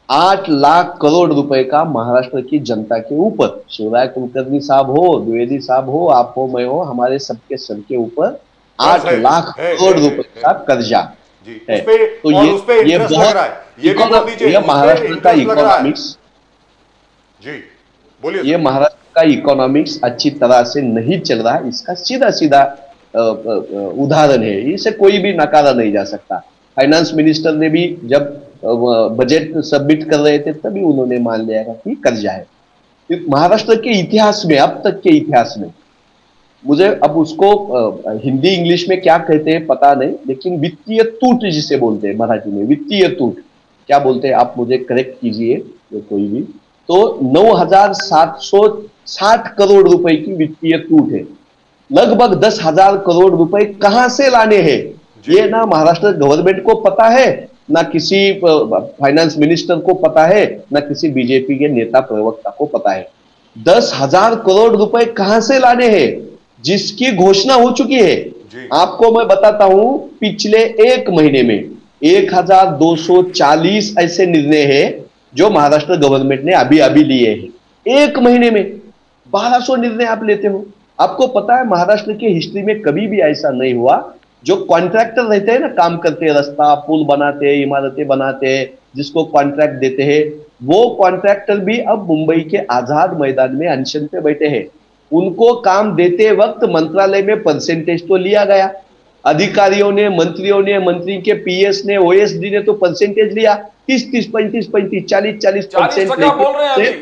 Speaker 5: 8 लाख करोड़ रुपए का महाराष्ट्र की जनता के ऊपर, शिवराज कुलकर्णी साहब हो, द्विवेदी साहब हो, आप हो, मैं हो, हमारे सबके सर के ऊपर 8 लाख करोड़ रुपए का कर्जा
Speaker 1: जी,
Speaker 5: है।
Speaker 1: उसपे
Speaker 5: तो
Speaker 1: और उसपे
Speaker 5: ये
Speaker 1: इंटरेस्ट लग
Speaker 5: बहुत
Speaker 1: रहा है, ये भी बोल दीजिए,
Speaker 5: ये
Speaker 1: उसपे
Speaker 5: महाराष्ट्र का
Speaker 1: इंटरेस्ट लग रहा है।
Speaker 5: इकोनॉमिक्स,
Speaker 1: जी बोलिए
Speaker 5: ये
Speaker 1: सर।
Speaker 5: महाराष्ट्र का इकोनॉमिक्स अच्छी तरह से नहीं चल रहा है, इसका सीधा सीधा उदाहरण है, इसे कोई भी नकारा नहीं जा सकता। फाइनेंस मिनिस्टर ने भी जब बजट सबमिट कर रहे थे तभी उन्होंने मान लिया कि कर्जा है। महाराष्ट्र के इतिहास में, अब तक के इतिहास में, मुझे अब उसको हिंदी इंग्लिश में क्या कहते हैं पता नहीं, लेकिन वित्तीय टूट जिसे बोलते हैं मराठी में, वित्तीय टूट क्या बोलते हैं आप मुझे करेक्ट कीजिए कोई भी। तो 9,760 करोड़ रुपए की वित्तीय टूट है। लगभग 10,000 करोड़ रुपए कहां से लाने हैं ये ना महाराष्ट्र गवर्नमेंट को पता है, ना किसी फाइनेंस मिनिस्टर को पता है, ना किसी बीजेपी के नेता प्रवक्ता को पता है। 10,000 करोड़ रुपए कहां से लाने हैं जिसकी घोषणा हो चुकी है। आपको मैं बताता हूं, पिछले 1 महीने में 1,240 ऐसे निर्णय हैं जो महाराष्ट्र गवर्नमेंट ने अभी अभी लिए हैं। 1 महीने में 1,200 निर्णय आप लेते हो। आपको पता है महाराष्ट्र के हिस्ट्री में कभी भी ऐसा नहीं हुआ, जो कॉन्ट्रैक्टर रहते हैं ना, काम करते हैं, रास्ता पुल बनाते हैं, इमारतें बनाते हैं, जिसको कॉन्ट्रैक्ट देते हैं, वो कॉन्ट्रैक्टर भी अब मुंबई के आजाद मैदान में अनशन पे बैठे हैं। उनको काम देते वक्त मंत्रालय में परसेंटेज तो लिया गया, अधिकारियों ने, मंत्रियों ने, मंत्री के पीएस ने, ओएसडी ने तो परसेंटेज लिया, 30-30, 35-35, 40%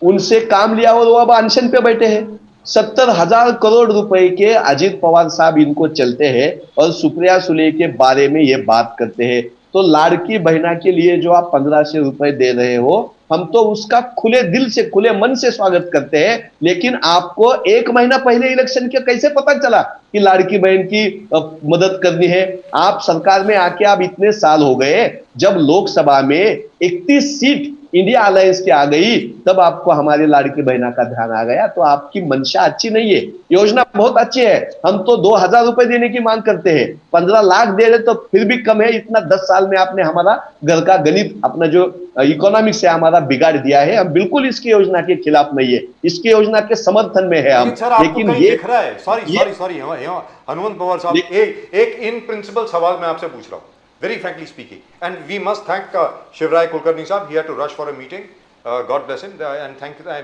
Speaker 5: उनसे काम लिया और वो अब अनशन पे बैठे हैं। 70,000 करोड़ रुपए के अजीत पवार साहब इनको चलते हैं और सुप्रिया सुले के बारे में ये बात करते हैं। तो लाड़की बहना के लिए जो आप 1,500 रुपए दे रहे हो, हम तो उसका खुले दिल से, खुले मन से स्वागत करते हैं, लेकिन आपको 1 महीना पहले इलेक्शन के कैसे पता चला कि लाड़की बहन की मदद करनी है? आप सरकार में आके आप इतने साल हो गए, जब लोकसभा में 31 सीट इंडिया अलायंस की आ गई तब आपको हमारे लाड़की बहना का ध्यान आ गया। तो आपकी मंशा अच्छी नहीं है, योजना बहुत अच्छी है, हम तो 2,000 रुपए देने की मांग करते हैं, 15 लाख दे रहे तो फिर भी कम है। इतना 10 साल में आपने हमारा घर का गणित, अपना जो इकोनॉमिक्स है हमारा बिगाड़ दिया है। हम बिल्कुल इसकी योजना के खिलाफ नहीं है, इसकी योजना के समर्थन में है हम।
Speaker 1: लेकिन ये दिख रहा है, सॉरी हनुमंत पवार साहब, एक इन प्रिंसिपल सवाल मैं आपसे पूछ रहा हूं, very frankly speaking, and we must thank Shivraj Kulkarni sahab. He had to rush for a meeting. God bless him, and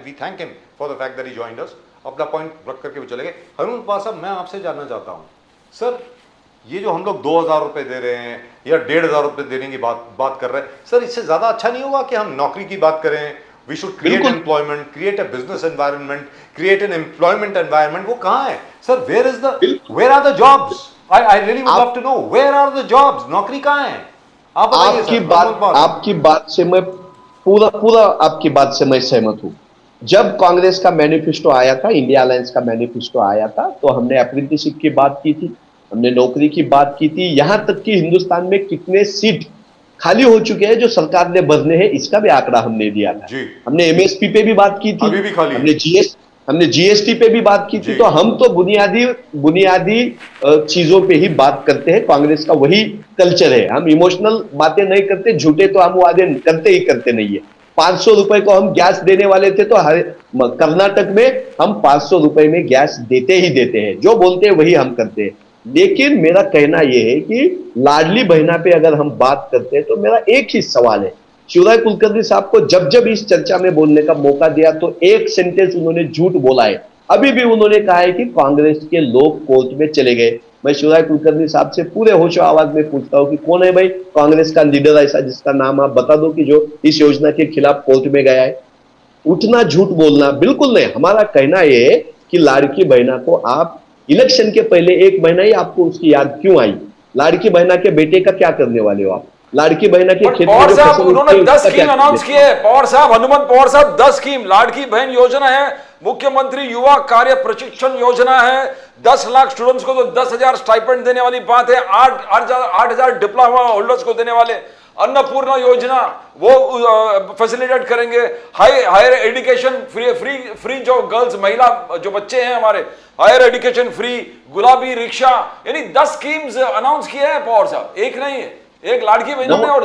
Speaker 1: we thank him for the fact that he joined us. अपना point रख करके भी चले गए। हनुमंत पवार साहब, मैं आपसे जानना चाहता हूँ सर, ये जो हम लोग 2,000 रुपए दे रहे हैं या 1,500 रुपए देने की बात कर रहे हैं, सर इससे ज्यादा अच्छा नहीं होगा कि हम नौकरी की बात करें? We should create employment, create a business environment, create an employment environment. वो कहाँ है sir? Where are the jobs? I really would love to know, where are the jobs? नौकरी कहाँ है? आप बताइए सर।
Speaker 5: आपकी बात से मैं पूरा आपकी बात से मैं सहमत हूं। जब कांग्रेस का मैनिफेस्टो आया था, इंडिया अलायंस का मैनिफेस्टो आया था, तो हमने अप्रेंटिसशिप की बात की थी, हमने नौकरी की बात की थी, यहां तक कि हिंदुस्तान में कितने सीट खाली हो चुके हैं जो सरकार ने भरने हैं, इसका भी आंकड़ा हमने दिया था। हमने एमएसपी पे भी बात की थी,
Speaker 1: अभी भी खाली
Speaker 5: हमने हमने जीएसटी पे भी बात की थी।
Speaker 1: जी।
Speaker 5: तो हम तो बुनियादी बुनियादी चीजों पे ही बात करते हैं। कांग्रेस का वही कल्चर है, हम इमोशनल बातें नहीं करते, झूठे तो हम वादे करते ही करते नहीं है। 500 रुपए को हम गैस देने वाले थे, तो कर्नाटक में हम 500 रुपए में गैस देते ही देते हैं, जो बोलते हैं वही हम करते हैं। लेकिन मेरा कहना यह है कि लाडली बहना पे अगर हम बात करते हैं तो मेरा एक ही सवाल है, शिवराय कुलकर्णी साहब को जब जब इस चर्चा में बोलने का मौका दिया तो एक सेंटेंस उन्होंने झूठ बोला है। अभी भी उन्होंने कहा है कि कांग्रेस के लोग कोर्ट में चले गए। मैं शिवराय कुलकर्णी साहब से पूरे होशो आवाज में पूछता हूं कि कौन है भाई कांग्रेस का लीडर ऐसा जिसका नाम आप बता दो कि जो इस योजना के खिलाफ कोर्ट में गया है। उठना झूठ बोलना बिल्कुल नहीं। हमारा कहना यह है कि लाड़की बहना को आप इलेक्शन के पहले 1 महीना ही आपको उसकी याद क्यों आई? लाड़की बहना के बेटे का क्या करने वाले हो आप? लाड़की बहना के खेत
Speaker 2: पवार
Speaker 5: में जो
Speaker 2: साहब
Speaker 5: फसल
Speaker 2: उन्होंने
Speaker 5: उगती है,
Speaker 2: 10
Speaker 5: उसका
Speaker 2: स्कीम
Speaker 5: क्या
Speaker 2: अनाउंस
Speaker 5: करते
Speaker 2: किए हैं। पवार साहब, हनुमंत पवार साहब, 10 स्कीम, लाड़की बहन योजना है, मुख्यमंत्री युवा कार्य प्रशिक्षण योजना है, 10 लाख स्टूडेंट्स को तो 10,000 स्टाइपेंड देने वाली बात है, 8,000 डिप्लोमा होल्डर्स को देने वाले, अन्नपूर्णा योजना वो फैसिलिटेट करेंगे, हायर एजुकेशन फ्री जो गर्ल्स महिला जो बच्चे हैं हमारे, हायर एजुकेशन फ्री, गुलाबी रिक्शा, यानी 10 स्कीम्स अनाउंस किए हैं पवार साहब, एक नहीं है। एक लाड़की बहनों ने और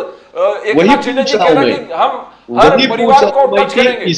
Speaker 2: एक लाख शिंदे जी कहना कि हम हर परिवार को टच करेंगे।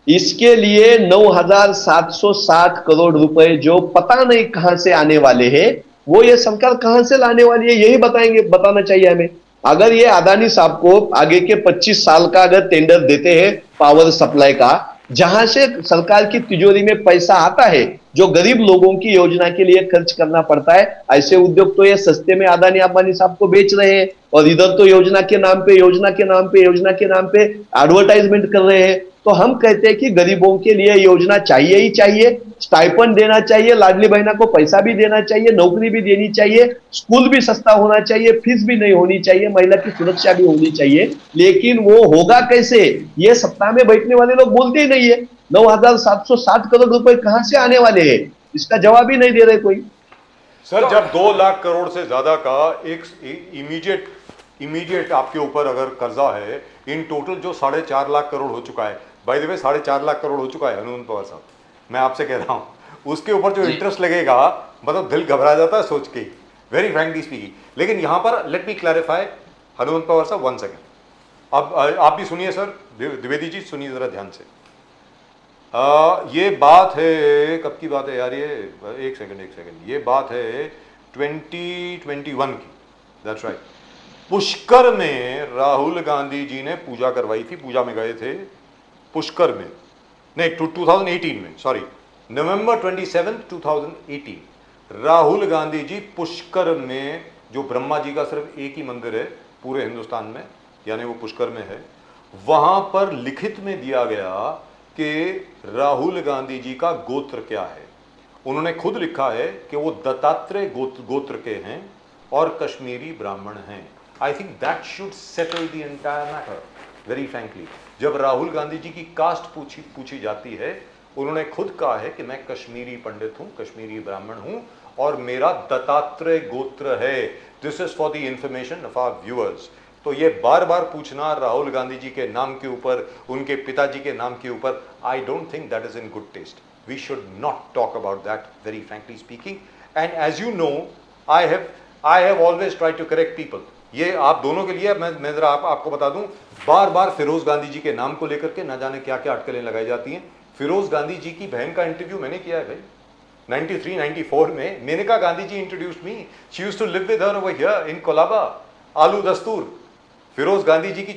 Speaker 5: इसके लिए 9,760 करोड़ रुपए जो पता नहीं कहां से आने वाले हैं, वो ये सरकार कहां से लाने वाली है यही बताना चाहिए हमें। अगर ये अदानी साहब को आगे के 25 साल का अगर टेंडर देते हैं पावर सप्लाई का, जहां से सरकार की तिजोरी में पैसा आता है जो गरीब लोगों की योजना के लिए खर्च करना पड़ता है, ऐसे उद्योग तो ये सस्ते में अदानी अंबानी साहब को बेच रहे हैं और इधर तो योजना के नाम पे एडवर्टाइजमेंट कर रहे हैं। तो हम कहते हैं कि गरीबों के लिए योजना चाहिए ही चाहिए, स्टाइपेंड देना चाहिए, लाडली बहना को पैसा भी देना चाहिए, नौकरी भी देनी चाहिए, स्कूल भी सस्ता होना चाहिए, फीस भी नहीं होनी चाहिए, महिला की सुरक्षा भी होनी चाहिए। लेकिन वो होगा कैसे, ये सत्ता में बैठने वाले लोग बोलते ही नहीं है। 9,760 करोड़ रुपए कहां से आने वाले हैं, इसका जवाब ही नहीं दे रहे कोई।
Speaker 1: सर, जब 2 लाख करोड़ से ज्यादा का एक इमीडिएट आपके ऊपर अगर कर्जा है, इन टोटल जो 4.5 लाख करोड़ हो चुका है, by the way 4.5 lakh crore हो चुका है हनुमंत पवार साहब, मैं आपसे कह रहा हूं, उसके ऊपर जो इंटरेस्ट लगेगा, मतलब दिल घबरा जाता है सोच के, वेरी फ्रैंकली स्पीकिंग। लेकिन यहां पर let me clarify Hanumant Pawar साहब, 1 सेकेंड, अब आप भी सुनिए सर, द्विवेदी जी सुनिए जरा ध्यान से। ये बात है, कब की बात है यार, ये एक सेकंड, ये बात है 2021 की, दैट्स राइट। पुष्कर में राहुल गांधी जी ने पूजा करवाई थी, पूजा में गए थे पुष्कर में, नहीं 2018 में, सॉरी, नवंबर 27, 2018 राहुल गांधी जी पुष्कर में, जो ब्रह्मा जी का सिर्फ एक ही मंदिर है पूरे हिंदुस्तान में, यानी वो पुष्कर में है, वहां पर लिखित में दिया गया कि राहुल गांधी जी का गोत्र क्या है। उन्होंने खुद लिखा है कि वो दत्तात्रेय गोत्र के हैं और कश्मीरी ब्राह्मण हैं। I think that should settle the entire matter very frankly. जब राहुल गांधी जी की कास्ट पूछी जाती है, उन्होंने खुद कहा है कि मैं कश्मीरी पंडित हूं, कश्मीरी ब्राह्मण हूं और मेरा दत्तात्रेय गोत्र है। This is for the information of our viewers. तो ये बार बार पूछना राहुल गांधी जी के नाम के ऊपर, उनके पिताजी के नाम के ऊपर, I don't think that is in good taste. We should not talk about that, very frankly speaking. And as you know, I have always try to correct people. ये आप दोनों के लिए मैं जरा आपको बता दूं, बार बार फिरोज गांधी जी के नाम को लेकर के न जाने क्या क्या अटकलें लगाई जाती हैं। फिरोज गांधी जी की बहन का इंटरव्यू मैंने किया है भाई, 93-94 में। Maneka Gandhi ji introduced me, she used to live with her over here in Colaba, Aloo Dastur. Firoz Gandhi ji की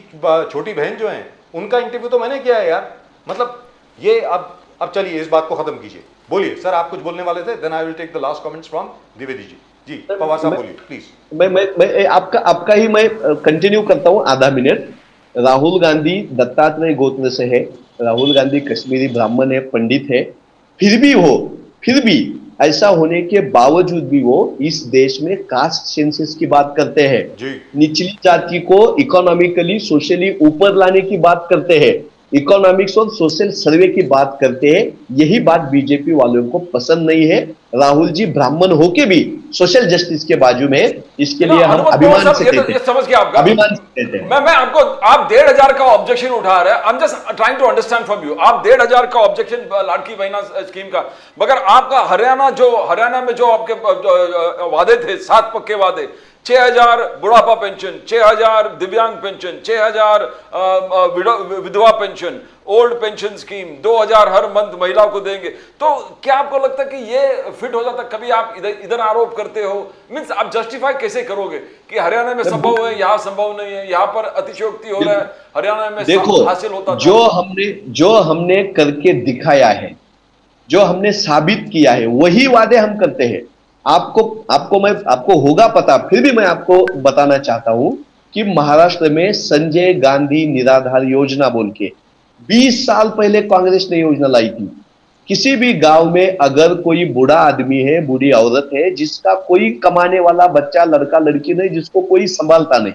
Speaker 1: छोटी बहन जो है, उनका इंटरव्यू तो मैंने किया है यार। मतलब ये अब चलिए इस बात को खत्म कीजिए। बोलिए सर, आप कुछ बोलने वाले थे, then I will take the last comments from Dwivedi ji. जी पवार साहब बोलिए प्लीज।
Speaker 5: मैं आपका ही मैं कंटिन्यू करता हूं आधा मिनट। राहुल गांधी दत्तात्रेय गोत्र से है, राहुल गांधी कश्मीरी ब्राह्मण है, पंडित है, फिर भी ऐसा होने के बावजूद भी वो इस देश में कास्ट सेंसस की बात करते हैं, निचली जाति को इकोनॉमिकली सोशली ऊपर लाने की बात करते हैं। इकोनॉमिक्स और सोशल सर्वे की बात करते हैं। यही बात बीजेपी वालों को पसंद नहीं है। राहुल जी ब्राह्मण होके भी सोशल जस्टिस के बाजू में, इसके लिए हम अभिमान से कहते हैं,
Speaker 2: समझ गया आपका,
Speaker 5: अभिमान से कहते हैं।
Speaker 2: मैं आपको, आप 1,500 का ऑब्जेक्शन उठा रहे हैं, I am just trying to understand from you. आप 1,500 का ऑब्जेक्शन लाड़की बहना स्कीम का, मगर आपका हरियाणा में जो आपके वादे थे, 7 पक्के वादे, 6,000 बुढ़ापा पेंशन, 6,000 दिव्यांग पेंशन, 6,000 विधवा पेंशन, ओल्ड पेंशन स्कीम, 2,000 हर मंथ महिलाओं को देंगे, तो क्या आपको लगता है कि ये फिट हो जाता? कभी आप इधर आरोप करते हो, मींस आप जस्टिफाई कैसे करोगे कि हरियाणा में संभव है, यहाँ संभव नहीं है, यहाँ पर अतिशयोक्ति हो रहा है, हरियाणा में
Speaker 5: देखो,
Speaker 2: हासिल होता
Speaker 5: जो हमने करके दिखाया है, जो हमने साबित किया है, वही वादे हम करते हैं। आपको होगा पता, फिर भी मैं आपको बताना चाहता हूं कि महाराष्ट्र में संजय गांधी निराधार योजना बोल के 20 साल पहले कांग्रेस ने योजना लाई थी। किसी भी गांव में अगर कोई बूढ़ा आदमी है, बूढ़ी औरत है, जिसका कोई कमाने वाला बच्चा, लड़का लड़की नहीं, जिसको कोई संभालता नहीं,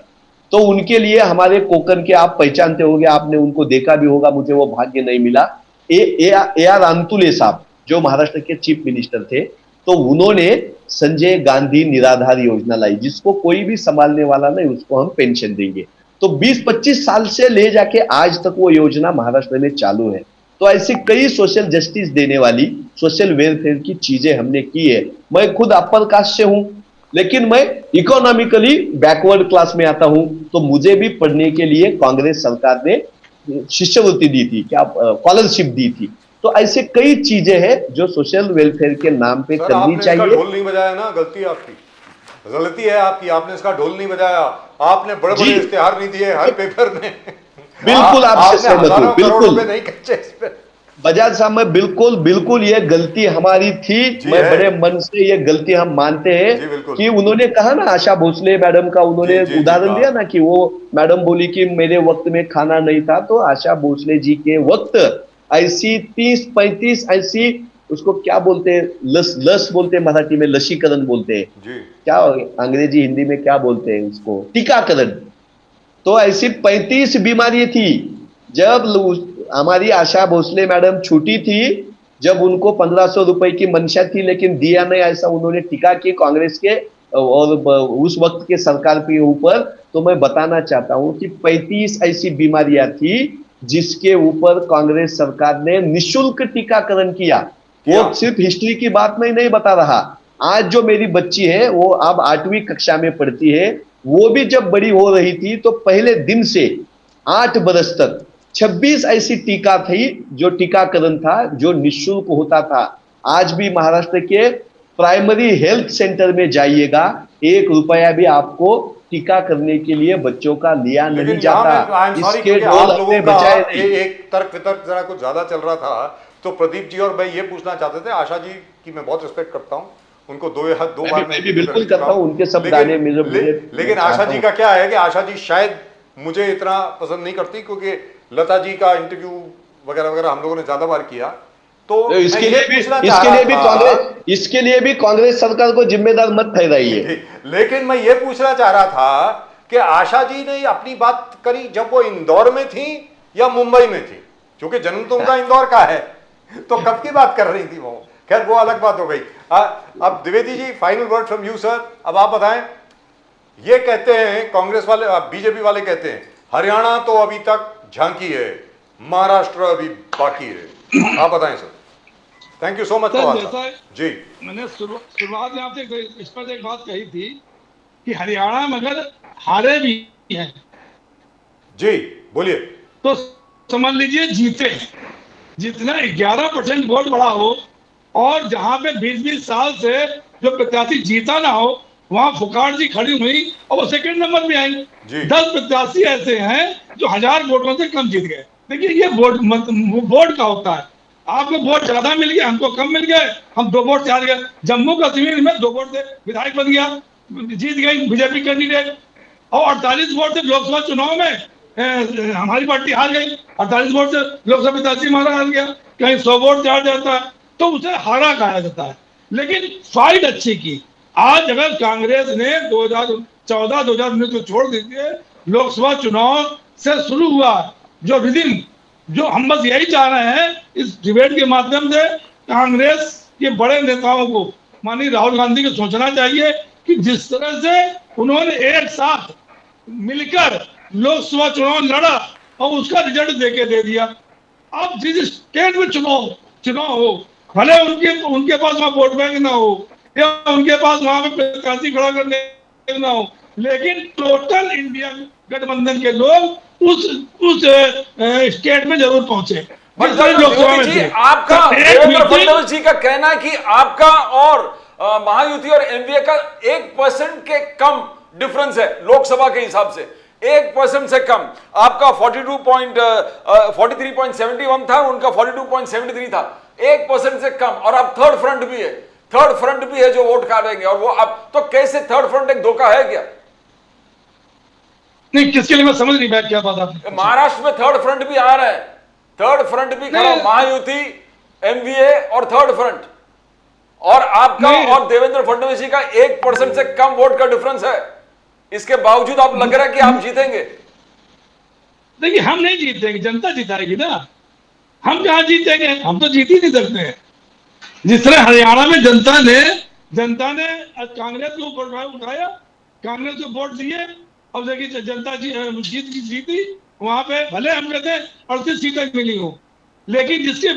Speaker 5: तो उनके लिए हमारे कोकन के, आप पहचानते होंगे, आपने उनको देखा भी होगा, मुझे वो भाग्य नहीं मिला, ए आर अंतुले साहब जो महाराष्ट्र के चीफ मिनिस्टर थे, तो उन्होंने संजय गांधी निराधार योजना लाई, जिसको कोई भी संभालने वाला नहीं, उसको हम पेंशन देंगे। तो 20-25 साल से ले जाके आज तक वो योजना महाराष्ट्र में चालू है। तो ऐसी कई सोशल जस्टिस देने वाली, सोशल वेलफेयर की चीजें हमने की है। मैं खुद अपर कास्ट से हूं, लेकिन मैं इकोनॉमिकली बैकवर्ड क्लास में आता हूं, तो मुझे भी पढ़ने के लिए कांग्रेस सरकार ने शिष्यवृत्ति दी थी, क्या स्कॉलरशिप दी थी। तो ऐसे कई चीजें हैं जो सोशल वेलफेयर के नाम पे करनी चाहिए।
Speaker 1: ढोल नहीं बजाया ना, गलती आपकी, गलती है आपकी, आपने इसका ढोल नहीं बजाया, आपने बड़े बड़े इश्तेहार नहीं दिए हर पेपर में।
Speaker 5: बिल्कुल आपसे सहमत हूं, बिल्कुल
Speaker 1: नहीं कच्चे इस पे।
Speaker 5: बजाज साहब, मैं बिल्कुल ये गलती हमारी थी, मैं बड़े मन से ये गलती हम मानते हैं कि उन्होंने कहा ना, आशा भोसले मैडम का उन्होंने उदाहरण दिया ना कि वो मैडम बोली कि मेरे वक्त में खाना नहीं था, तो आशा भोसले जी के वक्त ऐसी 30-35 ऐसी, उसको क्या बोलते हैं, लस बोलते हैं मराठी में, लसीकरण बोलते हैं, क्या अंग्रेजी हिंदी में क्या बोलते हैं उसको, टीकाकरण। तो ऐसी 35 बीमारी थी। जब हमारी आशा भोसले मैडम छूटी थी, जब उनको 1500 रुपए की मंशा थी, लेकिन दिया नहीं, ऐसा उन्होंने टीका की कांग्रेस के और उस वक्त के सरकार के ऊपर। तो मैं बताना चाहता हूं कि 35 ऐसी बीमारियां थी जिसके ऊपर कांग्रेस सरकार ने निशुल्क टीकाकरण किया। वो सिर्फ हिस्ट्री की बात में नहीं बता रहा। आज जो मेरी बच्ची है, वो अब 8वीं कक्षा में पढ़ती है, वो भी जब बड़ी हो रही थी तो पहले दिन से 8 बरस तक 26 ऐसी टीका थी, जो टीकाकरण था, जो निःशुल्क होता था। आज भी महाराष्ट्र के प्राइमरी हेल्थ सेंटर में जाइएगा, 1 रुपया भी आपको टीका करने के लिए बच्चों का लिया नहीं जाता। इसके ढोल हमने बचाए नहीं।
Speaker 1: एक तर्क वितर्क जरा कुछ ज्यादा चल रहा था, तो प्रदीप जी और मैं ये पूछना चाहते थे, आशा जी की मैं बहुत रिस्पेक्ट करता हूँ, उनको 2 बार
Speaker 5: मैं भी बिल्कुल करता हूँ, उनके सब गाने में जो
Speaker 1: लेकिन आशा जी का क्या है कि आशा जी शायद मुझे इतना पसंद नहीं करती, क्योंकि लता जी का इंटरव्यू वगैरह वगैरह हम लोगों ने ज्यादा बार किया। तो
Speaker 5: इसके लिए भी कांग्रेस सरकार को जिम्मेदार मत ठहराइए।
Speaker 1: लेकिन मैं ये पूछना चाह रहा था कि आशा जी ने अपनी बात करी जब वो इंदौर में थी या मुंबई में थी, क्योंकि जन्म तो उनका इंदौर का है, तो कब की बात कर रही थी वो? खैर वो अलग बात हो गई। अब Dwivedi ji, final word from you sir. अब आप बताएं, ये कहते हैं कांग्रेस वाले, बीजेपी वाले कहते हैं हरियाणा तो अभी तक झांकी है, महाराष्ट्र अभी बाकी है। आप बताएं sir. Thank you so much जी।
Speaker 4: मैंने शुरुआत में आपसे इस पर एक बात कही थी कि हरियाणा में अगर हारे भी हैं
Speaker 1: जी, बोलिए,
Speaker 4: तो समझ लीजिए जीते। जितना 11% वोट बढ़ा हो और जहां पे 20-20 साल से जो प्रत्याशी जीता ना हो, वहां फुकाड़ जी खड़ी हुई और वो सेकंड नंबर में आई। 10 प्रत्याशी ऐसे हैं जो 1000 वोटों से कम जीत गए। देखिए, ये वोट का होता है। आपको वोट ज्यादा मिल गया, हमको कम मिल गए, हम 2 वोट से हार गए। जम्मू कश्मीर में 2 वोट से विधायक बन गया, जीत गई बीजेपी कैंडिडेट। और 48 वोट से लोकसभा चुनाव में हमारी पार्टी हार गई, 48 वोट से लोकसभा प्रत्याशी हमारा हार गया। कहीं 100 वोट से हार जाता है तो उसे हारा कहा जाता है। लेकिन फाइट अच्छी की। आज अगर कांग्रेस ने 2014-2019 को छोड़ दीजिए, लोकसभा चुनाव से शुरू हुआ जो रिदिम, जो हम बस यही चाह रहे हैं इस डिबेट के माध्यम से कांग्रेस के बड़े नेताओं को, माननीय राहुल गांधी को सोचना चाहिए कि जिस तरह से उन्होंने एक साथ मिलकर लोकसभा चुनाव लड़ा और उसका रिजल्ट देके दे दिया। अब जिस स्टेट में चुनाव हो, भले उनके पास वहां वोट बैंक ना हो या उनके पास वहां पे प्रत्याशी खड़ा करने ना हो, लेकिन टोटल इंडिया गठबंधन के लोग उस स्टेट में जरूर पहुंचे।
Speaker 2: मोदी जी, आपका देवेंद्र फडणवीस जी का कहना है कि आपका और महायुति और एनडीए का 1% के कम डिफरेंस है लोकसभा के हिसाब से, 1% से कम। आपका 43.71 था, उनका 42.73 था, 1% से कम। और अब थर्ड फ्रंट भी है जो वोट काटेंगे। और वो अब तो कैसे थर्ड फ्रंट एक धोखा है क्या?
Speaker 4: नहीं, किसके लिए मैं समझ नहीं पाया क्या बात है।
Speaker 2: महाराष्ट्र में थर्ड फ्रंट भी आ रहा है, थर्ड फ्रंट भी खड़ा, महायुति, एनडीए और थर्ड फ्रंट, और आपका और देवेंद्र फडणवीस जी का 1% से कम वोट का डिफरेंस है। इसके बावजूद आप लग रहा है कि आप जीतेंगे।
Speaker 4: देखिए, हम नहीं जीतेंगे, जनता जिताएगी ना। हम कहां जीतेंगे, हम तो जीत ही नहीं सकते हैं। जिस तरह हरियाणा में जनता ने कांग्रेस को ऊपर उठाया, कांग्रेस को वोट दिए, अब देखिए जनता जीती। वहां पे भले हम कहते हैं 38 सीटें मिली हो, लेकिन जिसके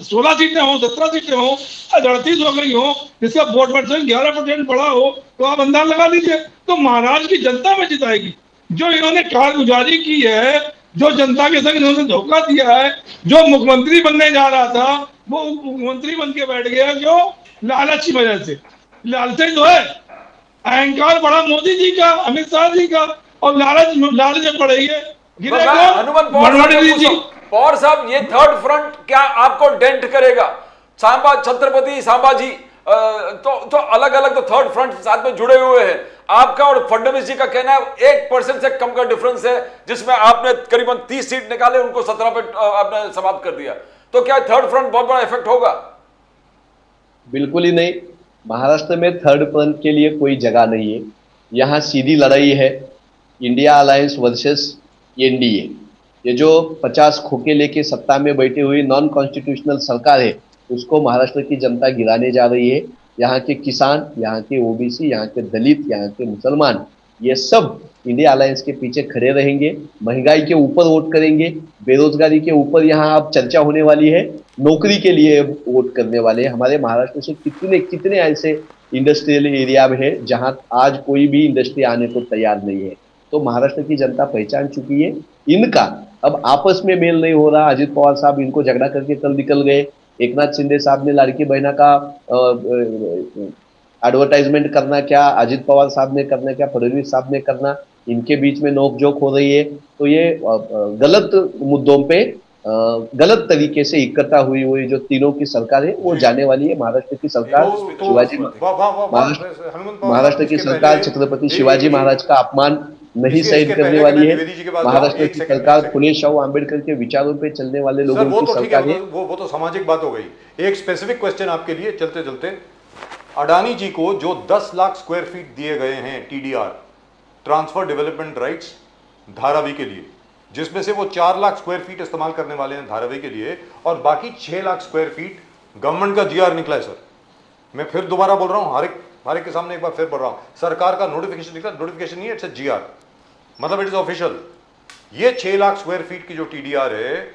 Speaker 4: 16 सीटें हो, 17 सीटें हो, 38 हो गई हो, जिसका वोट परसेंट 11% बढ़ा हो, तो आप अंदाज लगा लीजिए। तो महाराष्ट्र की जनता में जिताएगी। जो इन्होंने कारगुजारी की है, जो जनता के संग इन्होंने धोखा दिया है, जो मुख्यमंत्री बनने जा रहा था वो मुख्यमंत्री बन के बैठ गया, जो लालच की वजह से। लालच जो है, अहंकार बड़ा मोदी जी का, अमित शाह जी का, और लालच बढ़ी है।
Speaker 2: हनुमान पवार साहब, ये थर्ड फ्रंट क्या आपको डेंट करेगा? छत्रपति संभाजी तो अलग अलग तो थर्ड फ्रंट साथ में जुड़े हुए हैं। आपका और फडणवीस जी का कहना है 1% से कम का डिफरेंस है, जिसमें आपने करीबन 30 सीट निकाले, उनको 17 पे आपने समाप्त कर दिया। तो क्या थर्ड फ्रंट बहुत बड़ा इफेक्ट होगा?
Speaker 5: बिल्कुल ही नहीं। महाराष्ट्र में थर्ड फ्रंट के लिए कोई जगह नहीं है। यहाँ सीधी लड़ाई है, इंडिया अलायंस वर्सेस एनडीए। ये जो 50 खोखे लेके सत्ता में बैठी हुई नॉन कॉन्स्टिट्यूशनल सरकार है, उसको महाराष्ट्र की जनता गिराने जा रही है। यहाँ के किसान, यहाँ के ओबीसी, यहाँ के दलित, यहाँ के मुसलमान, ये सब इंडिया अलायंस के पीछे खड़े रहेंगे। महंगाई के ऊपर वोट करेंगे, बेरोजगारी के ऊपर यहाँ अब चर्चा होने वाली है, नौकरी के लिए वोट करने वाले। हमारे महाराष्ट्र से कितने कितने ऐसे इंडस्ट्रियल एरिया में है जहाँ आज कोई भी इंडस्ट्री आने को तैयार नहीं है। तो महाराष्ट्र की जनता पहचान चुकी है। इनका अब आपस में मेल नहीं हो रहा। अजित पवार साहब इनको झगड़ा करके कल निकल गए। एकनाथ शिंदे साहब ने लाड़की बहना का एडवर्टाइजमेंट करना क्या, अजित पवार साहब ने करना क्या, फडणवीस साहब ने करना, इनके बीच में नोकझोंक हो रही है। तो ये गलत मुद्दों पे गलत तरीके से इकट्ठा हुई जो तीनों की सरकार है वो जाने वाली है। महाराष्ट्र की सरकार महाराष्ट्र की सरकार छत्रपति शिवाजी महाराज का अपमान नहीं सहन करने वाली है। महाराष्ट्र की सरकार फुले शाहू आंबेडकर के विचारों पे चलने वाले लोगों की सरकार है।
Speaker 1: वो तो सामाजिक बात हो गई। एक स्पेसिफिक क्वेश्चन आपके लिए चलते चलते, अडानी जी को जो 10 लाख स्क्वायर फीट दिए गए हैं TDR, transfer development rights, Dharavi के लिए, जिसमें से वो 4 लाख स्क्वायर फीट इस्तेमाल करने वाले हैं धारावी के लिए, और बाकी 6 लाख स्क्वायर फीट गवर्नमेंट का जीआर निकला है। सर, मैं फिर दोबारा बोल रहा हूं, हर एक के सामने एक बार फिर बोल रहा हूं, सरकार का नोटिफिकेशन निकला, नोटिफिकेशन नहीं है, इट्स जीआर, मतलब इट इज ऑफिशियल। ये 6 लाख स्क्वायर फीट की जो टीडीआर है,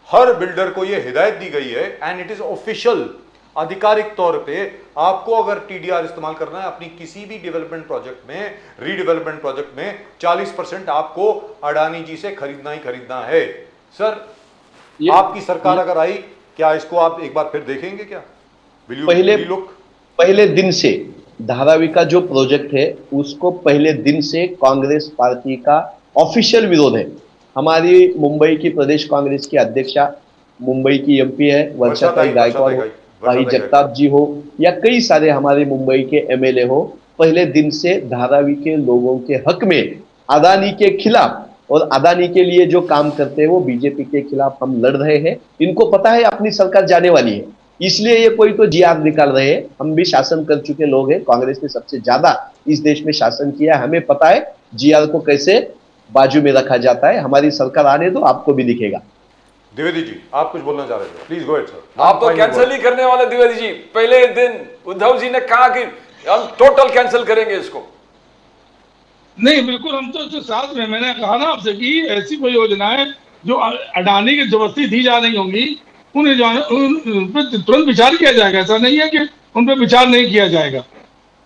Speaker 1: हर बिल्डर को ये हिदायत दी गई है एंड इट इज ऑफिशियल, आधिकारिक तौर पे आपको अगर टीडीआर इस्तेमाल करना है अपनी किसी भी डेवलपमेंट प्रोजेक्ट में, रीडेवलपमेंट प्रोजेक्ट में, 40% आपको अडानी जी से खरीदना ही खरीदना है। सर, आपकी सरकार अगर आई, क्या इसको आप एक बार फिर देखेंगे क्या?
Speaker 5: पहले दिन से धारावी का जो प्रोजेक्ट है उसको पहले दिन से कांग्रेस पार्टी का ऑफिशियल विरोध है। हमारी मुंबई की प्रदेश कांग्रेस की अध्यक्षा, मुंबई की एमपी है वर्षाताई गायकवाड़ हो, भाई जगताप जी हो, या कई सारे हमारे मुंबई के एमएलए हो, पहले दिन से धारावी के लोगों के हक में, अदानी के खिलाफ और अदानी के लिए जो काम करते हैं वो बीजेपी के खिलाफ हम लड़ रहे हैं। इनको पता है अपनी सरकार जाने वाली है, इसलिए ये कोई तो जीआर निकाल रहे हैं। हम भी शासन कर चुके लोग हैं, कांग्रेस ने सबसे ज्यादा इस देश में शासन किया है, हमें पता है जीआर को कैसे बाजू में रखा जाता है। हमारी सरकार आने दो, आपको भी दिखेगा।
Speaker 1: द्विवेदी जी, आप कुछ बोलना चाह रहे थे, प्लीज गो अहेड सर।
Speaker 2: आप तो कैंसिल ही करने वाले द्विवेदी जी। पहले दिन उद्धव जी ने कहा कि हम टोटल कैंसिल करेंगे इसको।
Speaker 4: नहीं, बिल्कुल हम तो इसके साथ में, मैंने कहा ना आपसे कि ऐसी कोई योजनाएं जो अडानी की जबरदस्ती दी जा रही होंगी उन पर तुरंत विचार किया जाएगा। ऐसा नहीं है कि उन पर विचार नहीं किया जाएगा।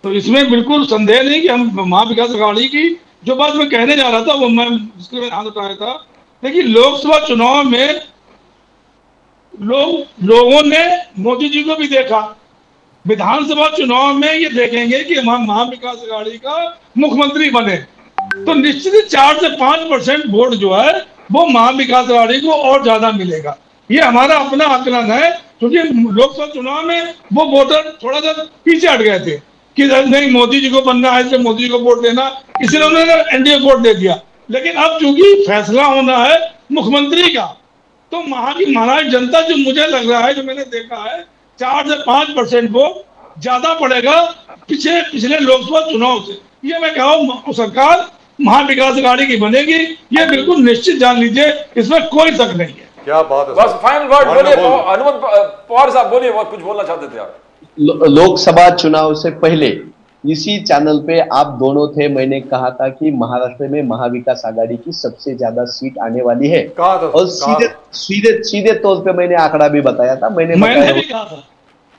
Speaker 4: तो इसमें बिल्कुल संदेह नहीं कि हम महाविकास अघाड़ी की जो बात मैं कहने जा रहा था वो मैं उसके लिए हाथ उठाया था। देखिए, लोकसभा चुनाव में लोगों ने मोदी जी को भी देखा, विधानसभा चुनाव में ये देखेंगे कि हम महाविकास अघाड़ी का मुख्यमंत्री बने, तो निश्चित ही 4 से 5% वोट जो है वो महाविकास अघाड़ी को और ज्यादा मिलेगा। ये हमारा अपना आकलन है, क्योंकि लोकसभा चुनाव में वो वोटर थोड़ा सा पीछे हट गए थे कि नहीं मोदी जी को बनना है इसलिए मोदी जी को वोट देना, इसलिए उन्होंने एनडीए वोट दे दिया। लेकिन अब चूंकि फैसला होना है मुख्यमंत्री का, तो वहां की महाराष्ट्र जनता, जो मुझे लग रहा है, जो मैंने देखा है, 4 से 5% वो ज्यादा पड़ेगा पिछले लोकसभा चुनाव से। ये मैं कह रहा हूं, सरकार महाविकास अघाड़ी की बनेगी, ये बिल्कुल निश्चित जान लीजिए, इसमें कोई शक नहीं है।
Speaker 1: क्या बात है
Speaker 2: बस
Speaker 1: सर।
Speaker 2: फाइनल वर्ड बोलिए,
Speaker 1: Wonderful.
Speaker 2: अनुमत पवार साहब बोलिए, और कुछ बोलना चाहते थे आप।
Speaker 5: लोकसभा चुनाव से पहले इसी चैनल पे आप दोनों थे, मैंने कहा था कि महाराष्ट्र में महाविकास आघाड़ी की सबसे ज्यादा सीट आने वाली है।
Speaker 1: कहा था,
Speaker 5: और सीधे तौर पे मैंने आंकड़ा भी बताया था। मैंने
Speaker 4: भी कहा था।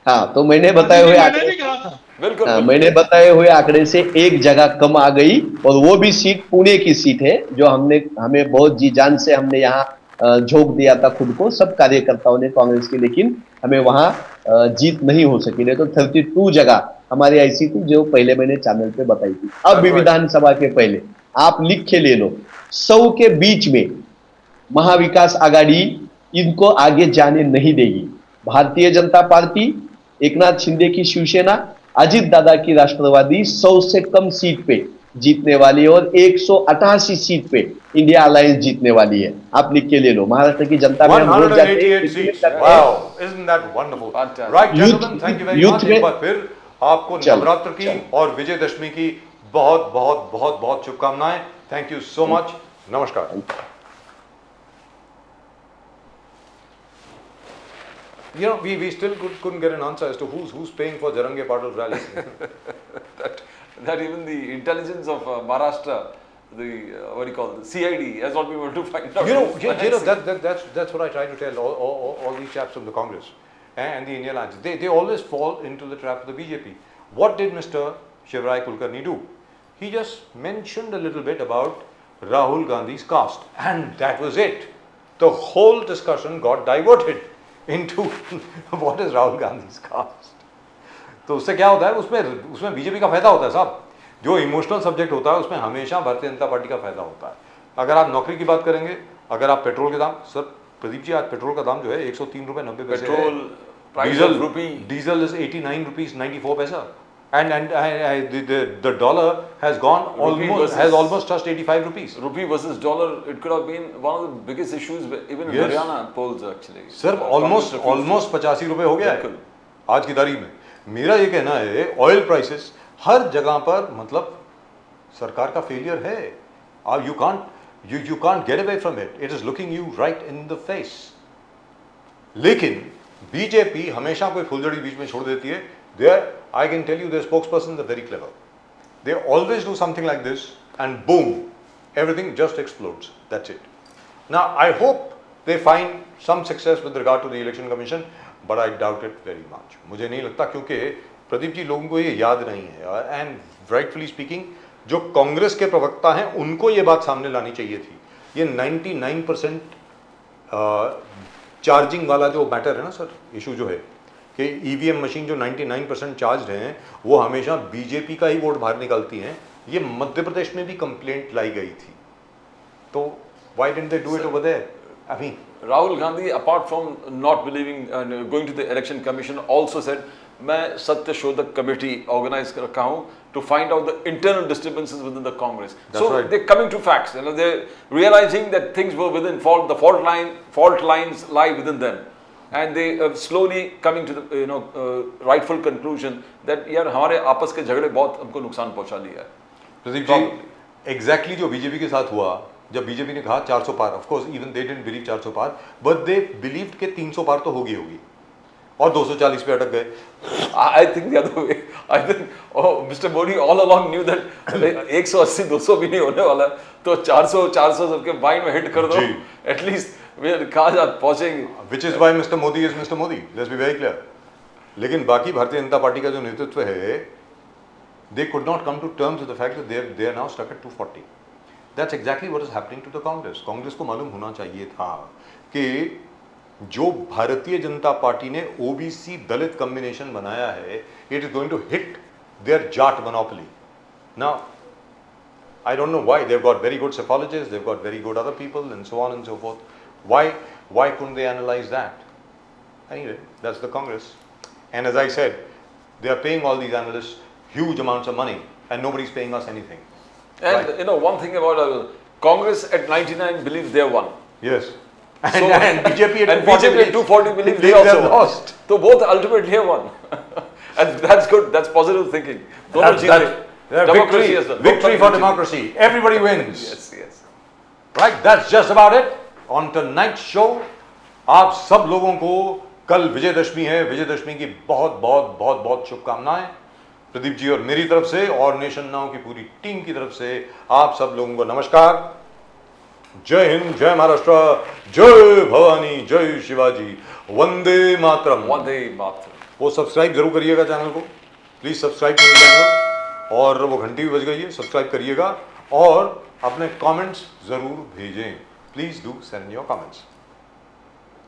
Speaker 5: हाँ, तो मैंने बताए हुए
Speaker 4: मैंने भी कहा था।
Speaker 2: बिल्कुल,
Speaker 5: हाँ, मैंने बताए हुए आंकड़े से एक जगह कम आ गई, और वो भी सीट पुणे की सीट है, जो हमें बहुत जी जान से हमने यहाँ झोंक दिया था खुद को, सब कार्यकर्ताओं ने कांग्रेस की, लेकिन हमें वहां जीत नहीं हो सकी। नहीं तो 32 जगह हमारी ऐसी थी जो पहले मैंने चैनल पे बताई थी। अब भी विधानसभा के पहले आप लिख के ले लो, 100 के बीच में महाविकास आघाड़ी इनको आगे जाने नहीं देगी। भारतीय जनता पार्टी, एकनाथ शिंदे की शिवसेना, अजित दादा की राष्ट्रवादी 100 से कम सीट पे जीतने वाली है, और 188 सीट पे इंडिया अलायंस जीतने वाली है। आप लिख के ले लो, महाराष्ट्र की जनता में हम वोट जाते हैं,
Speaker 1: 188 seats. Wow, isn't that wonderful?
Speaker 2: Fantastic.
Speaker 1: Right, gentlemen, thank you very
Speaker 5: youth
Speaker 1: much.
Speaker 5: में-
Speaker 1: एक बार फिर आपको
Speaker 5: चलो,
Speaker 1: नवरात्र की
Speaker 5: चलो।
Speaker 1: और विजयदशमी की बहुत बहुत बहुत बहुत शुभकामनाएं। Thank you so much. नमस्कार। You know, we still couldn't get an answer as to who's paying for Jarange Patil's rally.
Speaker 2: that even the intelligence of Maharashtra, the what do you call it, the CID, has not been able to find out.
Speaker 1: You know that's what I try to tell all these chaps from the Congress and the Indian Alliance. They always fall into the trap of the BJP. What did Mr. Shivarai Kulkarni do? He just mentioned a little bit about Rahul Gandhi's caste, and that was it. The whole discussion got diverted into what is Rahul Gandhi's caste. तो उससे क्या होता है, उसमें BJP का फायदा होता है साहब। जो इमोशनल सब्जेक्ट होता है उसमें हमेशा भारतीय जनता पार्टी का फायदा होता है। अगर आप नौकरी की बात करेंगे, अगर आप पेट्रोल के दाम, सर प्रदीप जी, आज पेट्रोल का दाम जो है 103 रुपए 90 पैसे है।
Speaker 2: Petrol, price of rupee.
Speaker 1: Diesel is 89 rupees 94 paisa, and the dollar has gone almost touched 85 rupees.
Speaker 2: Rupee versus dollar, it could have been one of the biggest issues, even in
Speaker 1: Yes.
Speaker 2: Haryana polls actually.
Speaker 1: Sir almost 85 रुपए हो गया है
Speaker 2: बिल्कुल।
Speaker 1: आज की तारीख में। मेरा ये कहना है, ऑयल प्राइसेस हर जगह पर, मतलब सरकार का फेलियर है। You can't get away from it, it is looking you right in the face. लेकिन बीजेपी हमेशा कोई फुलझड़ी बीच में छोड़ देती है। There I can tell you, their spokesperson are very clever. They always do something like this and boom, everything just explodes, that's it. Now I hope they find some success with regard to the election commission, but I doubt it very much. मुझे नहीं लगता, क्योंकि प्रदीप जी लोगों को ये याद नहीं है, and rightfully speaking जो कांग्रेस के प्रवक्ता हैं उनको ये बात सामने लानी चाहिए थी। ये 99% चार्जिंग वाला जो मैटर है ना सर, इशू जो है कि ईवीएम मशीन जो 99% चार्ज हैं वो हमेशा बीजेपी का ही वोट बाहर निकालती हैं, ये मध्य प्रदेश में भी कंप्लेंट लाई गई थी। तो why didn't they do it over there? I mean,
Speaker 2: Rahul Gandhi, apart from not believing and going to the election commission, also said, मैं सत्य शोधक कमेटी ऑर्गेनाइज कर रखा हूँ to find out the internal disturbances within the Congress.
Speaker 1: That's
Speaker 2: So
Speaker 1: right.
Speaker 2: they're coming to facts. You know, they're realizing that things were within fault. The fault lines lie within them, and they are slowly coming to the rightful conclusion that यार हमारे आपस के झगड़े बहुत हमको नुकसान पहुंचा लिया है।
Speaker 1: प्रदीप जी, एग्जैक्टली जो बीजेपी के साथ हुआ जब बीजेपी ने कहा 400 पार, of course even they didn't believe 400 पार, बट दे बिलीव्ड के 300 पार तो होगी और 240 पे अटक गए।
Speaker 2: I think the other way. I think Mr. Modi all along knew that 180 200 भी नहीं होने वाला, तो 400 सबके बाइन में हिट कर दो,
Speaker 1: जी।
Speaker 2: एटलीस्ट वे कहाँ जा पहुंचेंगे।
Speaker 1: Which is why Mister Modi is Mister Modi, let's be very clear. लेकिन बाकी भारतीय जनता पार्टी का जो नेतृत्व है, they could not come to terms with the fact that they are now stuck at 240। That's exactly what is happening to the Congress. Congress को मालूम होना चाहिए था कि जो भारतीय जनता पार्टी ने ओबीसी दलित कॉम्बिनेशन बनाया है, it is going to hit their Jat monopoly. Now I don't know why, they've got very good psephologists, they've got very good other people and so on and so forth. Why couldn't they analyze that? Anyway, that's the Congress. And as I said, they are paying all these analysts huge amounts of money and nobody's paying us anything.
Speaker 2: And
Speaker 1: Right.
Speaker 2: you know one thing about Congress at 99 believes they won.
Speaker 1: Yes. And,
Speaker 2: So-
Speaker 1: and BJP at
Speaker 2: And
Speaker 1: 240
Speaker 2: BJP at 240 believes they
Speaker 1: have
Speaker 2: also won.
Speaker 1: lost.
Speaker 2: So both ultimately have won. And that's good, that's positive thinking. दोनों
Speaker 1: That's,
Speaker 2: Jeet
Speaker 1: that's,
Speaker 2: गए।
Speaker 1: that's
Speaker 2: Democracy
Speaker 1: victory,
Speaker 2: is the-
Speaker 1: victory for
Speaker 2: लोकतंत्र जीत
Speaker 1: democracy. Everybody wins.
Speaker 2: गए। Yes, yes.
Speaker 1: Right, that's just about it on tonight's show. आप सब लोगों को कल विजयदशमी है, विजयदशमी की बहुत बहुत बहुत बहुत शुभकामनाएं प्रदीप जी और मेरी तरफ से और नेशन नाउ की पूरी टीम की तरफ से। आप सब लोगों को नमस्कार, जय हिंद, जय महाराष्ट्र, जय भवानी, जय शिवाजी, वंदे मातरम।
Speaker 2: वंदे मातरम।
Speaker 1: वो सब्सक्राइब जरूर करिएगा चैनल को, प्लीज सब्सक्राइब मेरे चैनल, और वो घंटी भी बज गई है, सब्सक्राइब करिएगा और अपने कमेंट्स जरूर भेजें। Please do send your comments.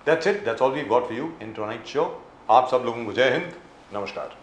Speaker 1: That's it, that's all we got for you in tonight show. आप सब लोगों को जय हिंद, नमस्कार।